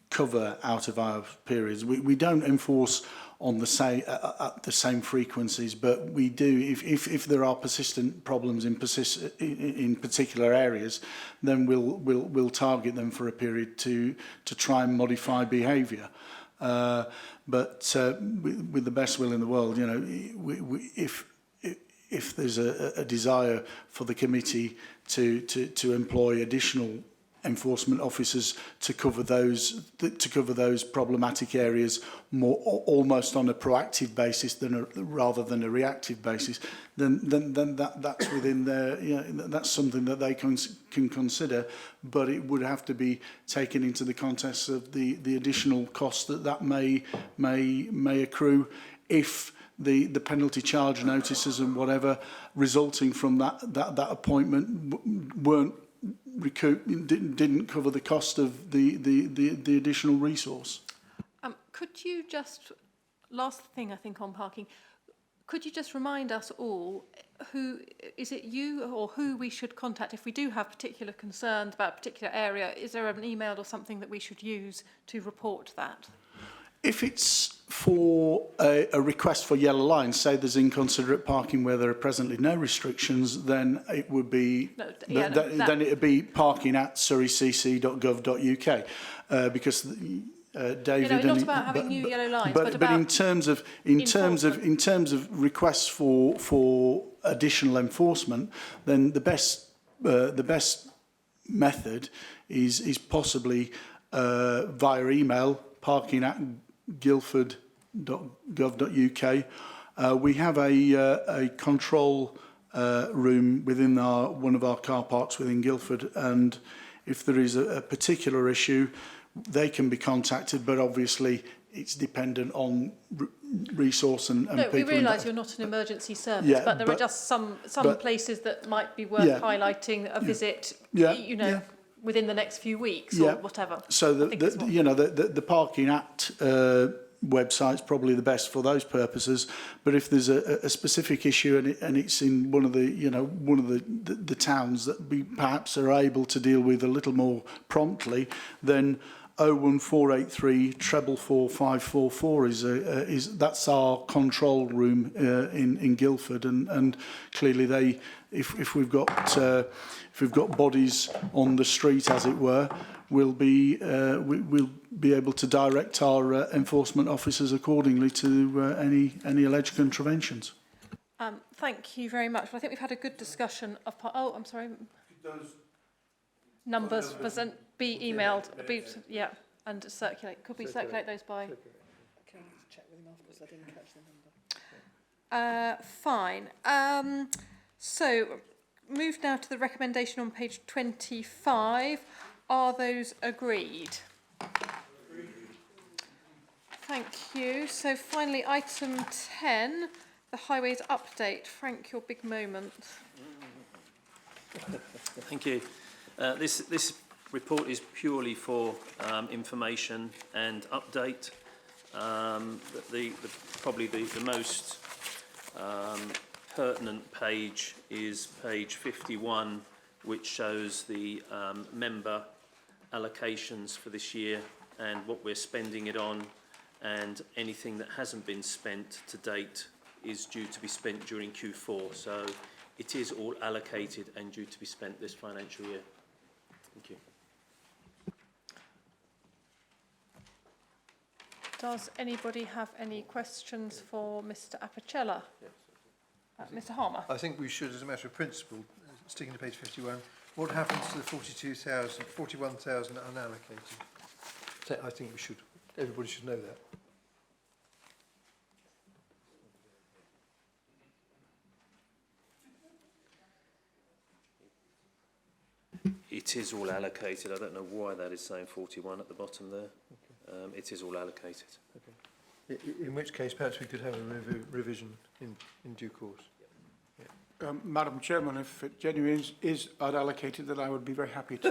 cover out of our periods. We don't enforce on the same at the same frequencies, but we do if there are persistent problems in particular areas, then we'll target them for a period to try and modify behaviour. But with the best will in the world, you know, if there's a desire for the committee to employ additional enforcement officers to cover those problematic areas more almost on a proactive basis rather than a reactive basis, then that's within their, you know, that's something that they can consider, but it would have to be taken into the context of the additional cost that may accrue if the penalty charge notices and whatever resulting from that appointment weren't didn't cover the cost of the additional resource. Could you just, last thing I think on parking, could you just remind us all, who is it, you or who we should contact if we do have particular concerns about a particular area? Is there an email or something that we should use to report that? If it's for a request for yellow lines, say there's inconsiderate parking where there are presently no restrictions, then it would be then it would be parking@surreycc.gov.uk because David. You know, not about having new yellow lines, but about in terms of requests for additional enforcement, then the best method is possibly via email, parking@guildford.gov.uk. We have a control room within one of our car parks within Guildford, and if there is a particular issue, they can be contacted, but obviously it's dependent on resource and no, people. We realise you're not an emergency service, but there are just some places that might be worth highlighting a visit, you know, within the next few weeks or whatever. So the Parking Act website's probably the best for those purposes. But if there's a specific issue and it's in one of the towns that we perhaps are able to deal with a little more promptly, then 01483 444 is that's our control room in Guildford, and clearly if we've got bodies on the street, as it were, we'll be able to direct our enforcement officers accordingly to any alleged contraventions. Thank you very much. I think we've had a good discussion of. Oh, I'm sorry. Numbers be emailed, and circulate. Could we circulate those by? Can I check with him afterwards? I didn't catch the number. Fine. So, move now to the recommendation on page 25. Are those agreed? Thank you. So finally, item 10, the highways update. Frank, your big moment. Thank you. This report is purely for information and update. Probably the most pertinent page is page 51, which shows the member allocations for this year and what we're spending it on, and anything that hasn't been spent to date is due to be spent during Q4. So it is all allocated and due to be spent this financial year. Thank you. Does anybody have any questions for Mr. Apicella? Mr. Harmer? I think we should, as a matter of principle, sticking to page 51, what happens to the 41,000 unallocated? I think we should. Everybody should know that. It is all allocated. I don't know why that is saying 41 at the bottom there. Okay. It is all allocated. Okay. In which case, perhaps we could have a revision in due course. Madam Chairman, if it genuinely is unallocated, then I would be very happy to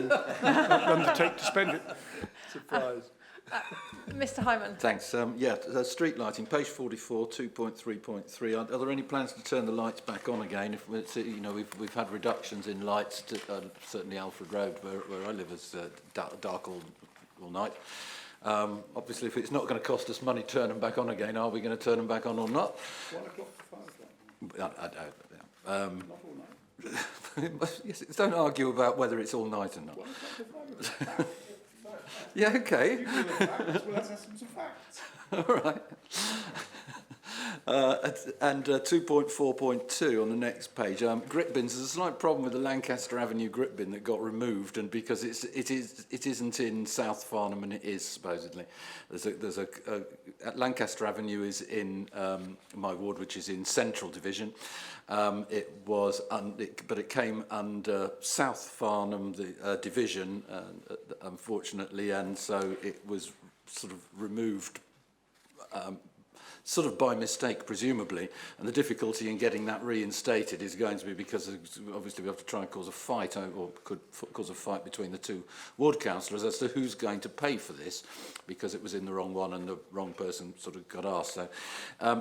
undertake to spend it. Surprise. Mr. Hyman. Thanks. Street lighting, page 44, 2.3.3. Are there any plans to turn the lights back on again? If it's, you know, we've had reductions in lights, certainly Alfred Road, where I live, is dark all night. Obviously, if it's not going to cost us money to turn them back on again, are we going to turn them back on or not? 1 o'clock to 5 o'clock. I don't. Not all night. Yes, don't argue about whether it's all night or not. 1 o'clock to 5 o'clock. Yeah, okay. You deal with facts, well, let's have some facts. All right. And 2.4.2 on the next page, grit bins. There's a slight problem with the Lancaster Avenue grit bin that got removed, and because it isn't in South Farnham, and it is supposedly. Lancaster Avenue is in my ward, which is in Central Division. But it came under South Farnham division, unfortunately, and so it was sort of removed. Sort of by mistake, presumably, and the difficulty in getting that reinstated is going to be because obviously we have to try and cause a fight, or could cause a fight between the two ward councillors as to who's going to pay for this, because it was in the wrong one and the wrong person sort of got asked. So,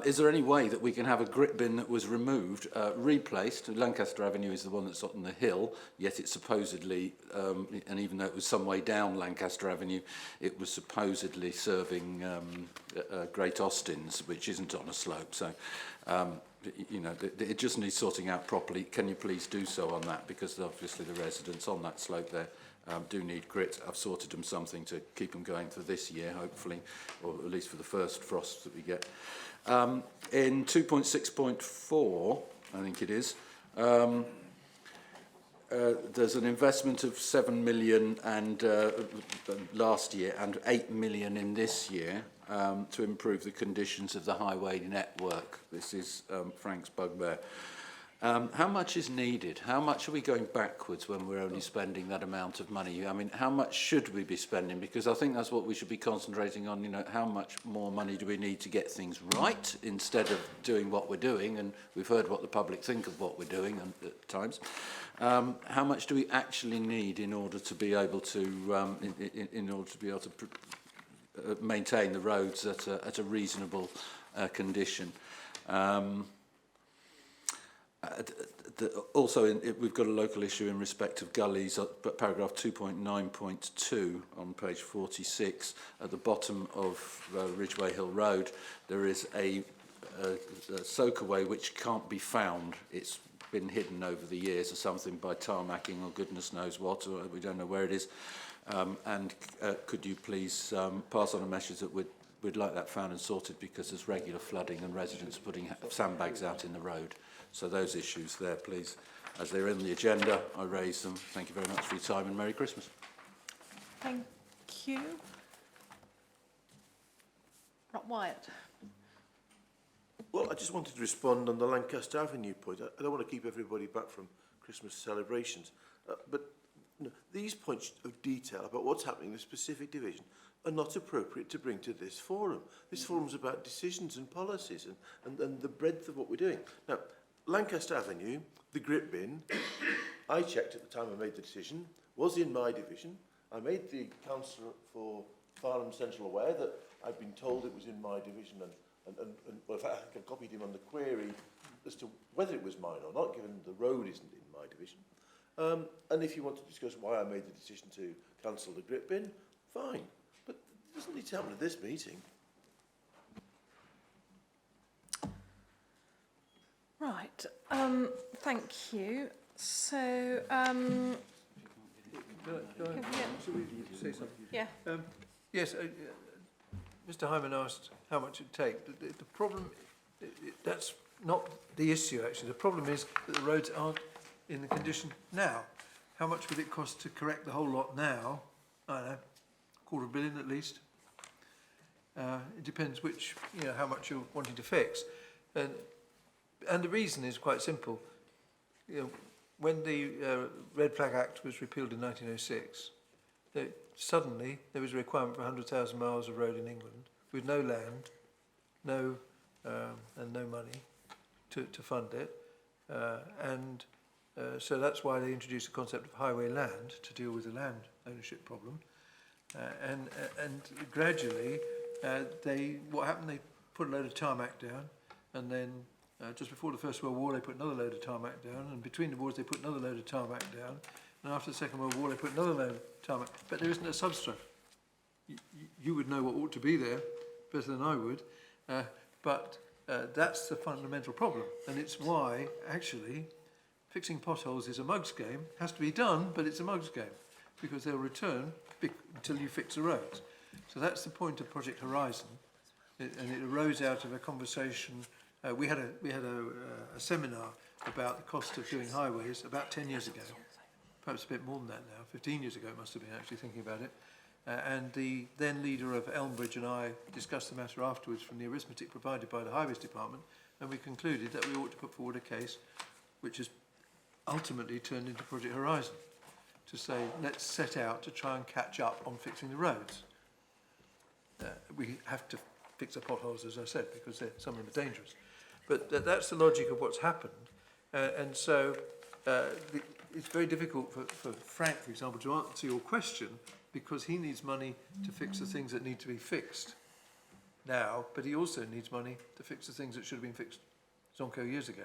is there any way that we can have a grit bin that was removed, replaced? Lancaster Avenue is the one that's on the hill, yet it's supposedly, and even though it was some way down Lancaster Avenue, it was supposedly serving Great Austins, which isn't on a slope. So, you know, it just needs sorting out properly. Can you please do so on that? Because obviously the residents on that slope there do need grit. I've sorted them something to keep them going for this year, hopefully, or at least for the first frosts that we get. In 2.6.4, I think it is, there's an investment of 7 million and last year and 8 million in this year to improve the conditions of the highway network. This is Frank's bugbear. How much is needed? How much are we going backwards when we're only spending that amount of money? I mean, how much should we be spending? Because I think that's what we should be concentrating on, you know, how much more money do we need to get things right instead of doing what we're doing, and we've heard what the public think of what we're doing at times. How much do we actually need in order to be able to maintain the roads at a reasonable condition? We've got a local issue in respect of gullies, paragraph 2.9.2 on page 46. At the bottom of Ridgeway Hill Road, there is a soakaway which can't be found. It's been hidden over the years or something by tarmacking or goodness knows what, or we don't know where it is. Could you please pass on a message that we'd like that found and sorted, because there's regular flooding and residents putting sandbags out in the road. So those issues there, please, as they're in the agenda, I raise them. Thank you very much for your time and Merry Christmas. Thank you. Not Wyatt. Well, I just wanted to respond on the Lancaster Avenue point. I don't want to keep everybody back from Christmas celebrations, but you know, these points of detail about what's happening in a specific division are not appropriate to bring to this forum. This forum's about decisions and policies and the breadth of what we're doing. Now, Lancaster Avenue, the grit bin, I checked at the time I made the decision, was in my division. I made the councillor for Farnham Central aware that I'd been told it was in my division, and well, in fact, I think I copied him on the query as to whether it was mine or not, given the road isn't in my division. And if you want to discuss why I made the decision to cancel the grit bin, fine. But it doesn't need to happen at this meeting. Right. Thank you. So, Should we say something? Yeah. Yes, Mr. Hyman asked how much it would take. The problem, that's not the issue actually. The problem is that the roads aren't in the condition now. How much would it cost to correct the whole lot now? I don't know, £250 million at least. It depends which, you know, how much you're wanting to fix. And the reason is quite simple. You know, when the Red Flag Act was repealed in 1906, suddenly there was a requirement for 100,000 miles of road in England with no land, and no money to fund it. So that's why they introduced the concept of highway land to deal with the land ownership problem. And gradually, what happened, they put a load of tarmac down, and then just before the First World War, they put another load of tarmac down, and between the wars, they put another load of tarmac down, and after the Second World War, they put another load of tarmac, but there isn't a substrate. you would know what ought to be there better than I would, but that's the fundamental problem, and it's why, actually, fixing potholes is a mug's game. Has to be done, but it's a mug's game, because they'll return until you fix the roads. So that's the point of Project Horizon, and it arose out of a conversation. We had a seminar about the cost of doing highways about 10 years ago, perhaps a bit more than that now, 15 years ago it must have been, actually, thinking about it. And the then leader of Elmbridge and I discussed the matter afterwards from the arithmetic provided by the Highways Department, and we concluded that we ought to put forward a case which has ultimately turned into Project Horizon, to say, let's set out to try and catch up on fixing the roads. We have to fix the potholes, as I said, because some of them are dangerous. But that's the logic of what's happened. And so it's very difficult for Frank, for example, to answer your question, because he needs money to fix the things that need to be fixed now, but he also needs money to fix the things that should have been fixed zonko years ago.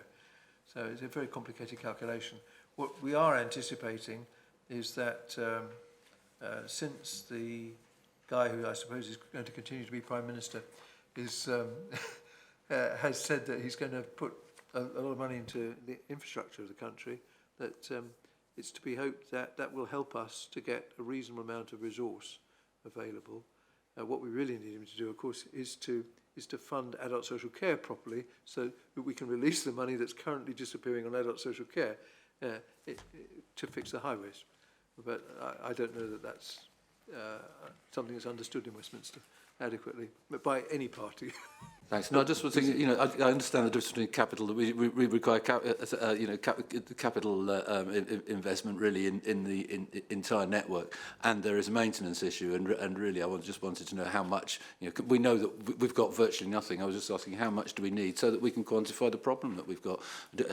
So it's a very complicated calculation. What we are anticipating is that since the guy who I suppose is going to continue to be Prime Minister is has said that he's going to put a lot of money into the infrastructure of the country, that it's to be hoped that that will help us to get a reasonable amount of resource available. What we really need him to do, of course, is to fund adult social care properly, so that we can release the money that's currently disappearing on adult social care to fix the highways. But I don't know that that's something that's understood in Westminster adequately, but by any party. Thanks. No, I just was thinking, I understand the difference between capital, that we require capital investment really in the entire network, and there is a maintenance issue, and really I just wanted to know how much, we know that we've got virtually nothing. I was just asking how much do we need so that we can quantify the problem that we've got.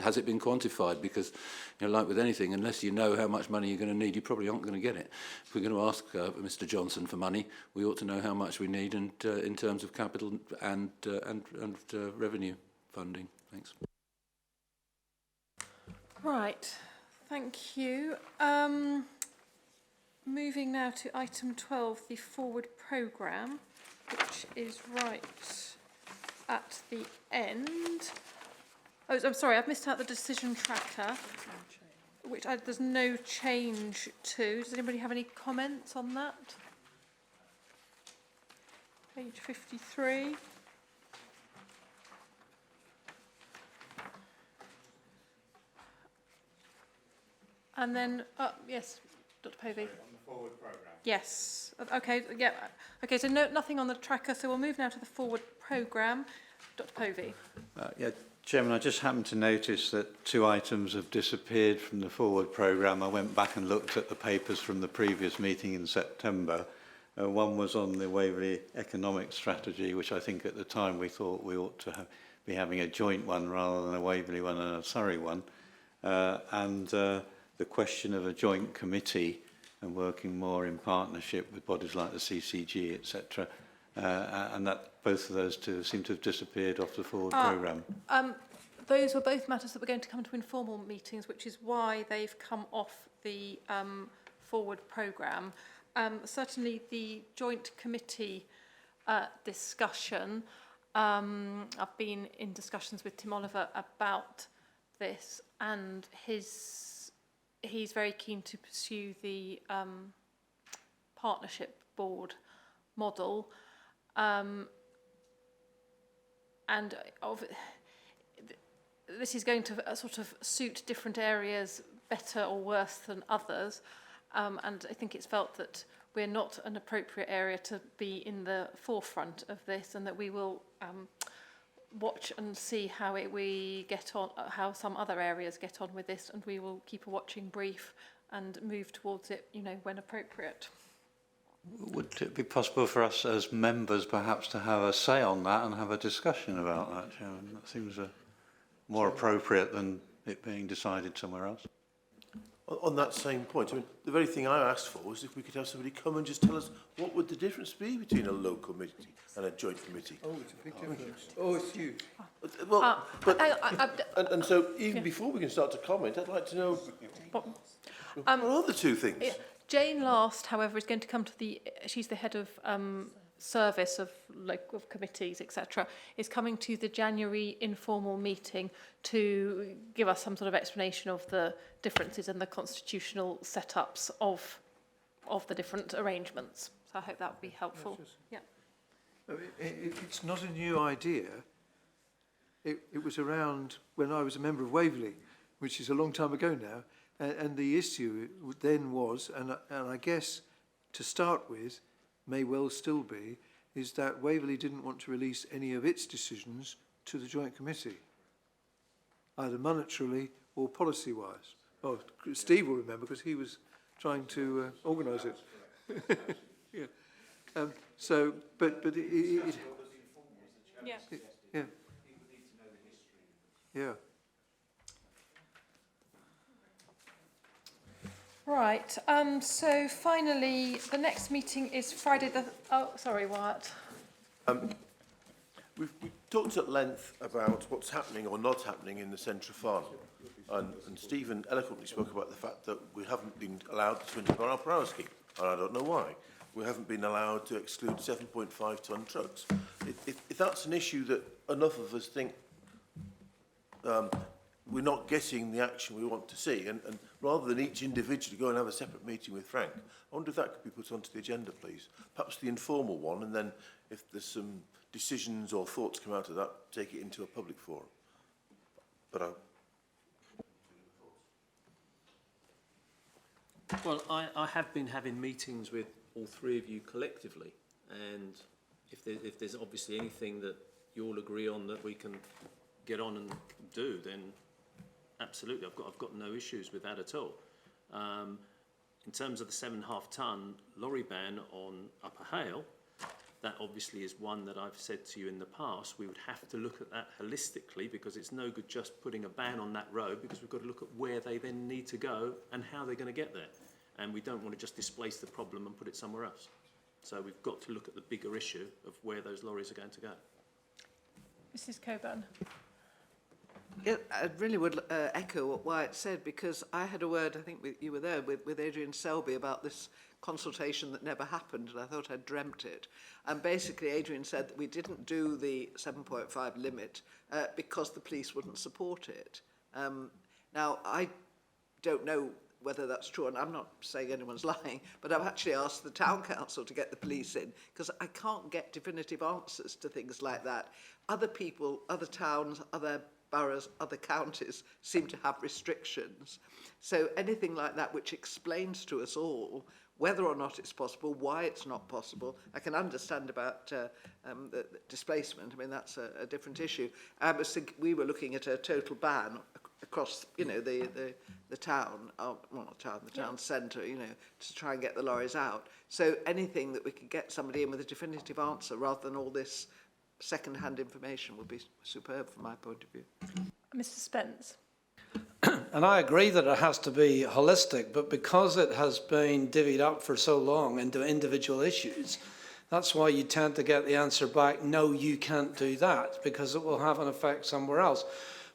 Has it been quantified? Because, like with anything, unless you know how much money you're going to need, you probably aren't going to get it. If we're going to ask Mr. Johnson for money, we ought to know how much we need, and in terms of capital and revenue funding. Thanks. Right, thank you. Moving now to item 12, the forward programme, which is right at the end. Oh, I'm sorry, I've missed out the decision tracker, which there's no change to. Does anybody have any comments on that? Page 53. And then, yes, Dr. Povey. On the forward programme. Yes. Okay. Yeah. Okay. So nothing on the tracker. So we'll move now to the forward programme. Dr. Povey. Yeah, Chairman, I just happened to notice that 2 items have disappeared from the forward programme. I went back and looked at the papers from the previous meeting in September. One was on the Waverley economic strategy, which I think at the time we thought we ought to be having a joint one rather than a Waverley one and a Surrey one. The question of a joint committee and working more in partnership with bodies like the CCG, etc. And that both of those two seem to have disappeared off the forward programme. Those were both matters that were going to come to informal meetings, which is why they've come off the forward programme. Certainly the joint committee discussion, I've been in discussions with Tim Oliver about this, and he's very keen to pursue the partnership board model, and this is going to sort of suit different areas better or worse than others, and I think it's felt that we're not an appropriate area to be in the forefront of this, and that we will watch and see how we get on, how some other areas get on with this, and we will keep a watching brief and move towards it, when appropriate. Would it be possible for us as members perhaps to have a say on that and have a discussion about that, Chairman? That seems more appropriate than it being decided somewhere else. On that same point, I mean, the very thing I asked for was if we could have somebody come and just tell us what would the difference be between a local committee and a joint committee. Oh, it's a big difference. Oh, it's huge. Well, and so even before we can start to comment, I'd like to know what are the two things? Jane Last, however, is going to come to she's the head of service of local committees, etc., is coming to the January informal meeting to give us some sort of explanation of the differences and the constitutional setups of the different arrangements. So I hope that would be helpful. Yeah. It's not a new idea. It was around when I was a member of Waverley, which is a long time ago now, and the issue then was, and I guess to start with, may well still be, is that Waverley didn't want to release any of its decisions to the Joint Committee, either monetarily or policy-wise. Oh, Steve will remember because he was trying to organise it. Yeah. So, but it yeah. Yeah. Yeah. Right, so finally, the next meeting is Friday the... Oh, sorry, Wyatt. We've talked at length about what's happening or not happening in the centre of Farnham. And Stephen eloquently spoke about the fact that we haven't been allowed the 20-mile-per-hour scheme. And I don't know why. We haven't been allowed to exclude 7.5-tonne trucks. If that's an issue that enough of us think we're not getting the action we want to see, and rather than each individually go and have a separate meeting with Frank, I wonder if that could be put onto the agenda, please. Perhaps the informal one, and then if there's some decisions or thoughts come out of that, take it into a public forum. But Well, I have been having meetings with all three of you collectively, and if there's obviously anything that you all agree on that we can get on and do, then absolutely, I've got no issues with that at all. In terms of the 7.5-tonne lorry ban on Upper Hale, that obviously is one that I've said to you in the past. We would have to look at that holistically, because it's no good just putting a ban on that road, because we've got to look at where they then need to go and how they're going to get there. And we don't want to just displace the problem and put it somewhere else. So we've got to look at the bigger issue of where those lorries are going to go. Mrs. Coburn. Yeah, I really would echo what Wyatt said, because I had a word, I think you were there, with Adrian Selby about this consultation that never happened, and I thought I'd dreamt it. And basically Adrian said that we didn't do the 7.5 limit because the police wouldn't support it. Now, I don't know whether that's true, and I'm not saying anyone's lying, but I've actually asked the town council to get the police in, because I can't get definitive answers to things like that. Other people, other towns, other boroughs, other counties seem to have restrictions. So anything like that which explains to us all whether or not it's possible, why it's not possible. I can understand about the displacement. I mean, that's a different issue. We were looking at a total ban across, you know, the town, well, not town, the town centre, you know, to try and get the lorries out. So anything that we could get somebody in with a definitive answer rather than all this second-hand information would be superb from my point of view. Mr. Spence. And I agree that it has to be holistic, but because it has been divvied up for so long into individual issues, that's why you tend to get the answer back, no, you can't do that, because it will have an effect somewhere else.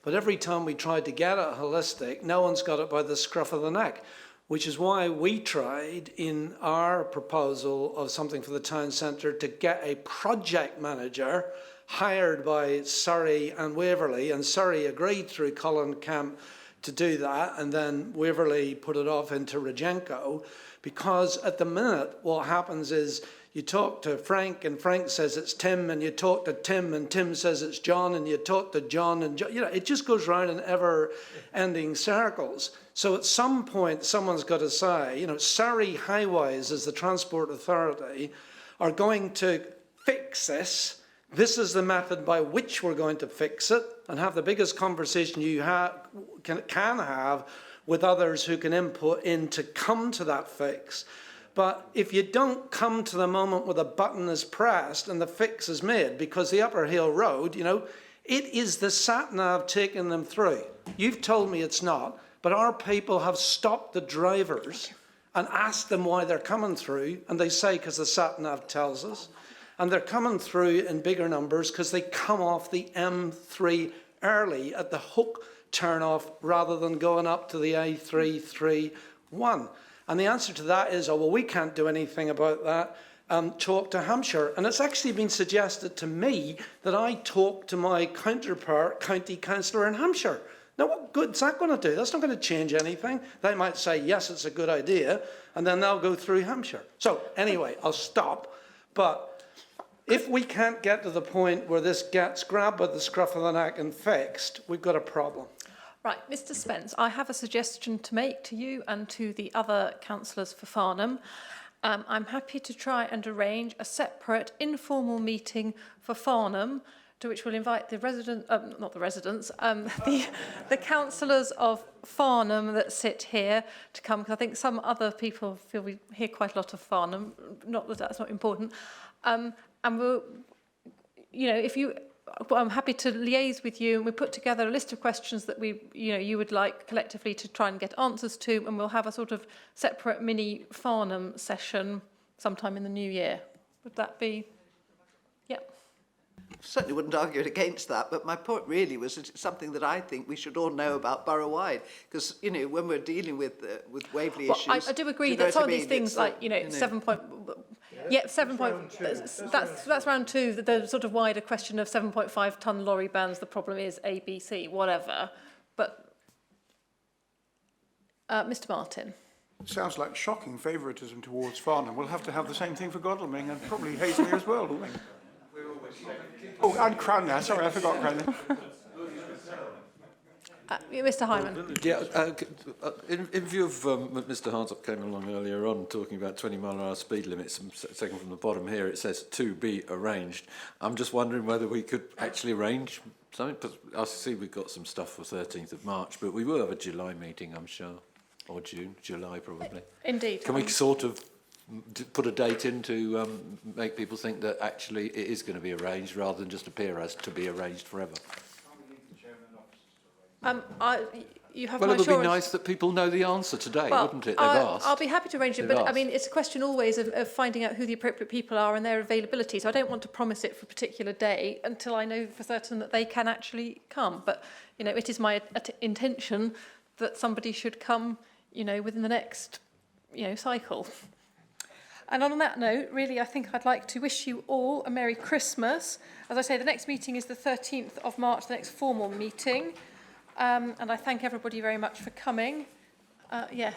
But every time we tried to get it holistic, no one's got it by the scruff of the neck, which is why we tried in our proposal of something for the town centre to get a project manager hired by Surrey and Waverley, and Surrey agreed through Colin Camp to do that, and then Waverley put it off into Regenco, because at the minute what happens is you talk to Frank and Frank says it's Tim, and you talk to Tim and Tim says it's John, and you talk to John and John, you know, it just goes round in ever-ending circles. So at some point someone's got to say, you know, Surrey Highways as the Transport Authority are going to fix this. This is the method by which we're going to fix it, and have the biggest conversation you can have with others who can input in to come to that fix. But if you don't come to the moment where the button is pressed and the fix is made, because the Upper Hill Road, you know, it is the sat-nav taking them through. You've told me it's not, but our people have stopped the drivers and asked them why they're coming through, and they say because the sat-nav tells us. And they're coming through in bigger numbers because they come off the M3 early at the Hook turn-off rather than going up to the A331. And the answer to that is, oh, well, we can't do anything about that. Talk to Hampshire. And it's actually been suggested to me that I talk to my counterpart, county councillor in Hampshire. Now, what good's that going to do? That's not going to change anything. They might say, yes, it's a good idea, and then they'll go through Hampshire. So, anyway, I'll stop. But if we can't get to the point where this gets grabbed by the scruff of the neck and fixed, we've got a problem. Right, Mr Spence, I have a suggestion to make to you and to the other councillors for Farnham. I'm happy to try and arrange a separate informal meeting for Farnham, to which we'll invite the resident, not the residents, the councillors of Farnham that sit here to come, because I think some other people feel we hear quite a lot of Farnham, not that that's not important. And we'll, you know, if you, I'm happy to liaise with you, and we put together a list of questions that we, you know, you would like collectively to try and get answers to, and we'll have a sort of separate mini Farnham session sometime in the new year. Would that be? Yeah. Certainly wouldn't argue against that, but my point really was that it's something that I think we should all know about borough-wide, because, you know, when we're dealing with Waverley issues... I do agree that some of these things, like, you know, 7 point... Yeah, 7 point... That's round 2, the sort of wider question of 7.5 tonne lorry bans, the problem is A, B, C, whatever. But, Mr Martin. It sounds like shocking favouritism towards Farnham. We'll have to have the same thing for Godalming and probably Hazelmere as well, don't we? Oh, and Cranmer. Sorry, I forgot Cranmer. Mr Hyman. Yeah, in view of Mr Hartop came along earlier on talking about 20-mile-an-hour speed limits, second from the bottom here it says to be arranged. I'm just wondering whether we could actually arrange something. I see we've got some stuff for 13th of March, but we will have a July meeting, I'm sure, or June, July probably. Indeed. Can we sort of put a date in to make people think that actually it is going to be arranged rather than just appear as to be arranged forever? You have well, my it would assurance. be nice that people know the answer today, wouldn't it? They've asked. I'll be happy to arrange it, but I mean, it's a question always of finding out who the appropriate people are and their availability. So I don't want to promise it for a particular day until I know for certain that they can actually come. But, you know, it is my intention that somebody should come, you know, within the next, you know, cycle. And on that note, really, I think I'd like to wish you all a Merry Christmas. As I say, the next meeting is the 13th of March, the next formal meeting. And I thank everybody very much for coming. Yeah.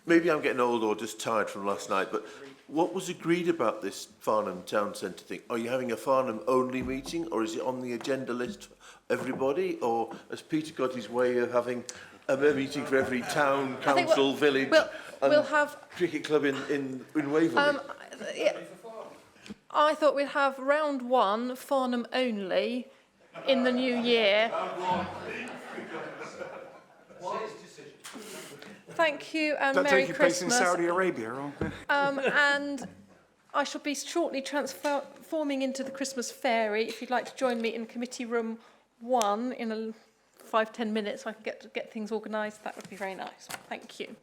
Maybe I'm getting old or just tired from last night, but what was agreed about this Farnham Town Centre thing? Are you having a Farnham-only meeting, or is it on the agenda list for everybody? Or has Peter got his way of having a meeting for every town, council, village we'll have cricket club in Waverley? Yeah, I thought we'd have round 1, Farnham only, in the new year. Thank you and Merry Christmas. That taking place in Saudi Arabia? Or? And I shall be shortly transforming into the Christmas Fairy. If you'd like to join me in Committee Room 1 in 5-10 minutes, so I can get things organised, that would be very nice. Thank you.